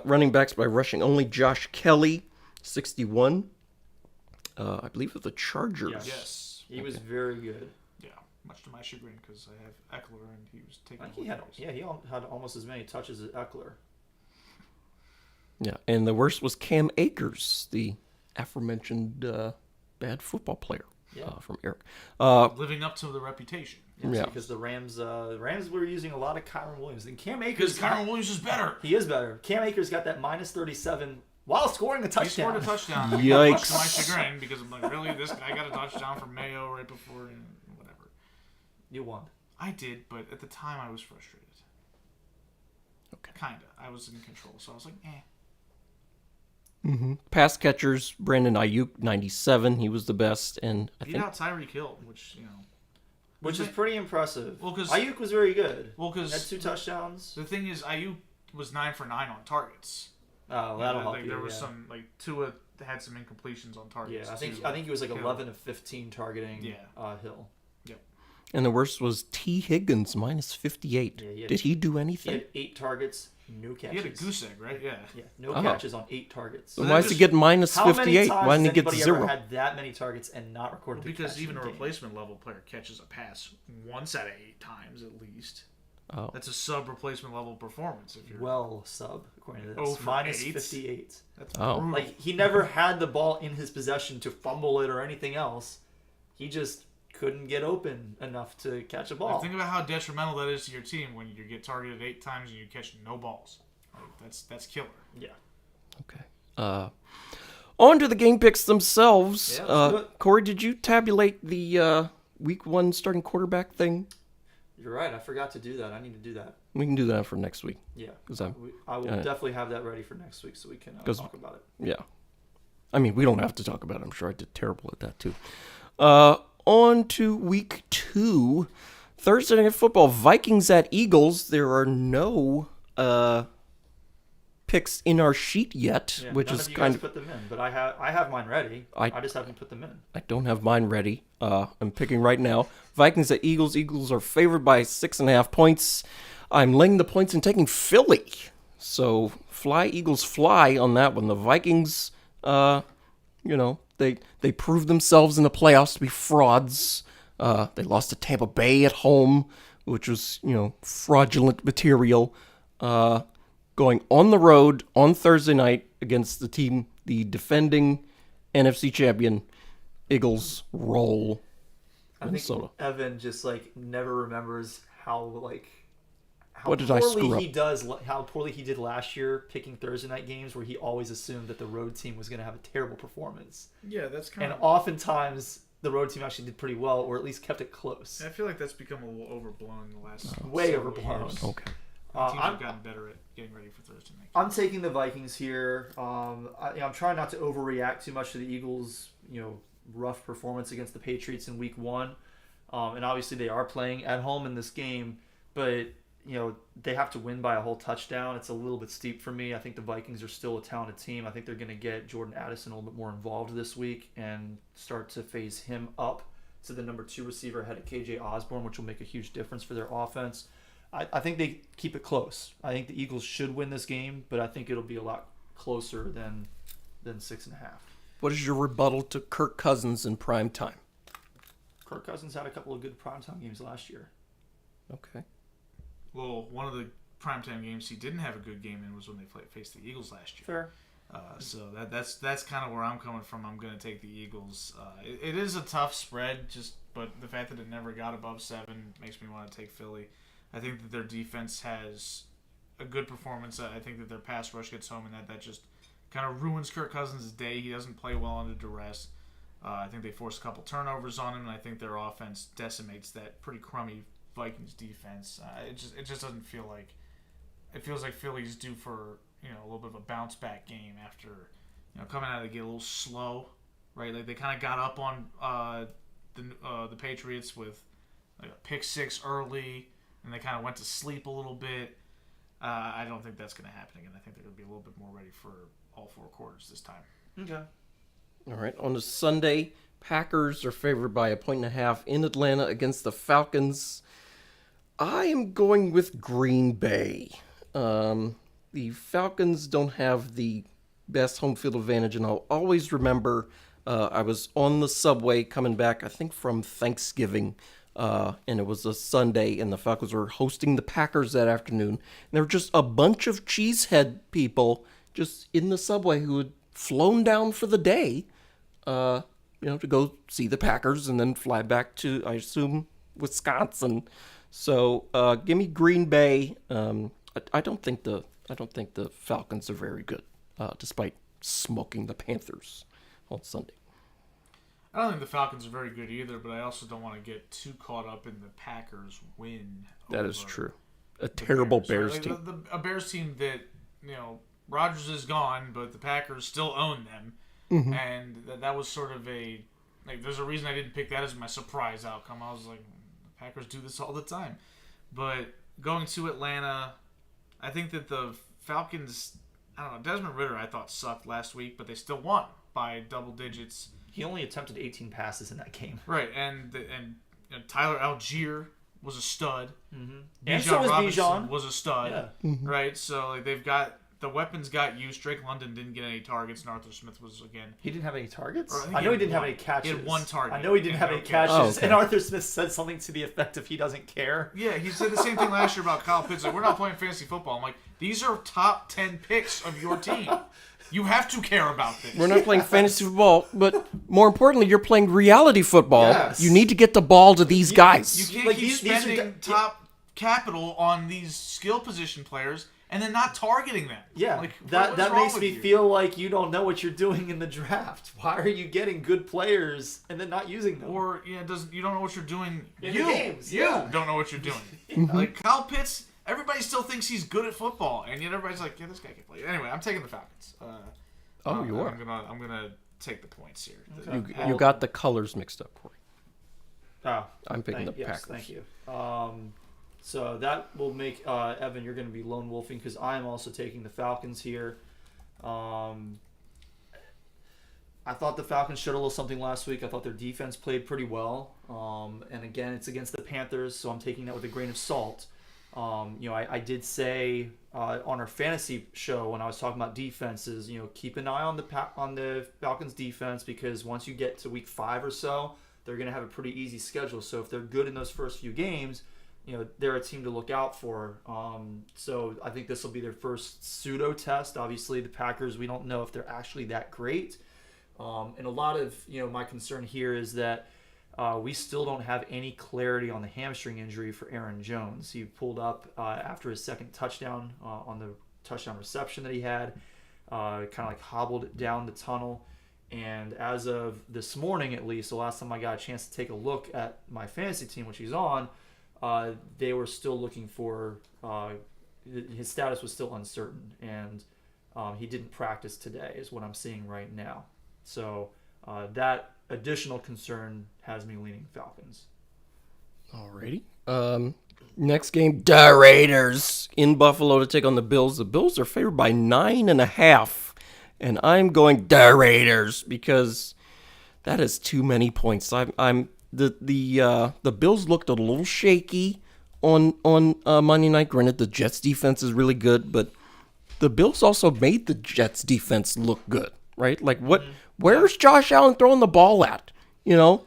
[SPEAKER 1] Running backs by rushing only, Josh Kelly, 61. I believe with the Chargers.
[SPEAKER 3] Yes.
[SPEAKER 2] Yes.
[SPEAKER 3] He was very good.
[SPEAKER 2] Yeah. Much to my chagrin because I have Eckler and he was taking.
[SPEAKER 3] I think he had had almost as many touches as Eckler.
[SPEAKER 1] Yeah, and the worst was Cam Akers, the aforementioned bad football player from Eric.
[SPEAKER 2] living up to the reputation.
[SPEAKER 3] Yes,
[SPEAKER 1] Yeah.
[SPEAKER 3] because the Rams were using a lot of Kyron Williams. And Cam
[SPEAKER 2] Because
[SPEAKER 3] Akers,
[SPEAKER 2] Kyron Williams is better.
[SPEAKER 3] he is better. Cam Akers got that minus 37 while scoring a touchdown.
[SPEAKER 2] He scored a touchdown.
[SPEAKER 1] Yikes.
[SPEAKER 2] Much to my chagrin because I'm like, really, this guy got a touchdown from Mayo right before and whatever.
[SPEAKER 3] You won.
[SPEAKER 2] I did, but at the time I was frustrated.
[SPEAKER 1] Okay.
[SPEAKER 2] Kinda. I was in control, so I was like, eh.
[SPEAKER 1] Pass catchers, Brandon Ayuk, 97. He was the best. And I
[SPEAKER 2] Beat
[SPEAKER 1] think
[SPEAKER 2] out Tyreek Hill, which,
[SPEAKER 3] Which is pretty impressive.
[SPEAKER 2] Well, 'cause-
[SPEAKER 3] Ayuk was very good.
[SPEAKER 2] Well, because
[SPEAKER 3] Had 2 touchdowns.
[SPEAKER 2] the thing is, Ayuk was 9 for 9 on targets.
[SPEAKER 3] Oh, that'll help
[SPEAKER 2] like,
[SPEAKER 3] you.
[SPEAKER 2] There was
[SPEAKER 3] yeah.
[SPEAKER 2] some, like, Tua had some incompletions on targets.
[SPEAKER 3] Yeah, I
[SPEAKER 2] too.
[SPEAKER 3] think he was like
[SPEAKER 2] Hill.
[SPEAKER 3] 11 of 15 targeting
[SPEAKER 2] Yeah.
[SPEAKER 3] Hill.
[SPEAKER 1] and the worst was T. Higgins, minus 58.
[SPEAKER 3] Yeah,
[SPEAKER 1] Did he do
[SPEAKER 3] He
[SPEAKER 1] anything?
[SPEAKER 3] had 8 targets, no catches.
[SPEAKER 2] He had a goose egg, right? Yeah.
[SPEAKER 3] Yeah, no
[SPEAKER 1] Oh.
[SPEAKER 3] catches on 8 targets.
[SPEAKER 1] So
[SPEAKER 2] that
[SPEAKER 1] why does he
[SPEAKER 2] just-
[SPEAKER 1] get minus
[SPEAKER 3] How many
[SPEAKER 1] 58?
[SPEAKER 3] times
[SPEAKER 1] Why
[SPEAKER 3] has
[SPEAKER 1] didn't he get
[SPEAKER 3] anybody
[SPEAKER 1] 0?
[SPEAKER 3] ever had that many targets and not recorded the
[SPEAKER 2] Because
[SPEAKER 3] catch
[SPEAKER 2] even
[SPEAKER 3] in
[SPEAKER 2] a
[SPEAKER 3] the game?
[SPEAKER 2] replacement level player catches a pass once out of 8 times at least.
[SPEAKER 1] Oh.
[SPEAKER 2] That's a sub replacement level performance. If you're
[SPEAKER 3] Well, sub, according to this.
[SPEAKER 2] Oh, for
[SPEAKER 3] minus
[SPEAKER 2] 8?
[SPEAKER 3] 58.
[SPEAKER 2] that's
[SPEAKER 1] Oh.
[SPEAKER 2] brutal.
[SPEAKER 3] Like, he never had the ball in his possession to fumble it or anything else. He just couldn't get open enough to catch a ball.
[SPEAKER 2] Think about how detrimental that is to your team when you get targeted 8 times and you catch no balls. Like, that's killer.
[SPEAKER 3] Yeah.
[SPEAKER 1] Okay. On to the game picks themselves.
[SPEAKER 3] Yeah, let's do it.
[SPEAKER 1] Corey, did you tabulate the week 1 starting quarterback thing?
[SPEAKER 3] You're right. I forgot to do that. I need to do that.
[SPEAKER 1] We can do that for next week.
[SPEAKER 3] Yeah.
[SPEAKER 1] 'Cause
[SPEAKER 3] I will definitely have that ready for next week so we can
[SPEAKER 1] 'Cause-
[SPEAKER 3] talk about it.
[SPEAKER 1] Yeah. I mean, we don't have to talk about it. I'm sure I did terrible at that, too. On to week 2. Thursday Night Football. Vikings at Eagles. There are no picks in our sheet yet,
[SPEAKER 3] Yeah,
[SPEAKER 1] which
[SPEAKER 3] none
[SPEAKER 1] is
[SPEAKER 3] of you
[SPEAKER 1] kind
[SPEAKER 3] guys
[SPEAKER 1] of.
[SPEAKER 3] put them in, but I have mine ready.
[SPEAKER 1] I
[SPEAKER 3] just haven't put them in.
[SPEAKER 1] I don't have mine ready. I'm picking right now. Vikings at Eagles. Eagles are favored by 6.5 points. I'm laying the points and taking Philly. So fly, Eagles, fly on that one. The Vikings, they proved themselves in the playoffs to be frauds. They lost to Tampa Bay at home, which was, fraudulent material. Going on the road on Thursday night against the defending NFC champion, Eagles roll. Minnesota.
[SPEAKER 3] I think Evan just never remembers how
[SPEAKER 1] What did I screw up?
[SPEAKER 3] how poorly he did last year picking Thursday night games, where he always assumed that the road team was going to have a terrible performance.
[SPEAKER 2] Yeah, that's kind
[SPEAKER 3] And
[SPEAKER 2] of.
[SPEAKER 3] oftentimes the road team actually did pretty well, or at least kept it close.
[SPEAKER 2] I feel like that's become a little overblown in the last.
[SPEAKER 3] Way
[SPEAKER 2] several
[SPEAKER 3] overblown.
[SPEAKER 2] years.
[SPEAKER 1] Okay.
[SPEAKER 2] Teams have gotten better at getting ready for Thursday night.
[SPEAKER 3] I'm taking the Vikings here. I'm trying not to overreact too much to the Eagles, rough performance against the Patriots in Week 1. And obviously they are playing at home in this game, but they have to win by a whole touchdown. It's a little bit steep for me. I think the Vikings are still a talented team. I think they're going to get Jordan Addison a little bit more involved this week and start to phase him up to the number 2 receiver ahead of KJ Osborne, which will make a huge difference for their offense. I think they keep it close. I think the Eagles should win this game, but I think it'll be a lot closer than 6.5.
[SPEAKER 1] What is your rebuttal to Kirk Cousins in prime time?
[SPEAKER 3] Kirk Cousins had a couple of good primetime games last year.
[SPEAKER 1] Okay.
[SPEAKER 2] Well, one of the primetime games he didn't have a good game in was when they faced the Eagles last year.
[SPEAKER 3] Fair.
[SPEAKER 2] So that's kind of where I'm coming from. I'm going to take the Eagles. It is a tough spread, but the fact that it never got above 7 makes me want to take Philly. I think that their defense has a good performance. I think that their pass rush gets home, and that just kind of ruins Kirk Cousins' day. He doesn't play well under duress. I think they force a couple turnovers on him, and I think their offense decimates that pretty crummy Vikings defense. It just doesn't feel like it feels like Philly's due for a little bit of a bounce back game after coming out of the gate a little slow, right? Like they kind of got up on the Patriots with a pick 6 early, and they kind of went to sleep a little bit. I don't think that's going to happen again. I think they're going to be a little bit more ready for all 4 quarters this time.
[SPEAKER 3] Okay.
[SPEAKER 1] All right. On a Sunday, Packers are favored by 1.5 in Atlanta against the Falcons. I am going with Green Bay. The Falcons don't have the best home field advantage, and I'll always remember I was on the subway coming back, I think from Thanksgiving, and it was a Sunday, and the Falcons were hosting the Packers that afternoon. And there were just a bunch of cheesehead people just in the subway who had flown down for the day, to go see the Packers and then fly back to, I assume, Wisconsin. So give me Green Bay. I don't think the Falcons are very good, despite smoking the Panthers on Sunday.
[SPEAKER 2] I don't think the Falcons are very good either, but I also don't want to get too caught up in the Packers win.
[SPEAKER 1] That is true. A terrible Bears
[SPEAKER 2] right?
[SPEAKER 1] team.
[SPEAKER 2] A Bears team that, Rodgers is gone, but the Packers still own them.
[SPEAKER 1] Mm-hmm.
[SPEAKER 2] And that was sort of there's a reason I didn't pick that as my surprise outcome. I was like, the Packers do this all the time. But going to Atlanta, I think that the Falcons, I don't know, Desmond Ridder I thought sucked last week, but they still won by double digits.
[SPEAKER 3] He only attempted 18 passes in that game.
[SPEAKER 2] Right, and Tyler Algier was a stud.
[SPEAKER 3] Mm-hmm.
[SPEAKER 2] And
[SPEAKER 3] so was
[SPEAKER 2] Robinson
[SPEAKER 3] Bijan.
[SPEAKER 2] was a stud.
[SPEAKER 3] Yeah.
[SPEAKER 1] Mm-hmm.
[SPEAKER 2] Right, so they've got the weapons got used. Drake London didn't get any targets, and Arthur Smith was again.
[SPEAKER 3] He didn't have any targets?
[SPEAKER 2] Or I think
[SPEAKER 3] I know he didn't have
[SPEAKER 2] one.
[SPEAKER 3] any catches.
[SPEAKER 2] He had 1 target.
[SPEAKER 3] I know he didn't have
[SPEAKER 2] and
[SPEAKER 3] any
[SPEAKER 2] no
[SPEAKER 3] catches.
[SPEAKER 1] Oh, okay.
[SPEAKER 3] And Arthur Smith said something to the effect of he doesn't care.
[SPEAKER 2] Yeah, he said the same thing last year about Kyle Pitts. Like, we're not playing fantasy football. I'm like, these are top 10 picks of your team. You have to care about this.
[SPEAKER 1] We're not playing fantasy football, but more importantly, you're playing reality football.
[SPEAKER 3] Yes.
[SPEAKER 1] You need to get the ball to these guys.
[SPEAKER 2] You can't
[SPEAKER 3] Like,
[SPEAKER 2] keep
[SPEAKER 3] these are
[SPEAKER 2] spending top capital on these skill position players and then not targeting them.
[SPEAKER 3] Yeah,
[SPEAKER 2] like,
[SPEAKER 3] that
[SPEAKER 2] what's wrong
[SPEAKER 3] makes
[SPEAKER 2] with
[SPEAKER 3] me
[SPEAKER 2] you?
[SPEAKER 3] feel like you don't know what you're doing in the draft. Why are you getting good players and then not using them?
[SPEAKER 2] Or you don't know what you're doing.
[SPEAKER 3] In
[SPEAKER 2] you
[SPEAKER 3] the games,
[SPEAKER 2] you
[SPEAKER 3] yeah.
[SPEAKER 2] don't know what you're doing. Like Kyle Pitts, everybody still thinks he's good at football, and yet everybody's like, yeah, this guy can play. Anyway, I'm taking the Falcons.
[SPEAKER 1] You are.
[SPEAKER 2] I'm gonna take the points here.
[SPEAKER 1] You got the colors mixed up, Corey.
[SPEAKER 3] Oh,
[SPEAKER 1] I'm picking the
[SPEAKER 3] yes,
[SPEAKER 1] Packers.
[SPEAKER 3] thank you. So that will make Evan. You're going to be lone wolfing because I am also taking the Falcons here. I thought the Falcons showed a little something last week. I thought their defense played pretty well. And again, it's against the Panthers, so I'm taking that with a grain of salt. I did say on our fantasy show when I was talking about defenses, keep an eye on the Falcons defense because once you get to week 5 or so, they're going to have a pretty easy schedule. So if they're good in those first few games, they're a team to look out for. So I think this will be their first pseudo test. Obviously, the Packers, we don't know if they're actually that great. And a lot of my concern here is that we still don't have any clarity on the hamstring injury for Aaron Jones. He pulled up after his second touchdown on the touchdown reception that he had, kind of like hobbled down the tunnel. And as of this morning, at least, the last time I got a chance to take a look at my fantasy team, which he's on, they were still looking for his status was still uncertain, and he didn't practice today, is what I'm seeing right now. So that additional concern has me leaning Falcons.
[SPEAKER 1] Alrighty. Next game, the Raiders in Buffalo to take on the Bills. The Bills are favored by 9.5, and I'm going the Raiders because that is too many points. The Bills looked a little shaky on Monday night. Granted, the Jets defense is really good, but the Bills also made the Jets defense look good, right? Like what? Where's Josh Allen throwing the ball at? There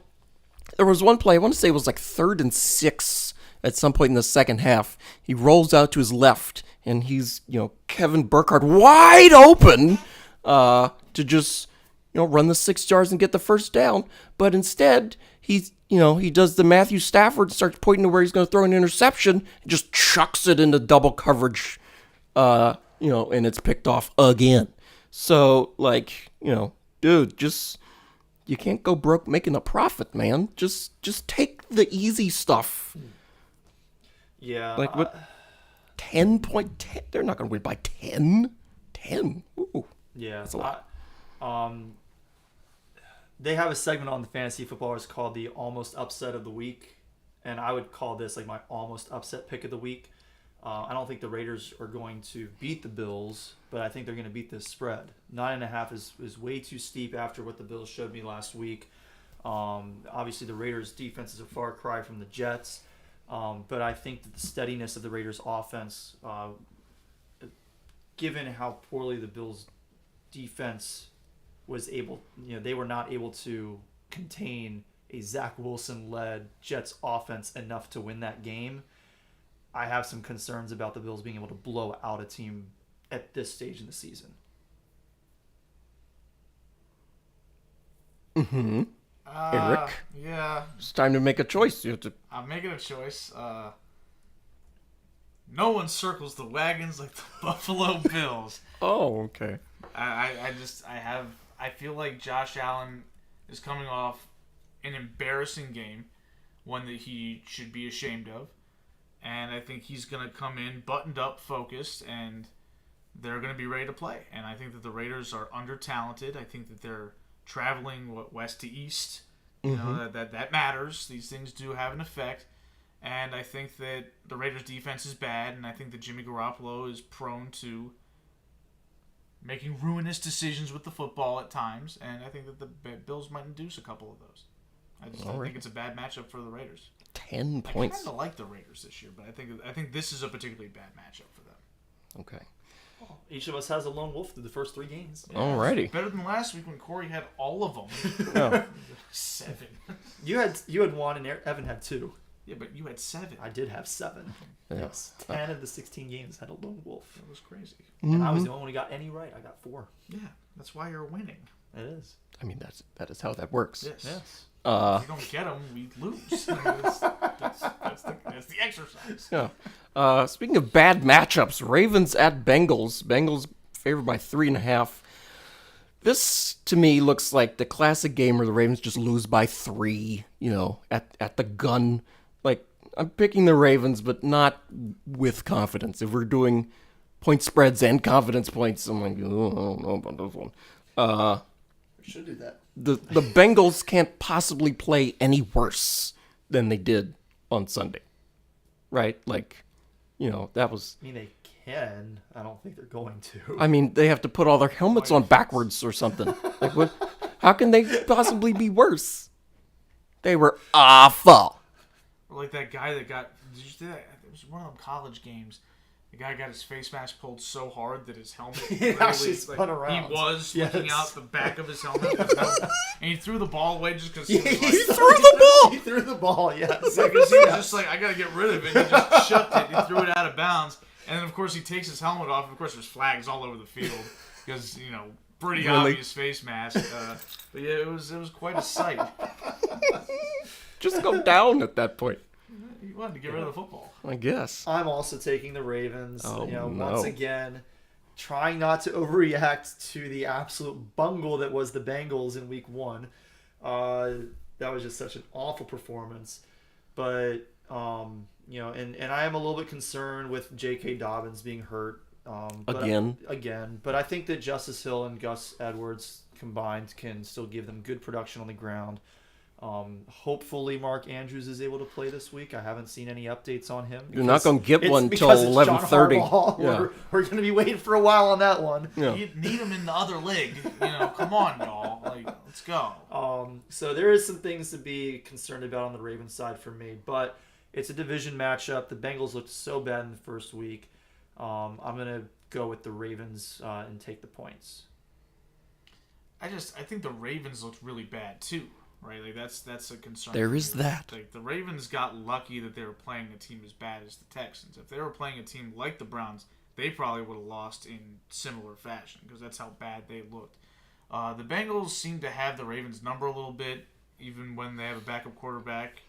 [SPEAKER 1] was one play, I want to say it was like 3rd and 6 at some point in the second half. He rolls out to his left, and he's, Kevin Burkhardt wide open to just, run the 6 yards and get the first down. But instead, he does the Matthew Stafford, starts pointing to where he's going to throw an interception, and just chucks it into double coverage, and it's picked off again. So, dude, you can't go broke making a profit, man. Just take the easy stuff.
[SPEAKER 3] Yeah.
[SPEAKER 1] Like what? 10.10? They're not going to win by 10. 10. Ooh.
[SPEAKER 3] Yeah.
[SPEAKER 1] That's a lot.
[SPEAKER 3] They have a segment on the Fantasy Footballers called the Almost Upset of the Week, and I would call this like my almost upset pick of the week. I don't think the Raiders are going to beat the Bills, but I think they're going to beat this spread. 9.5 is way too steep after what the Bills showed me last week. Obviously, the Raiders' defense is a far cry from the Jets, but I think that the steadiness of the Raiders' offense, given how poorly the Bills' defense was able, they were not able to contain a Zach Wilson-led Jets offense enough to win that game. I have some concerns about the Bills being able to blow out a team at this stage in the season.
[SPEAKER 1] Mm-hmm. Eric?
[SPEAKER 2] Yeah.
[SPEAKER 1] It's time to make a choice. You have to...
[SPEAKER 2] I'm making a choice. No one circles the wagons like the Buffalo Bills.
[SPEAKER 1] Oh, okay.
[SPEAKER 2] I feel like Josh Allen is coming off an embarrassing game, one that he should be ashamed of. And I think he's going to come in buttoned up, focused, and they're going to be ready to play. And I think that the Raiders are under-talented. I think that they're traveling west to east. That matters. These things do have an effect. And I think that the Raiders' defense is bad, and I think that Jimmy Garoppolo is prone to making ruinous decisions with the football at times. And I think that the Bills might induce a couple of those. I think it's a bad matchup for the Raiders.
[SPEAKER 1] 10 points.
[SPEAKER 2] I kind of like the Raiders this year, but I think this is a particularly bad matchup for them.
[SPEAKER 1] Okay.
[SPEAKER 3] Well, each of us has a lone wolf through the first 3 games.
[SPEAKER 1] Yeah, alrighty.
[SPEAKER 2] Better than last week when Corey had all of them.
[SPEAKER 1] Oh.
[SPEAKER 2] 7.
[SPEAKER 3] You had 1 and Evan had 2.
[SPEAKER 2] Yeah, but you had 7.
[SPEAKER 3] I did have 7.
[SPEAKER 1] Yes.
[SPEAKER 3] 10 of the 16 games had a lone wolf.
[SPEAKER 2] That was crazy.
[SPEAKER 3] And I was the only one who got any right. I got 4.
[SPEAKER 2] Yeah, that's why you're winning.
[SPEAKER 3] It is.
[SPEAKER 1] I mean, that is how that works.
[SPEAKER 2] Yes.
[SPEAKER 1] Uh,
[SPEAKER 2] If you don't get them, we lose. That's the exercise.
[SPEAKER 1] Yeah. Speaking of bad matchups, Ravens at Bengals. Bengals favored by 3.5. This, to me, looks like the classic game where the Ravens just lose by 3, at the gun. Like, I'm picking the Ravens, but not with confidence. If we're doing point spreads and confidence points, I'm like, oh, I don't know about this one.
[SPEAKER 3] We should do that.
[SPEAKER 1] The Bengals can't possibly play any worse than they did on Sunday. right? Like, that was.
[SPEAKER 3] I mean, they can. I don't think they're going to.
[SPEAKER 1] I mean, they have to put all their helmets on backwards or something. Like, what? How can they possibly be worse? They were awful.
[SPEAKER 2] Or like that guy that got. Did you see that? It was one of them college games. The guy got his face mask pulled so hard that his helmet
[SPEAKER 3] actually spun around.
[SPEAKER 2] He was looking out the back of his helmet, and he threw the ball away just because
[SPEAKER 3] he
[SPEAKER 2] threw
[SPEAKER 3] the ball. He threw the ball. Yes,
[SPEAKER 2] because he was just like, I gotta get rid of it. He just shoved it. He threw it out of bounds, and then of course he takes his helmet off. And of course, there's flags all over the field because pretty obvious face mask. But yeah, it was quite a sight.
[SPEAKER 1] Just go down at that point.
[SPEAKER 2] He wanted to get rid of the football.
[SPEAKER 1] I guess.
[SPEAKER 3] I'm also taking the Ravens.
[SPEAKER 1] Oh, no.
[SPEAKER 3] Once again, trying not to overreact to the absolute bungle that was the Bengals in Week 1. That was just such an awful performance. But and I am a little bit concerned with J.K. Dobbins being hurt. Again. But I think that Justice Hill and Gus Edwards combined can still give them good production on the ground. Hopefully Mark Andrews is able to play this week. I haven't seen any updates on him.
[SPEAKER 1] You're not going to get one until 11:30.
[SPEAKER 3] Yeah. We're going to be waiting for a while on that one.
[SPEAKER 1] Yeah.
[SPEAKER 2] You need him in the other leg. Come on, y'all. Let's go.
[SPEAKER 3] So there is some things to be concerned about on the Ravens side for me, but it's a division matchup. The Bengals looked so bad in the first week. I'm going to go with the Ravens and take the points.
[SPEAKER 2] I think the Ravens looked really bad too. Right, that's a concern.
[SPEAKER 1] There is that.
[SPEAKER 2] Like the Ravens got lucky that they were playing a team as bad as the Texans. If they were playing a team like the Browns, they probably would have lost in similar fashion because that's how bad they looked. The Bengals seem to have the Ravens' number a little bit, even when they have a backup quarterback,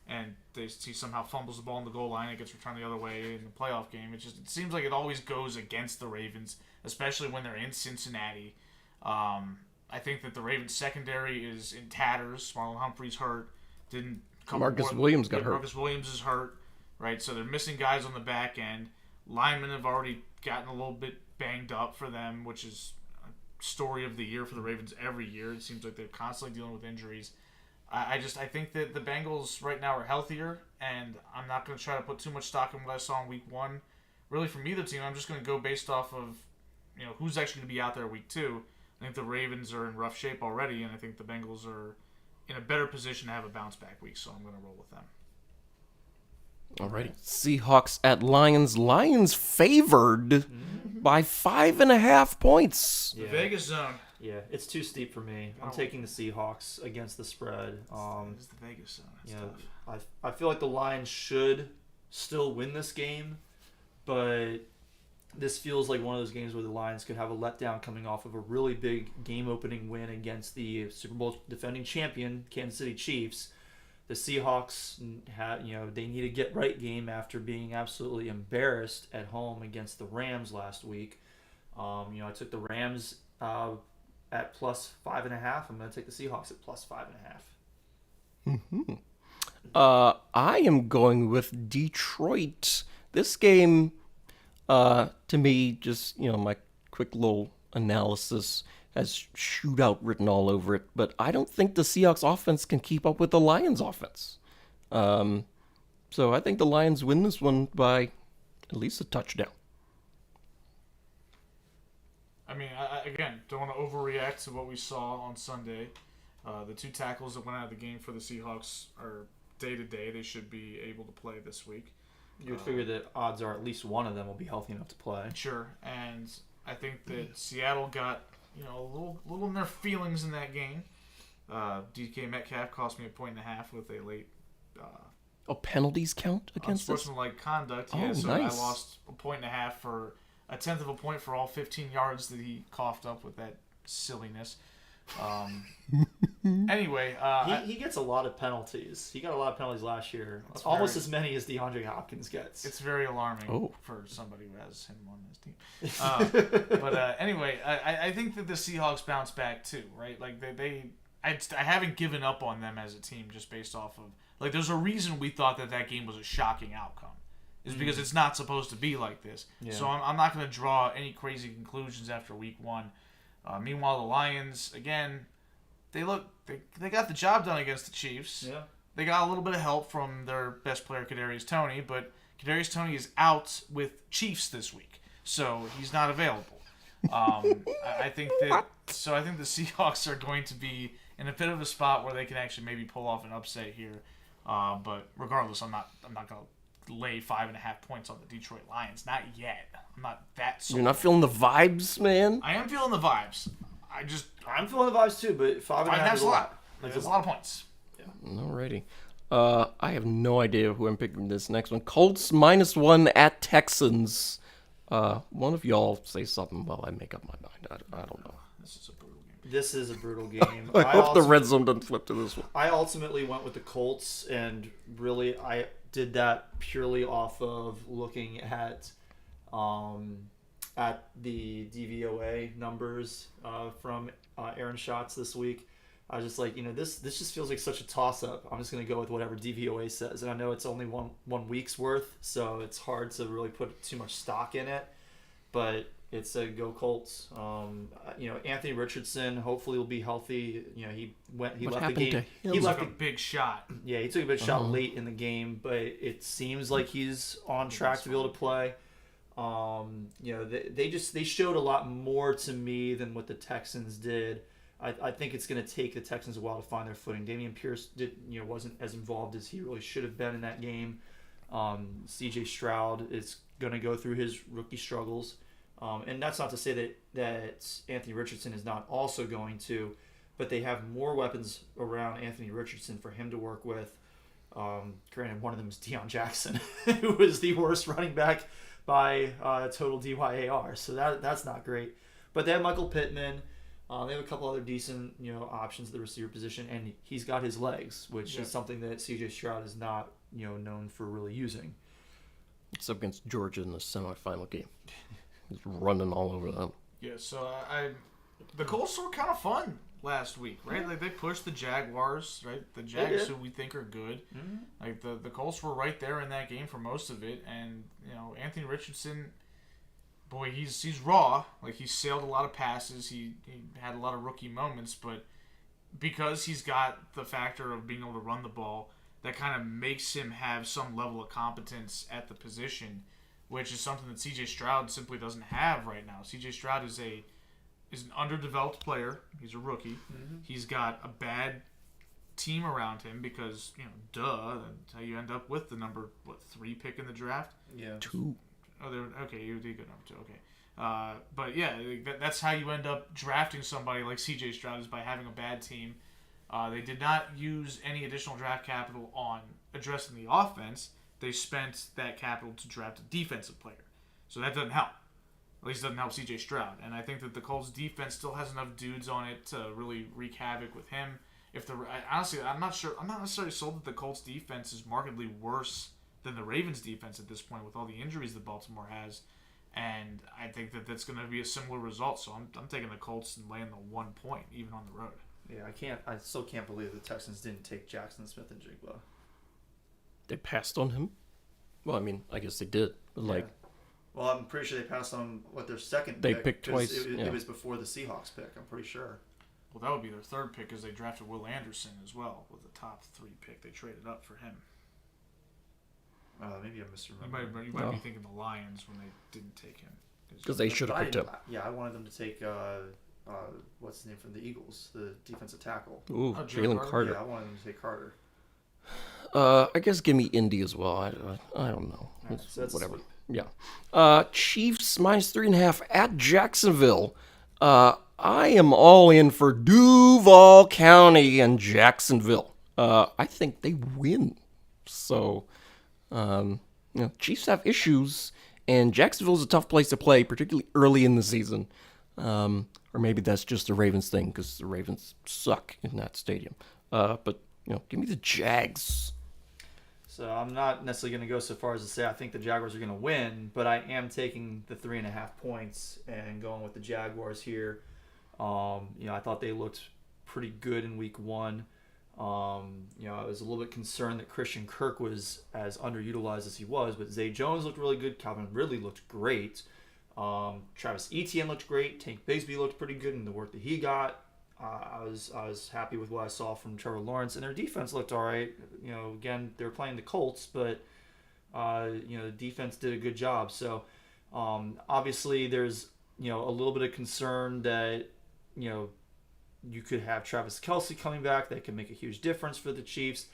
[SPEAKER 2] and he somehow fumbles the ball in the goal line. It gets returned the other way in the playoff game. It seems like it always goes against the Ravens, especially when they're in Cincinnati. I think that the Ravens secondary is in tatters. Marlon Humphrey's hurt.
[SPEAKER 1] Marcus Williams got hurt.
[SPEAKER 2] Marcus Williams is hurt, right? So they're missing guys on the back end. Linemen have already gotten a little bit banged up for them, which is a story of the year for the Ravens every year. It seems like they're constantly dealing with injuries. I think that the Bengals right now are healthier, and I'm not going to try to put too much stock in what I saw in Week 1. Really, from either team, I'm just going to go based off of who's actually going to be out there Week 2. I think the Ravens are in rough shape already, and I think the Bengals are in a better position to have a bounce-back week, so I'm going to roll with them.
[SPEAKER 1] Alrighty. Seahawks at Lions. Lions favored by 5.5 points.
[SPEAKER 2] The Vegas zone.
[SPEAKER 3] Yeah, it's too steep for me. I'm taking the Seahawks against the spread.
[SPEAKER 2] It's the Vegas zone. That's tough.
[SPEAKER 3] I feel like the Lions should still win this game, but this feels like one of those games where the Lions could have a letdown coming off of a really big game-opening win against the Super Bowl defending champion, Kansas City Chiefs. The Seahawks, they need a get-right game after being absolutely embarrassed at home against the Rams last week. I took the Rams at plus 5.5. I'm going to take the Seahawks at plus 5.5.
[SPEAKER 1] Mm-hmm. I am going with Detroit. This game, to me, just, my quick little analysis has shootout written all over it, but I don't think the Seahawks offense can keep up with the Lions offense. So I think the Lions win this one by at least a touchdown.
[SPEAKER 2] I mean, I again, don't want to overreact to what we saw on Sunday. The two tackles that went out of the game for the Seahawks are day-to-day. They should be able to play this week.
[SPEAKER 3] You would figure that odds are at least one of them will be healthy enough to play.
[SPEAKER 2] Sure, and I think that Seattle got a little in their feelings in that game. DK Metcalf cost me 1.5 with a late
[SPEAKER 1] penalties count against us?
[SPEAKER 2] Sportsmanlike conduct.
[SPEAKER 1] Oh,
[SPEAKER 2] Yeah, so
[SPEAKER 1] nice.
[SPEAKER 2] I lost 1.5 for a tenth of a point for all 15 yards that he coughed up with that silliness. Anyway,
[SPEAKER 3] he gets a lot of penalties. He got a lot of penalties last year, as many as DeAndre Hopkins gets.
[SPEAKER 2] It's very alarming for somebody who has him on his team. But anyway, I think that the Seahawks bounce back too, right? Like I haven't given up on them as a team just based off of there's a reason we thought that game was a shocking outcome. Is because it's not supposed to be like this. Yeah. So I'm not going to draw any crazy conclusions after week 1. Meanwhile, the Lions, again, they got the job done against the Chiefs.
[SPEAKER 3] Yeah.
[SPEAKER 2] They got a little bit of help from their best player, Kadarius Toney, but Kadarius Toney is out with Chiefs this week, so he's not available. I think the Seahawks are going to be in a bit of a spot where they can actually maybe pull off an upset here. But regardless, I'm not going to lay 5.5 points on the Detroit Lions. Not yet. I'm not that sold.
[SPEAKER 1] You're not feeling the vibes, man?
[SPEAKER 2] I am feeling the vibes.
[SPEAKER 3] I'm feeling the vibes too, but 5.5 is a lot.
[SPEAKER 2] It's a lot of points.
[SPEAKER 3] Yeah.
[SPEAKER 1] Alrighty. I have no idea who I'm picking this next one. Colts -1 at Texans. One of y'all say something while I make up my mind. I don't know.
[SPEAKER 2] This is a brutal game.
[SPEAKER 3] This is a brutal game.
[SPEAKER 1] I hope the red zone doesn't flip to this one.
[SPEAKER 3] I ultimately went with the Colts, and really I did that purely off of looking at the DVOA numbers from Aaron Schatz this week. I was just like, this just feels like such a toss-up. I'm just going to go with whatever DVOA says. And I know it's only one week's worth, so it's hard to really put too much stock in it. But it's a go Colts. Anthony Richardson hopefully will be healthy. He left the game.
[SPEAKER 2] He took a big shot.
[SPEAKER 3] Yeah, he took a big shot late in the game, but it seems like he's on track to be able to play. They showed a lot more to me than what the Texans did. I think it's going to take the Texans a while to find their footing. Dameon Pierce wasn't as involved as he really should have been in that game. C.J. Stroud is going to go through his rookie struggles. And that's not to say that Anthony Richardson is not also going to, but they have more weapons around Anthony Richardson for him to work with. Granted, one of them is Deion Jackson, who is the worst running back by total DYAR. So that's not great. But they have Michael Pittman. They have a couple other decent, options at the receiver position, and he's got his legs, which is something that C.J. Stroud is not, known for really using.
[SPEAKER 1] Except against Georgia in the semifinal game. He's running all over them.
[SPEAKER 2] Yeah, so the Colts were kind of fun last week, right? Like they pushed the Jaguars, right? The Jags who we think are good. Mm-hmm. Like the Colts were right there in that game for most of it, and Anthony Richardson. Boy, he's raw. Like, he sailed a lot of passes. He had a lot of rookie moments, but because he's got the factor of being able to run the ball, that kind of makes him have some level of competence at the position, which is something that C.J. Stroud simply doesn't have right now. C.J. Stroud is an underdeveloped player. He's a rookie. Mm-hmm. He's got a bad team around him because, that's how you end up with the number, 3 pick in the draft?
[SPEAKER 3] Yeah.
[SPEAKER 1] 2.
[SPEAKER 2] Oh, okay, you did good number 2. Okay, but yeah, that's how you end up drafting somebody like C.J. Stroud is by having a bad team. They did not use any additional draft capital on addressing the offense. They spent that capital to draft a defensive player, so that doesn't help. At least it doesn't help C.J. Stroud. And I think that the Colts defense still has enough dudes on it to really wreak havoc with him. Honestly, I'm not sure. I'm not necessarily sold that the Colts defense is markedly worse than the Ravens defense at this point with all the injuries that Baltimore has, and I think that that's going to be a similar result. So I'm taking the Colts and laying the 1 point even on the road.
[SPEAKER 3] Yeah, I still can't believe the Texans didn't take Jackson Smith and Jigba.
[SPEAKER 1] They passed on him? Well, I guess they did, but
[SPEAKER 3] well, I'm pretty sure they passed on their second.
[SPEAKER 1] They
[SPEAKER 3] pick,
[SPEAKER 1] picked twice.
[SPEAKER 3] It was before the Seahawks pick. I'm pretty sure.
[SPEAKER 2] Well, that would be their third pick because they drafted Will Anderson as well with the top 3 pick. They traded up for him.
[SPEAKER 3] Maybe I'm misremembering.
[SPEAKER 2] You might be thinking the Lions when they didn't take him.
[SPEAKER 1] Because they should have picked him.
[SPEAKER 3] Yeah, I wanted them to take, what's his name from the Eagles, the defensive tackle.
[SPEAKER 1] Ooh, Jalen Carter.
[SPEAKER 3] Yeah, I wanted them to take Carter.
[SPEAKER 1] I guess give me Indy as well. I don't know.
[SPEAKER 3] Right, so
[SPEAKER 1] whatever. Yeah. Chiefs -3.5 at Jacksonville. I am all in for Duval County and Jacksonville. I think they win. So... Chiefs have issues, and Jacksonville's a tough place to play, particularly early in the season. Or maybe that's just the Ravens thing, because the Ravens suck in that stadium. But give me the Jags.
[SPEAKER 3] So I'm not necessarily going to go so far as to say I think the Jaguars are going to win, but I am taking the 3.5 points and going with the Jaguars here. I thought they looked pretty good in week 1. I was a little bit concerned that Christian Kirk was as underutilized as he was, but Zay Jones looked really good. Calvin Ridley looked great. Travis Etienne looked great. Tank Bigsby looked pretty good in the work that he got. I was happy with what I saw from Trevor Lawrence, and their defense looked all right. Again, they were playing the Colts, but The defense did a good job. So obviously there's a little bit of concern that you could have Travis Kelce coming back. That could make a huge difference for the Chiefs.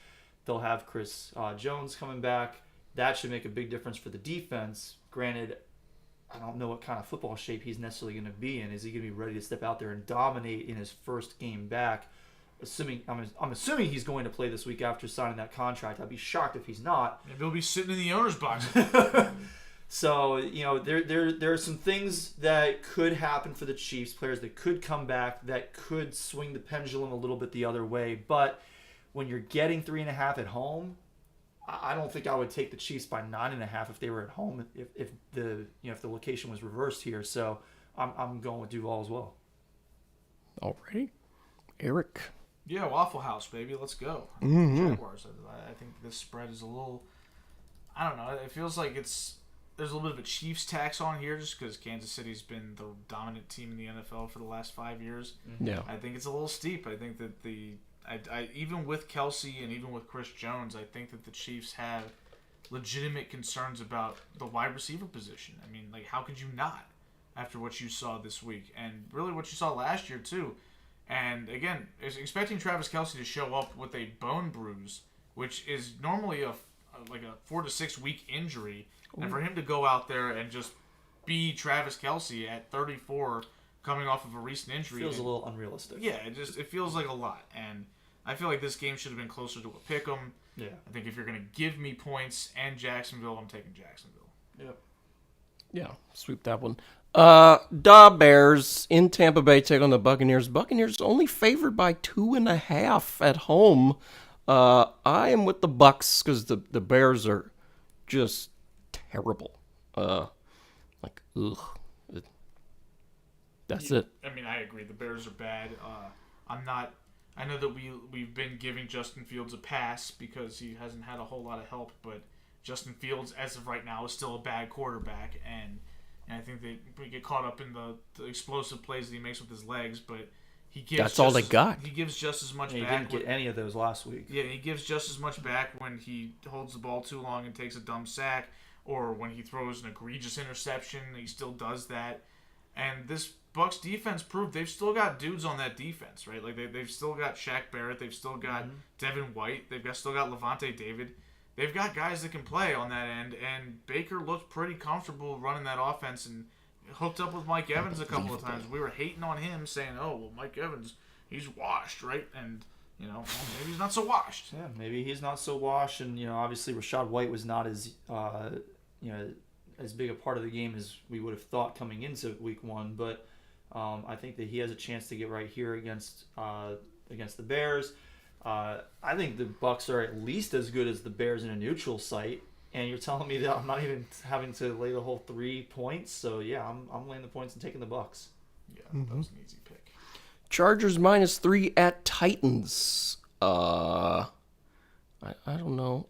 [SPEAKER 3] They'll have Chris Jones coming back. That should make a big difference for the defense. Granted, I don't know what kind of football shape he's necessarily going to be in. Is he going to be ready to step out there and dominate in his first game back? I'm assuming he's going to play this week after signing that contract. I'd be shocked if he's not.
[SPEAKER 2] Maybe he'll be sitting in the owner's box.
[SPEAKER 3] So, there are some things that could happen for the Chiefs, players that could come back, that could swing the pendulum a little bit the other way. But when you're getting 3.5 at home, I don't think I would take the Chiefs by 9.5 if they were at home, if the location was reversed here. So I'm going with Duval as well.
[SPEAKER 1] Alrighty. Eric.
[SPEAKER 2] Yeah, Waffle House, baby. Let's go.
[SPEAKER 1] Mm-hmm.
[SPEAKER 2] Jaguars. I think this spread is a little, I don't know. It feels like there's a little bit of a Chiefs tax on here just because Kansas City's been the dominant team in the NFL for the last 5 years.
[SPEAKER 1] Yeah.
[SPEAKER 2] I think it's a little steep. I think that I even with Kelce and even with Chris Jones, I think that the Chiefs have legitimate concerns about the wide receiver position. I mean, like, how could you not after what you saw this week and really what you saw last year too? And again, expecting Travis Kelce to show up with a bone bruise, which is normally a 4 to 6 week injury, and for him to go out there and just be Travis Kelce at 34, coming off of a recent injury,
[SPEAKER 3] feels a little unrealistic.
[SPEAKER 2] Yeah, it feels like a lot, and I feel like this game should have been closer to a pick'em.
[SPEAKER 3] Yeah,
[SPEAKER 2] I think if you're going to give me points and Jacksonville, I'm taking Jacksonville.
[SPEAKER 3] Yep.
[SPEAKER 1] Yeah, sweep that one. Da Bears in Tampa Bay take on the Buccaneers. Buccaneers only favored by 2.5 at home. I am with the Bucs because the Bears are just terrible. Ugh. That's it.
[SPEAKER 2] I mean, I agree. The Bears are bad. I know that we've been giving Justin Fields a pass because he hasn't had a whole lot of help, but Justin Fields, as of right now, is still a bad quarterback, and I think that we get caught up in the explosive plays that he makes with his legs, but he gives
[SPEAKER 1] that's all they got.
[SPEAKER 2] He gives just as much
[SPEAKER 3] back. He didn't get any of those last week.
[SPEAKER 2] Yeah, he gives just as much back when he holds the ball too long and takes a dumb sack, or when he throws an egregious interception. He still does that. And this Bucs defense proved they've still got dudes on that defense, right? Like they've still got Shaq Barrett, they've still got Devin White, still got Levante David. They've got guys that can play on that end, and Baker looked pretty comfortable running that offense and hooked up with Mike Evans a couple of times. We were hating on him, saying, "Oh, well, Mike Evans, he's washed, right?" And well, maybe he's not so washed.
[SPEAKER 3] Yeah, maybe he's not so washed, and obviously Rashad White was not as as big a part of the game as we would have thought coming into Week 1, but I think that he has a chance to get right here against the Bears. I think the Bucs are at least as good as the Bears in a neutral site, and you're telling me that I'm not even having to lay the whole 3 points. So yeah, I'm laying the points and taking the Bucs.
[SPEAKER 2] Yeah, that was an easy pick.
[SPEAKER 1] Chargers -3 at Titans. I don't know.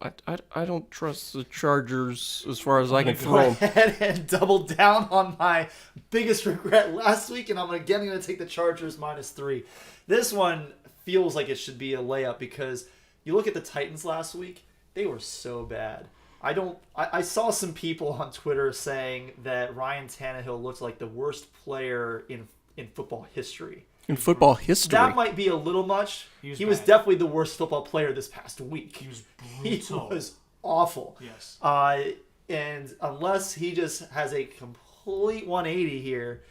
[SPEAKER 1] I don't trust the Chargers as far as I can throw them.
[SPEAKER 3] Go ahead and double down on my biggest regret last week, and I'm going to take the Chargers -3. This one feels like it should be a layup because you look at the Titans last week, they were so bad. I saw some people on Twitter saying that Ryan Tannehill looked like the worst player in football history.
[SPEAKER 1] In football history.
[SPEAKER 3] That might be a little much. He was
[SPEAKER 2] bad.
[SPEAKER 3] Definitely the worst football player this past week.
[SPEAKER 2] He was brutal.
[SPEAKER 3] He was awful.
[SPEAKER 2] Yes.
[SPEAKER 3] And unless he just has a complete 180 here,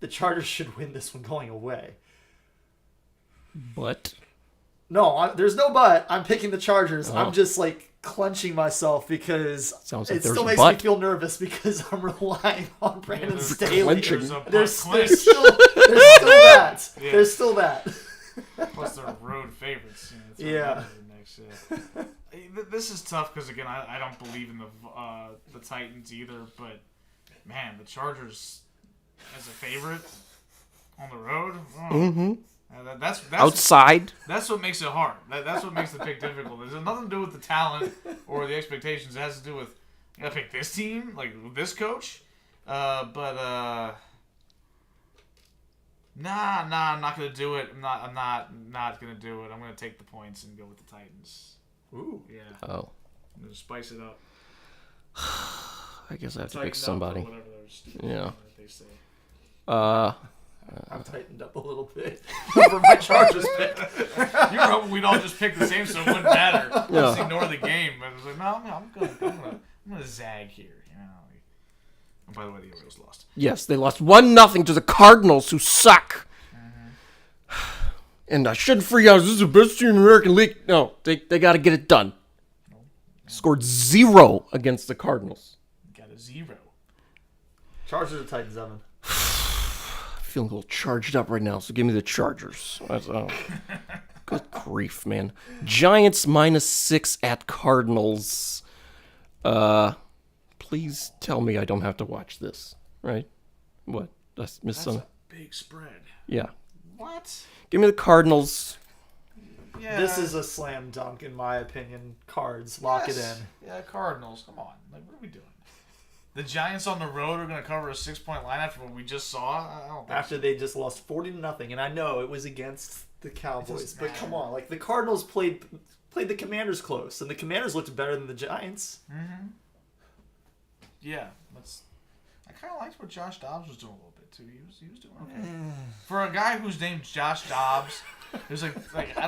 [SPEAKER 3] the Chargers should win this one going away.
[SPEAKER 1] But?
[SPEAKER 3] No, there's no but. I'm picking the Chargers.
[SPEAKER 1] Oh.
[SPEAKER 3] I'm just clenching myself because
[SPEAKER 1] Sounds like
[SPEAKER 3] it
[SPEAKER 1] there's
[SPEAKER 3] still
[SPEAKER 1] a
[SPEAKER 3] makes
[SPEAKER 1] but.
[SPEAKER 3] me feel nervous because I'm relying on Brandon Staley.
[SPEAKER 1] Clenching.
[SPEAKER 3] There's still that.
[SPEAKER 2] Yeah.
[SPEAKER 3] There's still that.
[SPEAKER 2] Plus, they're road favorites.
[SPEAKER 3] Yeah.
[SPEAKER 2] This is tough because again, I don't believe in the Titans either. But man, the Chargers as a favorite on the road. Oh. That's
[SPEAKER 1] outside.
[SPEAKER 2] That's what makes it hard. That's what makes the pick difficult. It has nothing to do with the talent or the expectations. It has to do with you gotta pick this team, like this coach. Nah, I'm not gonna do it. I'm not gonna do it. I'm gonna take the points and go with the Titans.
[SPEAKER 3] Ooh.
[SPEAKER 2] Yeah.
[SPEAKER 1] Oh.
[SPEAKER 2] I'm gonna spice it up.
[SPEAKER 1] I guess I have to
[SPEAKER 2] Tighten
[SPEAKER 1] pick
[SPEAKER 2] up or
[SPEAKER 1] somebody.
[SPEAKER 2] whatever those stupid
[SPEAKER 1] Yeah.
[SPEAKER 2] things that they say.
[SPEAKER 3] I've tightened up a little bit for my Chargers pick.
[SPEAKER 2] You were hoping we'd all just pick the same, so it wouldn't matter.
[SPEAKER 1] Yeah.
[SPEAKER 2] Just ignore the game. But I was like, no, I'm gonna zag here. You know. And by the way, the Orioles lost.
[SPEAKER 1] Yes, they lost 1-0 to the Cardinals, who suck. And I shouldn't freak out. This is the best team in the American League. No, they got to get it done. Scored 0 against the Cardinals.
[SPEAKER 2] Got a 0.
[SPEAKER 3] Chargers are Titans 7.
[SPEAKER 1] Feeling a little charged up right now, so give me the Chargers. Good grief, man. Giants -6 at Cardinals. Please tell me I don't have to watch this, right? What? I missed
[SPEAKER 2] That's
[SPEAKER 1] some.
[SPEAKER 2] a big spread.
[SPEAKER 1] Yeah.
[SPEAKER 2] What?
[SPEAKER 1] Give me the Cardinals.
[SPEAKER 2] Yeah.
[SPEAKER 3] This is a slam dunk, in my opinion. Cards, lock it in.
[SPEAKER 2] Yeah, Cardinals. Come on. Like, what are we doing? The Giants on the road are going to cover a 6-point line after what we just saw? I don't think
[SPEAKER 3] After
[SPEAKER 2] so.
[SPEAKER 3] they just lost 40-0, and I know it was against the Cowboys,
[SPEAKER 2] doesn't
[SPEAKER 3] but
[SPEAKER 2] matter.
[SPEAKER 3] come on, like the Cardinals played the Commanders close, and the Commanders looked better than the Giants.
[SPEAKER 2] Yeah. I kind of liked what Josh Dobbs was doing a little bit, too. He was doing okay. For a guy who's named Josh Dobbs, it was like I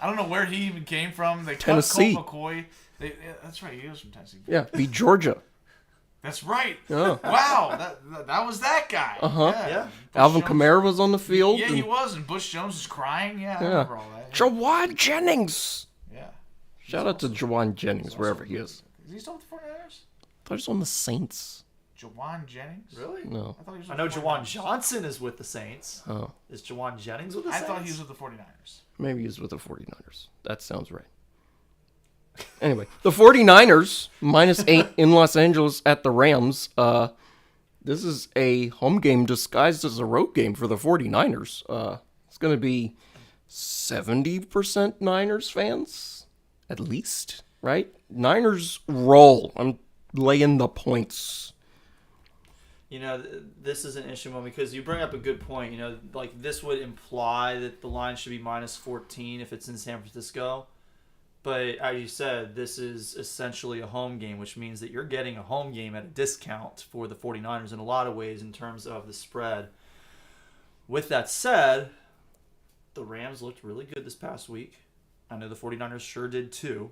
[SPEAKER 2] don't know where he even came from. They cut
[SPEAKER 1] Tennessee.
[SPEAKER 2] Colt McCoy. Yeah, that's right. He was from Tennessee.
[SPEAKER 1] Yeah, beat Georgia.
[SPEAKER 2] That's right.
[SPEAKER 1] Oh.
[SPEAKER 2] Wow, that was that guy.
[SPEAKER 1] Uh-huh.
[SPEAKER 3] Yeah.
[SPEAKER 2] Bush
[SPEAKER 1] Alvin
[SPEAKER 2] Jones-
[SPEAKER 1] Kamara was on the field.
[SPEAKER 2] Yeah,
[SPEAKER 1] and
[SPEAKER 2] he was, and Bush Jones was crying. Yeah, I remember all that.
[SPEAKER 1] Jawan Jennings.
[SPEAKER 2] Yeah.
[SPEAKER 1] Shout out to Jawan Jennings, wherever he is.
[SPEAKER 2] Is he still with the 49ers?
[SPEAKER 1] I thought he was on the Saints.
[SPEAKER 2] Jawan Jennings?
[SPEAKER 3] Really?
[SPEAKER 1] No.
[SPEAKER 2] I thought he was
[SPEAKER 3] I
[SPEAKER 2] with
[SPEAKER 3] know
[SPEAKER 2] the
[SPEAKER 3] Jawan
[SPEAKER 2] 49ers.
[SPEAKER 3] Johnson is with the Saints.
[SPEAKER 1] Oh.
[SPEAKER 3] Is Jawan Jennings with the
[SPEAKER 2] I
[SPEAKER 3] Saints?
[SPEAKER 2] thought he was with the 49ers.
[SPEAKER 1] Maybe he was with the 49ers. That sounds right. Anyway, the 49ers, -8 in Los Angeles at the Rams. This is a home game disguised as a road game for the 49ers. It's going to be 70% Niners fans, at least, right? Niners roll. I'm laying the points.
[SPEAKER 3] You know, this is an interesting one because you bring up a good point. You know, like this would imply that the line should be -14 if it's in San Francisco. But as you said, this is essentially a home game, which means that you're getting a home game at a discount for the 49ers in a lot of ways in terms of the spread. With that said, the Rams looked really good this past week. I know the 49ers sure did too.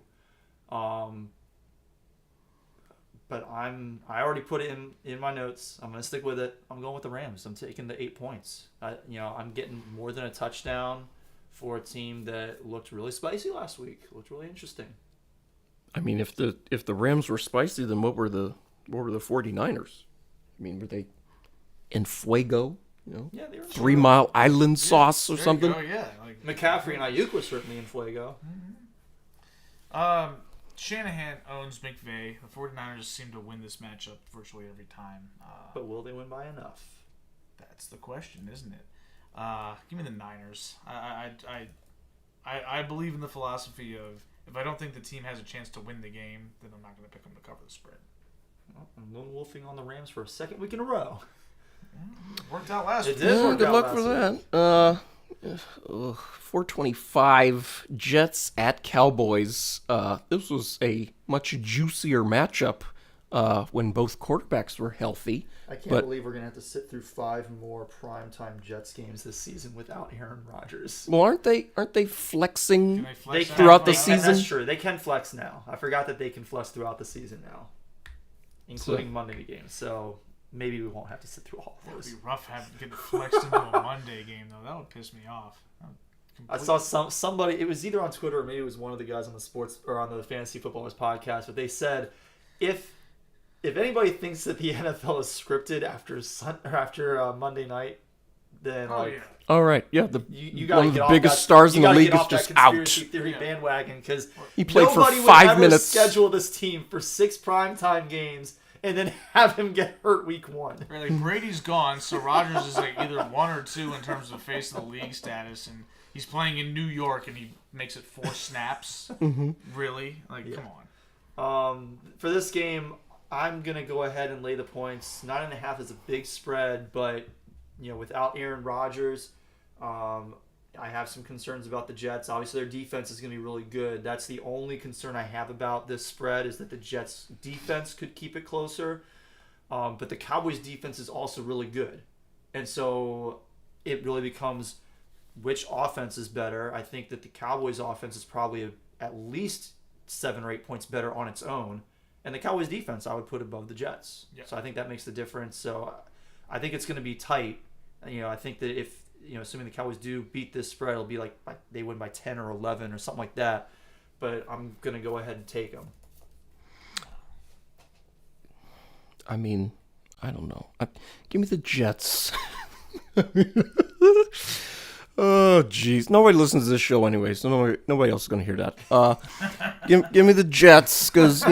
[SPEAKER 3] But I already put it in my notes. I'm going to stick with it. I'm going with the Rams. I'm taking the 8 points. I'm getting more than a touchdown for a team that looked really spicy last week. Looked really interesting.
[SPEAKER 1] I mean, if the Rams were spicy, then what were the 49ers? I mean, were they in fuego? You know,
[SPEAKER 3] Yeah, they were
[SPEAKER 1] 3 Mile Island sauce or
[SPEAKER 2] There you
[SPEAKER 1] something?
[SPEAKER 2] go, yeah. Like,
[SPEAKER 3] McCaffrey and Ayuk were certainly in fuego.
[SPEAKER 2] Shanahan owns McVay. The 49ers seem to win this matchup virtually every time.
[SPEAKER 3] But will they win by enough?
[SPEAKER 2] That's the question, isn't it? Give me the Niners. I believe in the philosophy of if I don't think the team has a chance to win the game, then I'm not going to pick them to cover the spread.
[SPEAKER 3] Well, I'm lone wolfing on the Rams for a second week in a row.
[SPEAKER 2] Worked out last
[SPEAKER 3] It
[SPEAKER 2] week.
[SPEAKER 3] did.
[SPEAKER 1] Yeah,
[SPEAKER 3] work
[SPEAKER 1] good
[SPEAKER 3] out
[SPEAKER 1] luck for
[SPEAKER 3] last
[SPEAKER 1] that. 425 Jets at Cowboys. This was a much juicier matchup when both quarterbacks were healthy.
[SPEAKER 3] I can't
[SPEAKER 1] But-
[SPEAKER 3] believe we're going to have to sit through 5 more primetime Jets games this season without Aaron Rodgers.
[SPEAKER 1] Well, aren't they flexing?
[SPEAKER 2] Can they flex
[SPEAKER 3] They
[SPEAKER 2] out
[SPEAKER 1] Throughout the
[SPEAKER 2] now?
[SPEAKER 1] season?
[SPEAKER 3] That's true. They can flex now. I forgot that they can flex throughout the season now, including Monday games. So maybe we won't have to sit through all of
[SPEAKER 2] It would
[SPEAKER 3] those.
[SPEAKER 2] be rough having to get flexed into a Monday game, though. That would piss me off.
[SPEAKER 3] I saw somebody. It was either on Twitter or maybe it was one of the guys on the sports or on the Fantasy Footballers podcast. But they said if anybody thinks that the NFL is scripted after Monday night, then
[SPEAKER 2] Oh,
[SPEAKER 3] like
[SPEAKER 2] yeah.
[SPEAKER 1] All right, yeah,
[SPEAKER 3] you got
[SPEAKER 1] one
[SPEAKER 3] to
[SPEAKER 1] of
[SPEAKER 3] get
[SPEAKER 1] the
[SPEAKER 3] off
[SPEAKER 1] biggest
[SPEAKER 3] that,
[SPEAKER 1] stars in
[SPEAKER 3] you
[SPEAKER 1] the
[SPEAKER 3] gotta
[SPEAKER 1] league
[SPEAKER 3] get
[SPEAKER 1] is
[SPEAKER 3] off that
[SPEAKER 1] just out.
[SPEAKER 3] conspiracy theory
[SPEAKER 2] Yeah.
[SPEAKER 3] bandwagon because
[SPEAKER 1] He played for
[SPEAKER 3] nobody would
[SPEAKER 1] 5
[SPEAKER 3] ever
[SPEAKER 1] minutes.
[SPEAKER 3] schedule this team for 6 primetime games and then have him get hurt week 1.
[SPEAKER 2] Right, like Brady's gone, so Rodgers is like either 1 or 2 in terms of face of the league status, and he's playing in New York and he makes it 4 snaps. Really? Like, come on.
[SPEAKER 3] For this game, I'm gonna go ahead and lay the points. 9.5 is a big spread, but without Aaron Rodgers, I have some concerns about the Jets. Obviously, their defense is going to be really good. That's the only concern I have about this spread is that the Jets' defense could keep it closer. But the Cowboys' defense is also really good. And so it really becomes which offense is better. I think that the Cowboys' offense is probably at least 7 or 8 points better on its own. And the Cowboys' defense, I would put above the Jets.
[SPEAKER 2] Yep.
[SPEAKER 3] So I think that makes the difference. So I think it's going to be tight. I think that if, assuming the Cowboys do beat this spread, it'll be like they win by 10 or 11 or something like that. But I'm going to go ahead and take them.
[SPEAKER 1] I mean, I don't know. Give me the Jets. Oh, jeez. Nobody listens to this show anyway, so nobody else is going to hear that. Give me the Jets, because,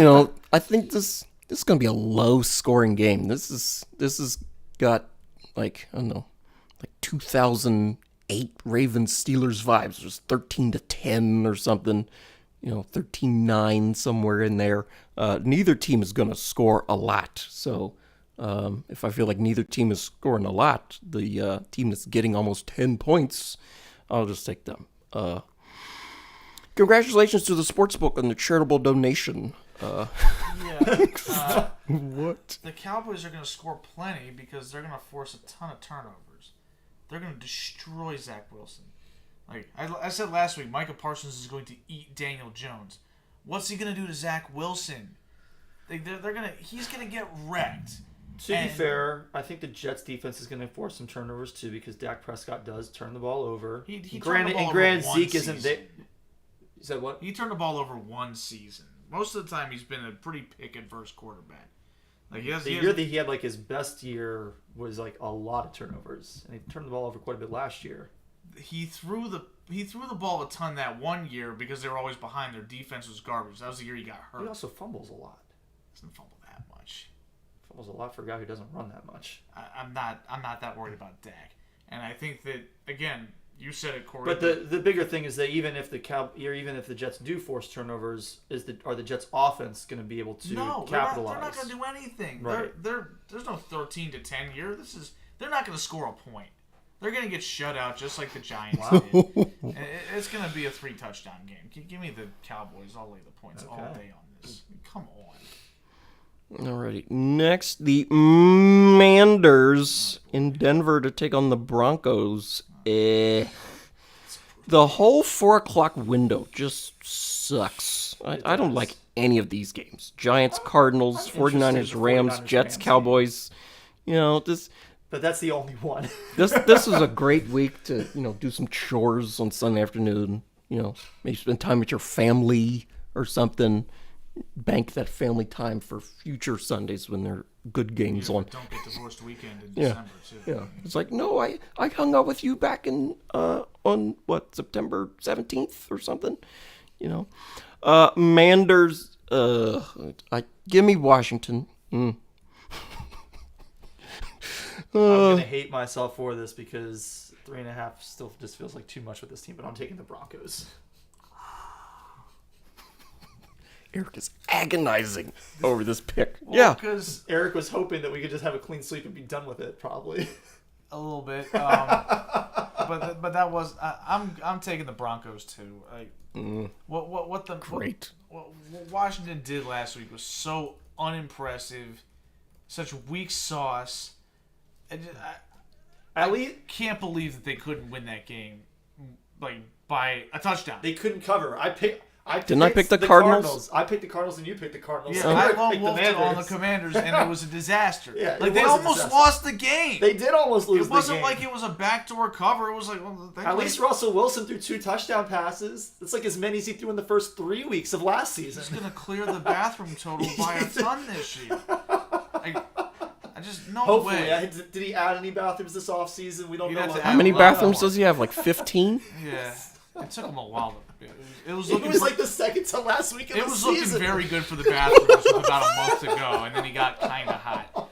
[SPEAKER 1] I think this is going to be a low-scoring game. This has got, I don't know, 2008 Ravens-Steelers vibes. Just 13-10 or something. 13-9, somewhere in there. Neither team is going to score a lot, so... if I feel like neither team is scoring a lot, the team that's getting almost 10 points, I'll just take them. Congratulations to the sportsbook on the charitable donation. What?
[SPEAKER 2] The Cowboys are going to score plenty because they're going to force a ton of turnovers. They're going to destroy Zach Wilson. Like I said last week, Micah Parsons is going to eat Daniel Jones. What's he going to do to Zach Wilson? He's going to get wrecked.
[SPEAKER 3] To be fair, I think the Jets' defense is going to force some turnovers too because Dak Prescott does turn the ball over.
[SPEAKER 2] He turned the ball over
[SPEAKER 3] Zeke
[SPEAKER 2] season.
[SPEAKER 3] isn't there. You said what?
[SPEAKER 2] He turned the ball over one season. Most of the time, he's been a pretty pick-and-verse quarterback. He had
[SPEAKER 3] his best year was a lot of turnovers, and he turned the ball over quite a bit last year.
[SPEAKER 2] He threw the ball a ton that one year because they were always behind. Their defense was garbage. That was the year he got hurt.
[SPEAKER 3] He also fumbles a lot.
[SPEAKER 2] Doesn't fumble that much.
[SPEAKER 3] Fumbles a lot for a guy who doesn't run that much.
[SPEAKER 2] I'm not that worried about Dak, and I think that again, you said it, Corey.
[SPEAKER 3] But the bigger thing is that even if the Jets do force turnovers, are the Jets' offense going to be able to capitalize?
[SPEAKER 2] They're not going to do anything.
[SPEAKER 3] Right.
[SPEAKER 2] There's no 13-10 here. They're not going to score a point. They're going to get shut out just like the Giants did. It's going to be a 3-touchdown game. Give me the Cowboys. I'll lay the points all day on this. Come on.
[SPEAKER 1] Alrighty. Next, the Manders in Denver to take on the Broncos. The whole 4 o'clock window just sucks. I don't like any of these games. Giants, Cardinals, 49ers, Rams, Jets, Cowboys.
[SPEAKER 3] But that's the only one.
[SPEAKER 1] This is a great week to do some chores on Sunday afternoon. Maybe spend time with your family or something. Bank that family time for future Sundays when there are good games on.
[SPEAKER 2] Don't get divorced weekend in December too.
[SPEAKER 1] Yeah, it's no, I hung out with you back in on September 17th or something. Manders. Give me Washington.
[SPEAKER 3] I'm gonna hate myself for this because 3.5 still just feels like too much with this team, but I'm taking the Broncos.
[SPEAKER 1] Eric is agonizing over this pick.
[SPEAKER 2] Well, because
[SPEAKER 3] Eric was hoping that we could just have a clean sweep and be done with it, probably.
[SPEAKER 2] A little bit, but that was I'm taking the Broncos too. What Washington did last week was so unimpressive, such weak sauce. I can't believe that they couldn't win that game, by a touchdown.
[SPEAKER 3] They couldn't cover. I picked
[SPEAKER 1] the Cardinals?
[SPEAKER 3] I picked the Cardinals and you picked the Cardinals.
[SPEAKER 2] Yeah, I lone wolfed it on the Commanders, and it was a disaster.
[SPEAKER 3] Yeah,
[SPEAKER 2] they almost lost the game.
[SPEAKER 3] They did almost lose the game.
[SPEAKER 2] It wasn't like it was a backdoor cover. It was
[SPEAKER 3] at least Russell Wilson threw 2 touchdown passes. It's like as many as he threw in the first 3 weeks of last season.
[SPEAKER 2] He's going to clear the bathroom total by a ton this year. I just
[SPEAKER 3] Hopefully.
[SPEAKER 2] way.
[SPEAKER 3] Did he add any bathrooms this offseason? We don't know.
[SPEAKER 1] How many bathrooms does he have? 15?
[SPEAKER 2] Yeah. It took him a while. It was
[SPEAKER 3] like the second to last week of the season.
[SPEAKER 2] It was looking very good for the bathrooms with about a month to go, and then he got kind of hot.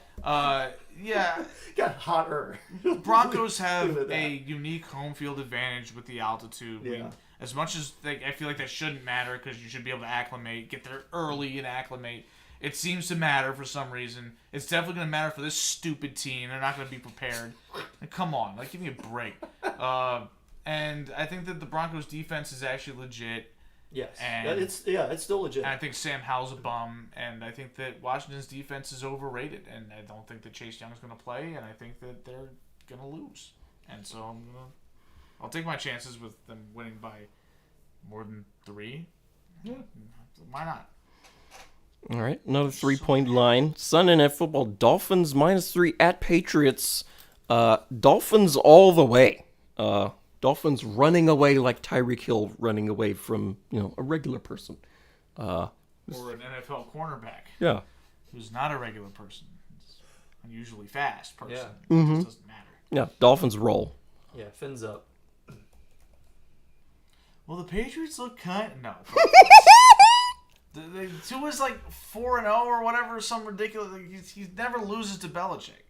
[SPEAKER 2] Yeah.
[SPEAKER 3] Got hotter.
[SPEAKER 2] Broncos have a unique home field advantage with the altitude.
[SPEAKER 3] Yeah.
[SPEAKER 2] As much as I feel like that shouldn't matter because you should be able to acclimate, get there early and acclimate. It seems to matter for some reason. It's definitely going to matter for this stupid team. They're not going to be prepared. Come on. Give me a break. And I think that the Broncos defense is actually legit.
[SPEAKER 3] Yes.
[SPEAKER 2] And
[SPEAKER 3] It's still legit.
[SPEAKER 2] And I think Sam Howell's a bum, and I think that Washington's defense is overrated, and I don't think that Chase Young's going to play, and I think that they're going to lose. And so I'll take my chances with them winning by more than 3. Yeah. Why not?
[SPEAKER 1] All right, another 3-point line. Sunday Night Football, Dolphins -3 at Patriots. Dolphins all the way. Dolphins running away like Tyreek Hill running away from, a regular person.
[SPEAKER 2] Or an NFL cornerback.
[SPEAKER 1] Yeah.
[SPEAKER 2] Who's not a regular person. It's unusually fast person.
[SPEAKER 3] Yeah.
[SPEAKER 2] It just doesn't matter.
[SPEAKER 1] Yeah, Dolphins roll.
[SPEAKER 3] Yeah, fins up.
[SPEAKER 2] Well, the Patriots look no. The Tua's like 4-0 or whatever, some ridiculous. He never loses to Belichick.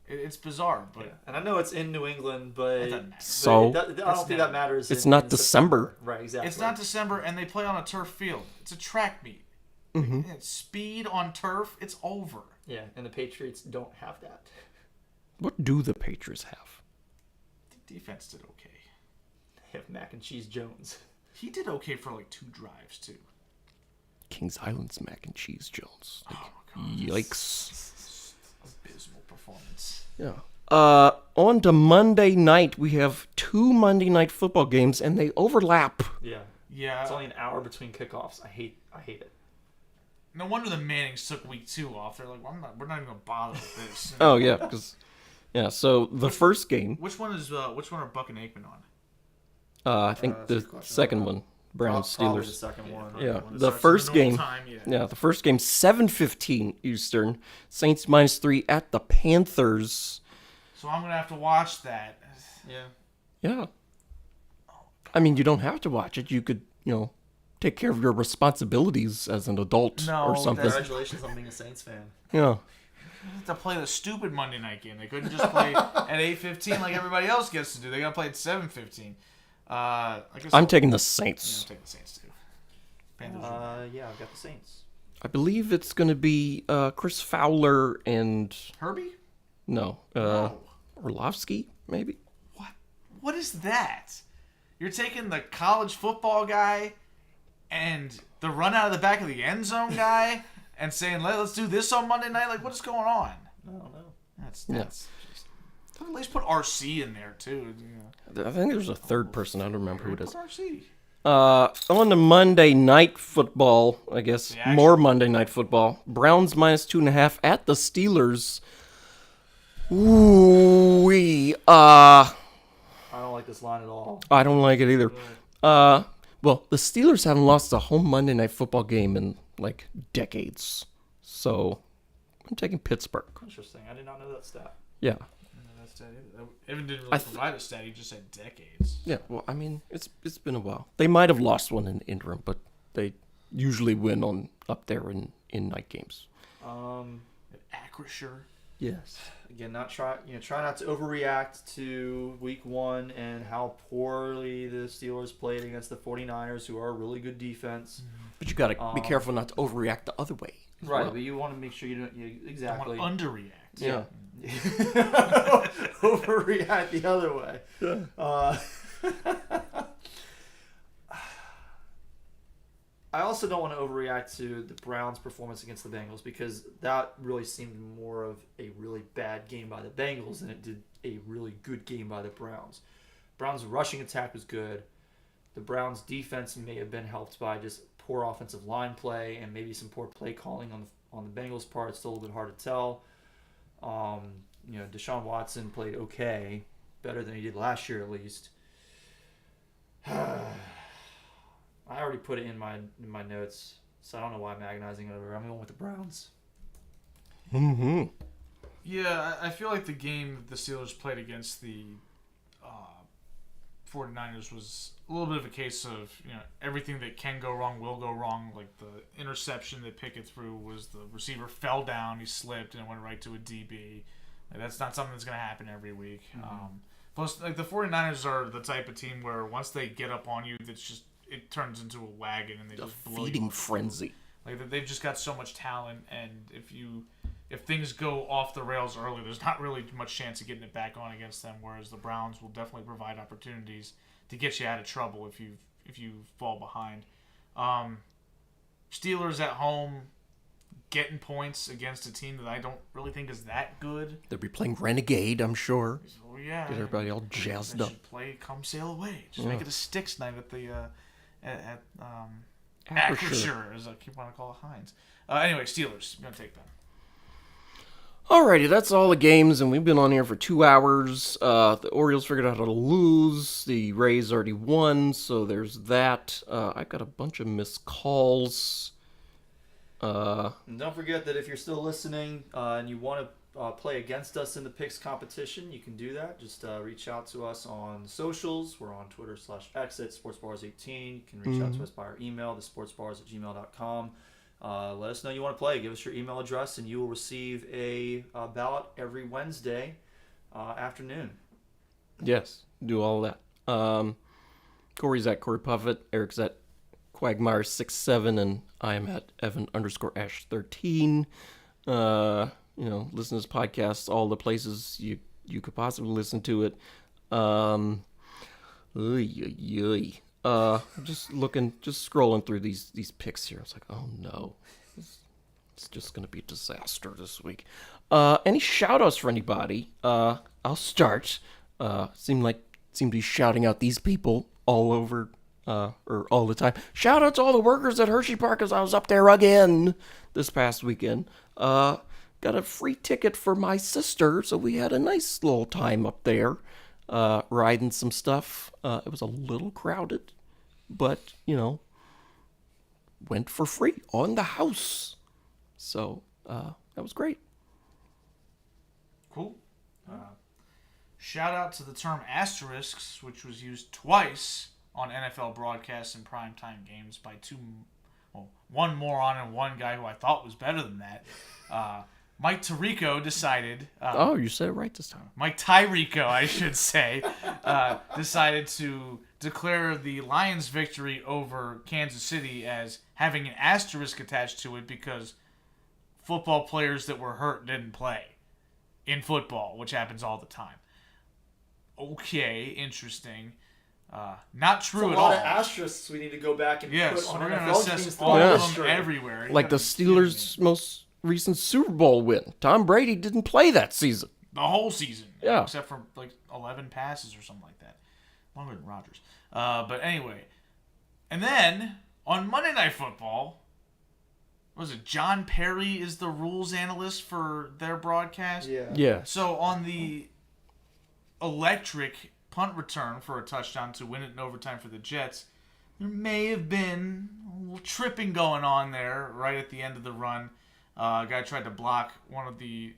[SPEAKER 2] It's bizarre, but
[SPEAKER 3] and I know it's in New England, but
[SPEAKER 2] it doesn't matter.
[SPEAKER 1] So
[SPEAKER 3] I don't think that matters.
[SPEAKER 1] It's not December.
[SPEAKER 3] Right? Exactly.
[SPEAKER 2] It's not December, and they play on a turf field. It's a track meet.
[SPEAKER 1] Mm-hmm.
[SPEAKER 2] It's speed on turf. It's over.
[SPEAKER 3] Yeah, and the Patriots don't have that.
[SPEAKER 1] What do the Patriots have?
[SPEAKER 2] The defense did okay.
[SPEAKER 3] They have Mac and Cheese Jones.
[SPEAKER 2] He did okay for like 2 drives too.
[SPEAKER 1] Kings Island's Mac and Cheese Jones.
[SPEAKER 2] Oh God!
[SPEAKER 1] Yikes!
[SPEAKER 2] Abysmal performance.
[SPEAKER 1] Yeah. On to Monday night. We have 2 Monday night football games, and they overlap.
[SPEAKER 3] Yeah.
[SPEAKER 2] Yeah.
[SPEAKER 3] It's only an hour between kickoffs. I hate it.
[SPEAKER 2] No wonder the Mannings took week 2 off. They're like, well, we're not even gonna bother with this.
[SPEAKER 1] Oh yeah, so the first game.
[SPEAKER 2] Which one are Buck and Aikman on?
[SPEAKER 1] I think the second one, Browns
[SPEAKER 3] Probably the
[SPEAKER 1] Steelers.
[SPEAKER 3] second one.
[SPEAKER 1] Yeah,
[SPEAKER 2] When it
[SPEAKER 1] the
[SPEAKER 2] starts
[SPEAKER 1] first
[SPEAKER 2] in the normal
[SPEAKER 1] game.
[SPEAKER 2] time,
[SPEAKER 1] Yeah, the first game 7:15 Eastern. Saints -3 at the Panthers.
[SPEAKER 2] So I'm gonna have to watch that.
[SPEAKER 3] Yeah.
[SPEAKER 1] Yeah. I mean, you don't have to watch it. You could, take care of your responsibilities as an adult
[SPEAKER 2] No,
[SPEAKER 1] or something.
[SPEAKER 3] Congratulations on being a Saints fan.
[SPEAKER 1] Yeah.
[SPEAKER 2] They have to play the stupid Monday night game. They couldn't just play at 8:15 like everybody else gets to do. They gotta play at 7:15. I guess
[SPEAKER 1] I'm taking the
[SPEAKER 2] I'm
[SPEAKER 1] Saints.
[SPEAKER 2] taking the Saints too. Panthers.
[SPEAKER 3] Yeah, I've got the Saints.
[SPEAKER 1] I believe it's going to be Chris Fowler and
[SPEAKER 2] Herbie?
[SPEAKER 1] no,
[SPEAKER 2] No.
[SPEAKER 1] Orlovsky maybe.
[SPEAKER 2] What is that? You're taking the college football guy and the run out of the back of the end zone guy and saying, let's do this on Monday night? Like, what is going on?
[SPEAKER 3] I don't know.
[SPEAKER 2] That's just... At least put RC in there, too.
[SPEAKER 1] I think there's a third person. I don't remember who it is.
[SPEAKER 2] Put RC.
[SPEAKER 1] On to Monday Night Football, I guess.
[SPEAKER 2] The action.
[SPEAKER 1] More Monday Night Football. Browns -2.5 at the Steelers. Ooh,
[SPEAKER 3] I don't like this line at all.
[SPEAKER 1] I don't like it either. Well, the Steelers haven't lost a home Monday Night Football game in, like, decades. So, I'm taking Pittsburgh.
[SPEAKER 3] Interesting. I did not know that stat.
[SPEAKER 1] Yeah.
[SPEAKER 2] Evan didn't really provide a stat. He just said decades.
[SPEAKER 1] Yeah, well, I mean, it's been a while. They might have lost one in the interim, but they usually win on up there in night games.
[SPEAKER 2] Acrisure.
[SPEAKER 1] Yes.
[SPEAKER 3] Again, try not to overreact to week 1 and how poorly the Steelers played against the 49ers, who are a really good defense.
[SPEAKER 1] But you got to be careful not to overreact the other way.
[SPEAKER 3] Right,
[SPEAKER 1] well.
[SPEAKER 3] but you want to make sure you don't exactly
[SPEAKER 2] Don't want to underreact.
[SPEAKER 1] Yeah.
[SPEAKER 3] overreact the other way.
[SPEAKER 1] Yeah.
[SPEAKER 3] I also don't want to overreact to the Browns' performance against the Bengals, because that really seemed more of a really bad game by the Bengals than it did a really good game by the Browns. Browns' rushing attack was good. The Browns' defense may have been helped by just poor offensive line play and maybe some poor play calling on the Bengals' part. It's still a little bit hard to tell. Deshaun Watson played okay, better than he did last year at least. I already put it in my notes, so I don't know why I'm agonizing over. I'm going with the Browns.
[SPEAKER 1] Mm-hmm.
[SPEAKER 2] Yeah, I feel like the game that the Steelers played against the 49ers was a little bit of a case of, everything that can go wrong will go wrong. Like the interception that Pickett threw was the receiver fell down, he slipped, and it went right to a DB. Like, that's not something that's going to happen every week.
[SPEAKER 3] Mm-hmm.
[SPEAKER 2] Plus, like, the 49ers are the type of team where once they get up on you, it turns into a wagon and they
[SPEAKER 1] A
[SPEAKER 2] just blow you
[SPEAKER 1] feeding
[SPEAKER 2] up.
[SPEAKER 1] frenzy.
[SPEAKER 2] Like, they've just got so much talent, and if you if things go off the rails early, there's not really much chance of getting it back on against them. Whereas the Browns will definitely provide opportunities to get you out of trouble if you fall behind. Steelers at home, getting points against a team that I don't really think is that good.
[SPEAKER 1] They'll be playing Renegade, I'm sure.
[SPEAKER 2] Oh yeah,
[SPEAKER 1] Get everybody all jazzed up.
[SPEAKER 2] Should play Come Sail Away. Just make it a Sticks night at the at
[SPEAKER 1] Acrisure,
[SPEAKER 2] as I keep wanting to call it Heinz. Anyway, Steelers, I'm gonna take them.
[SPEAKER 1] Alrighty, that's all the games, and we've been on here for 2 hours. The Orioles figured out how to lose. The Rays already won, so there's that. I got a bunch of missed calls.
[SPEAKER 3] And don't forget that if you're still listening and you want to play against us in the picks competition, you can do that. Just reach out to us on socials. We're on Twitter /X at SportsBars18. You can reach out to us by our email, thesportsbars@gmail.com. Let us know you want to play. Give us your email address, and you will receive a ballot every Wednesday afternoon.
[SPEAKER 1] Yes, do all that. Corey's at Corey Puffett. Eric's at Quagmire67, and I am at Evan_Ash13. Listen to this podcast, all the places you could possibly listen to it. Just scrolling through these picks here. I was like, oh no, it's just gonna be a disaster this week. Any shout outs for anybody? I'll start. Seem to be shouting out these people all over. Or all the time. Shout out to all the workers at Hershey Park as I was up there again this past weekend. Got a free ticket for my sister, so we had a nice little time up there, riding some stuff. It was a little crowded, but, went for free on the house. So, that was great.
[SPEAKER 2] Cool. Shout out to the term asterisks, which was used twice on NFL broadcasts and primetime games by one moron and one guy who I thought was better than that. Mike Tirico decided...
[SPEAKER 1] you said it right this time.
[SPEAKER 2] Mike Tirico, I should say, decided to declare the Lions' victory over Kansas City as having an asterisk attached to it because football players that were hurt didn't play in football, which happens all the time. Okay, interesting. Not true at all.
[SPEAKER 3] A lot of asterisks we need to go back and put on
[SPEAKER 2] we're going to
[SPEAKER 3] NFL
[SPEAKER 2] assess
[SPEAKER 3] games
[SPEAKER 2] all of them everywhere.
[SPEAKER 1] Like the Steelers' most recent Super Bowl win. Tom Brady didn't play that season.
[SPEAKER 2] The whole season.
[SPEAKER 1] Yeah.
[SPEAKER 2] Except for like 11 passes or something like that. Longer than Rodgers. But anyway. And then, on Monday Night Football, was it John Perry is the rules analyst for their broadcast?
[SPEAKER 1] Yeah.
[SPEAKER 2] So on the electric punt return for a touchdown to win it in overtime for the Jets, there may have been a little tripping going on there right at the end of the run. A guy tried to block one of the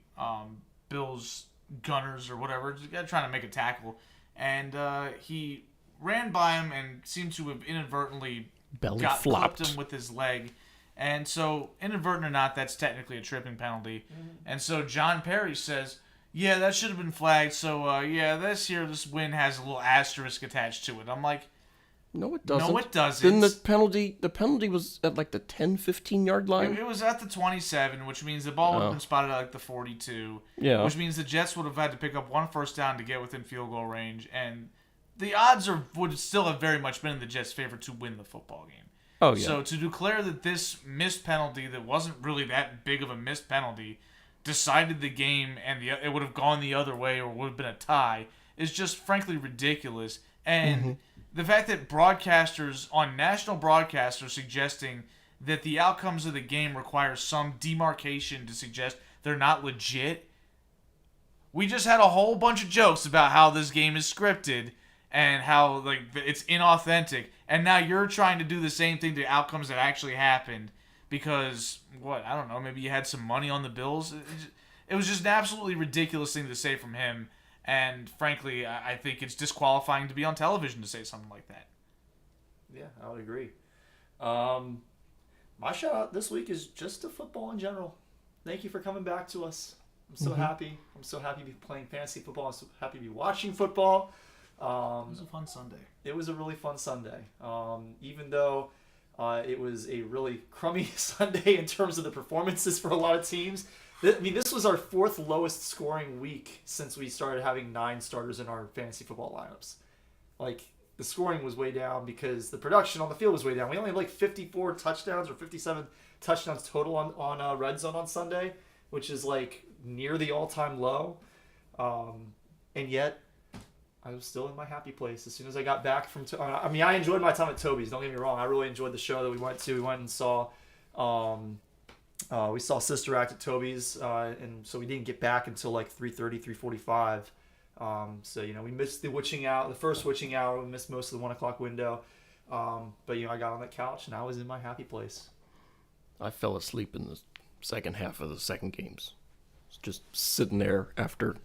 [SPEAKER 2] Bills gunners or whatever. The guy trying to make a tackle. And he ran by him and seemed to have inadvertently clipped him with his leg. And so, inadvertent or not, that's technically a tripping penalty. Mm-hmm. And so John Perry says, yeah, that should have been flagged. So, this win has a little asterisk attached to it. I'm like,
[SPEAKER 1] no, it doesn't.
[SPEAKER 2] No, it doesn't.
[SPEAKER 1] Then the penalty was at like the 10, 15-yard line?
[SPEAKER 2] It was at the 27, which means the ball would have been spotted at like the 42.
[SPEAKER 1] Yeah.
[SPEAKER 2] Which means the Jets would have had to pick up one first down to get within field goal range. And the odds would still have very much been in the Jets' favor to win the football game.
[SPEAKER 1] Oh, yeah.
[SPEAKER 2] So to declare that this missed penalty that wasn't really that big of a missed penalty decided the game and it would have gone the other way or would have been a tie is just frankly ridiculous. And the fact that broadcasters on national broadcasts are suggesting that the outcomes of the game require some demarcation to suggest they're not legit. We just had a whole bunch of jokes about how this game is scripted and how like it's inauthentic, and now you're trying to do the same thing to outcomes that actually happened because I don't know, maybe you had some money on the Bills. It was just an absolutely ridiculous thing to say from him, and frankly, I think it's disqualifying to be on television to say something like that.
[SPEAKER 3] Yeah, I would agree. My shout out this week is just to football in general. Thank you for coming back to us. I'm so happy. I'm so happy to be playing fantasy football. I'm so happy to be watching football. It
[SPEAKER 2] was a fun Sunday.
[SPEAKER 3] It was a really fun Sunday. Even though it was a really crummy Sunday in terms of the performances for a lot of teams, This was our 4th lowest scoring week since we started having 9 starters in our fantasy football lineups. Like, the scoring was way down because the production on the field was way down. We only had like 54 touchdowns or 57 touchdowns total on Red Zone on Sunday, which is like near the all-time low. And yet, I was still in my happy place as soon as I got back from... I enjoyed my time at Toby's. Don't get me wrong. I really enjoyed the show that we went to. We went and saw... we saw Sister Act at Toby's, and so we didn't get back until like 3:30, 3:45. So, we missed the first witching hour. We missed most of the 1 o'clock window. But, I got on that couch, and I was in my happy place.
[SPEAKER 1] I fell asleep in the second half of the second games. Just sitting there after,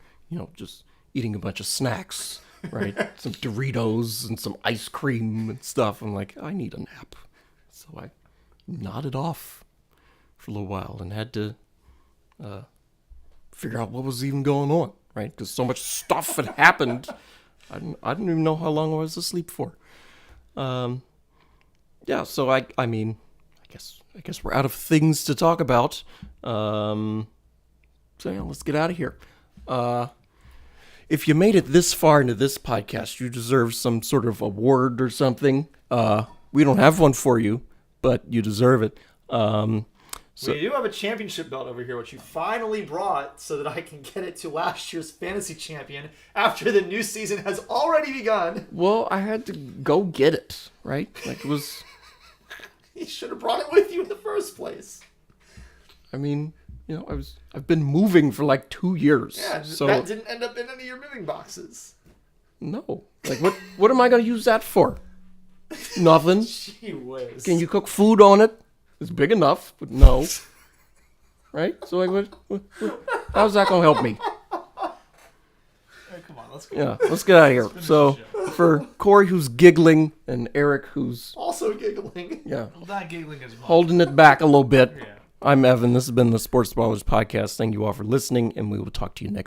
[SPEAKER 1] just eating a bunch of snacks, right? Some Doritos and some ice cream and stuff. I'm like, I need a nap. So I nodded off for a little while and had to figure out what was even going on, right? Because so much stuff had happened. I didn't even know how long I was asleep for. Yeah, so I guess we're out of things to talk about. So yeah, let's get out of here. If you made it this far into this podcast, you deserve some sort of award or something. We don't have one for you, but you deserve it.
[SPEAKER 3] So we do have a championship belt over here, which you finally brought so that I can get it to last year's fantasy champion after the new season has already begun.
[SPEAKER 1] Well, I had to go get it, right? Like, it was...
[SPEAKER 3] You should have brought it with you in the first place.
[SPEAKER 1] I mean, I've been moving for like 2 years.
[SPEAKER 3] Yeah,
[SPEAKER 1] so
[SPEAKER 3] that didn't end up in any of your moving boxes.
[SPEAKER 1] No. Like, what am I going to use that for? Nothing.
[SPEAKER 3] Gee whiz.
[SPEAKER 1] Can you cook food on it? It's big enough, but no. Right? So, like, how's that going to help me?
[SPEAKER 3] Hey, come on, let's go.
[SPEAKER 1] Yeah, let's get out of here. So, for Corey, who's giggling, and Eric, who's...
[SPEAKER 3] Also giggling.
[SPEAKER 1] Yeah.
[SPEAKER 2] I'm not giggling as much.
[SPEAKER 1] Holding it back a little bit.
[SPEAKER 2] Yeah.
[SPEAKER 1] I'm Evan. This has been the Sports Ballers Podcast. Thank you all for listening, and we will talk to you next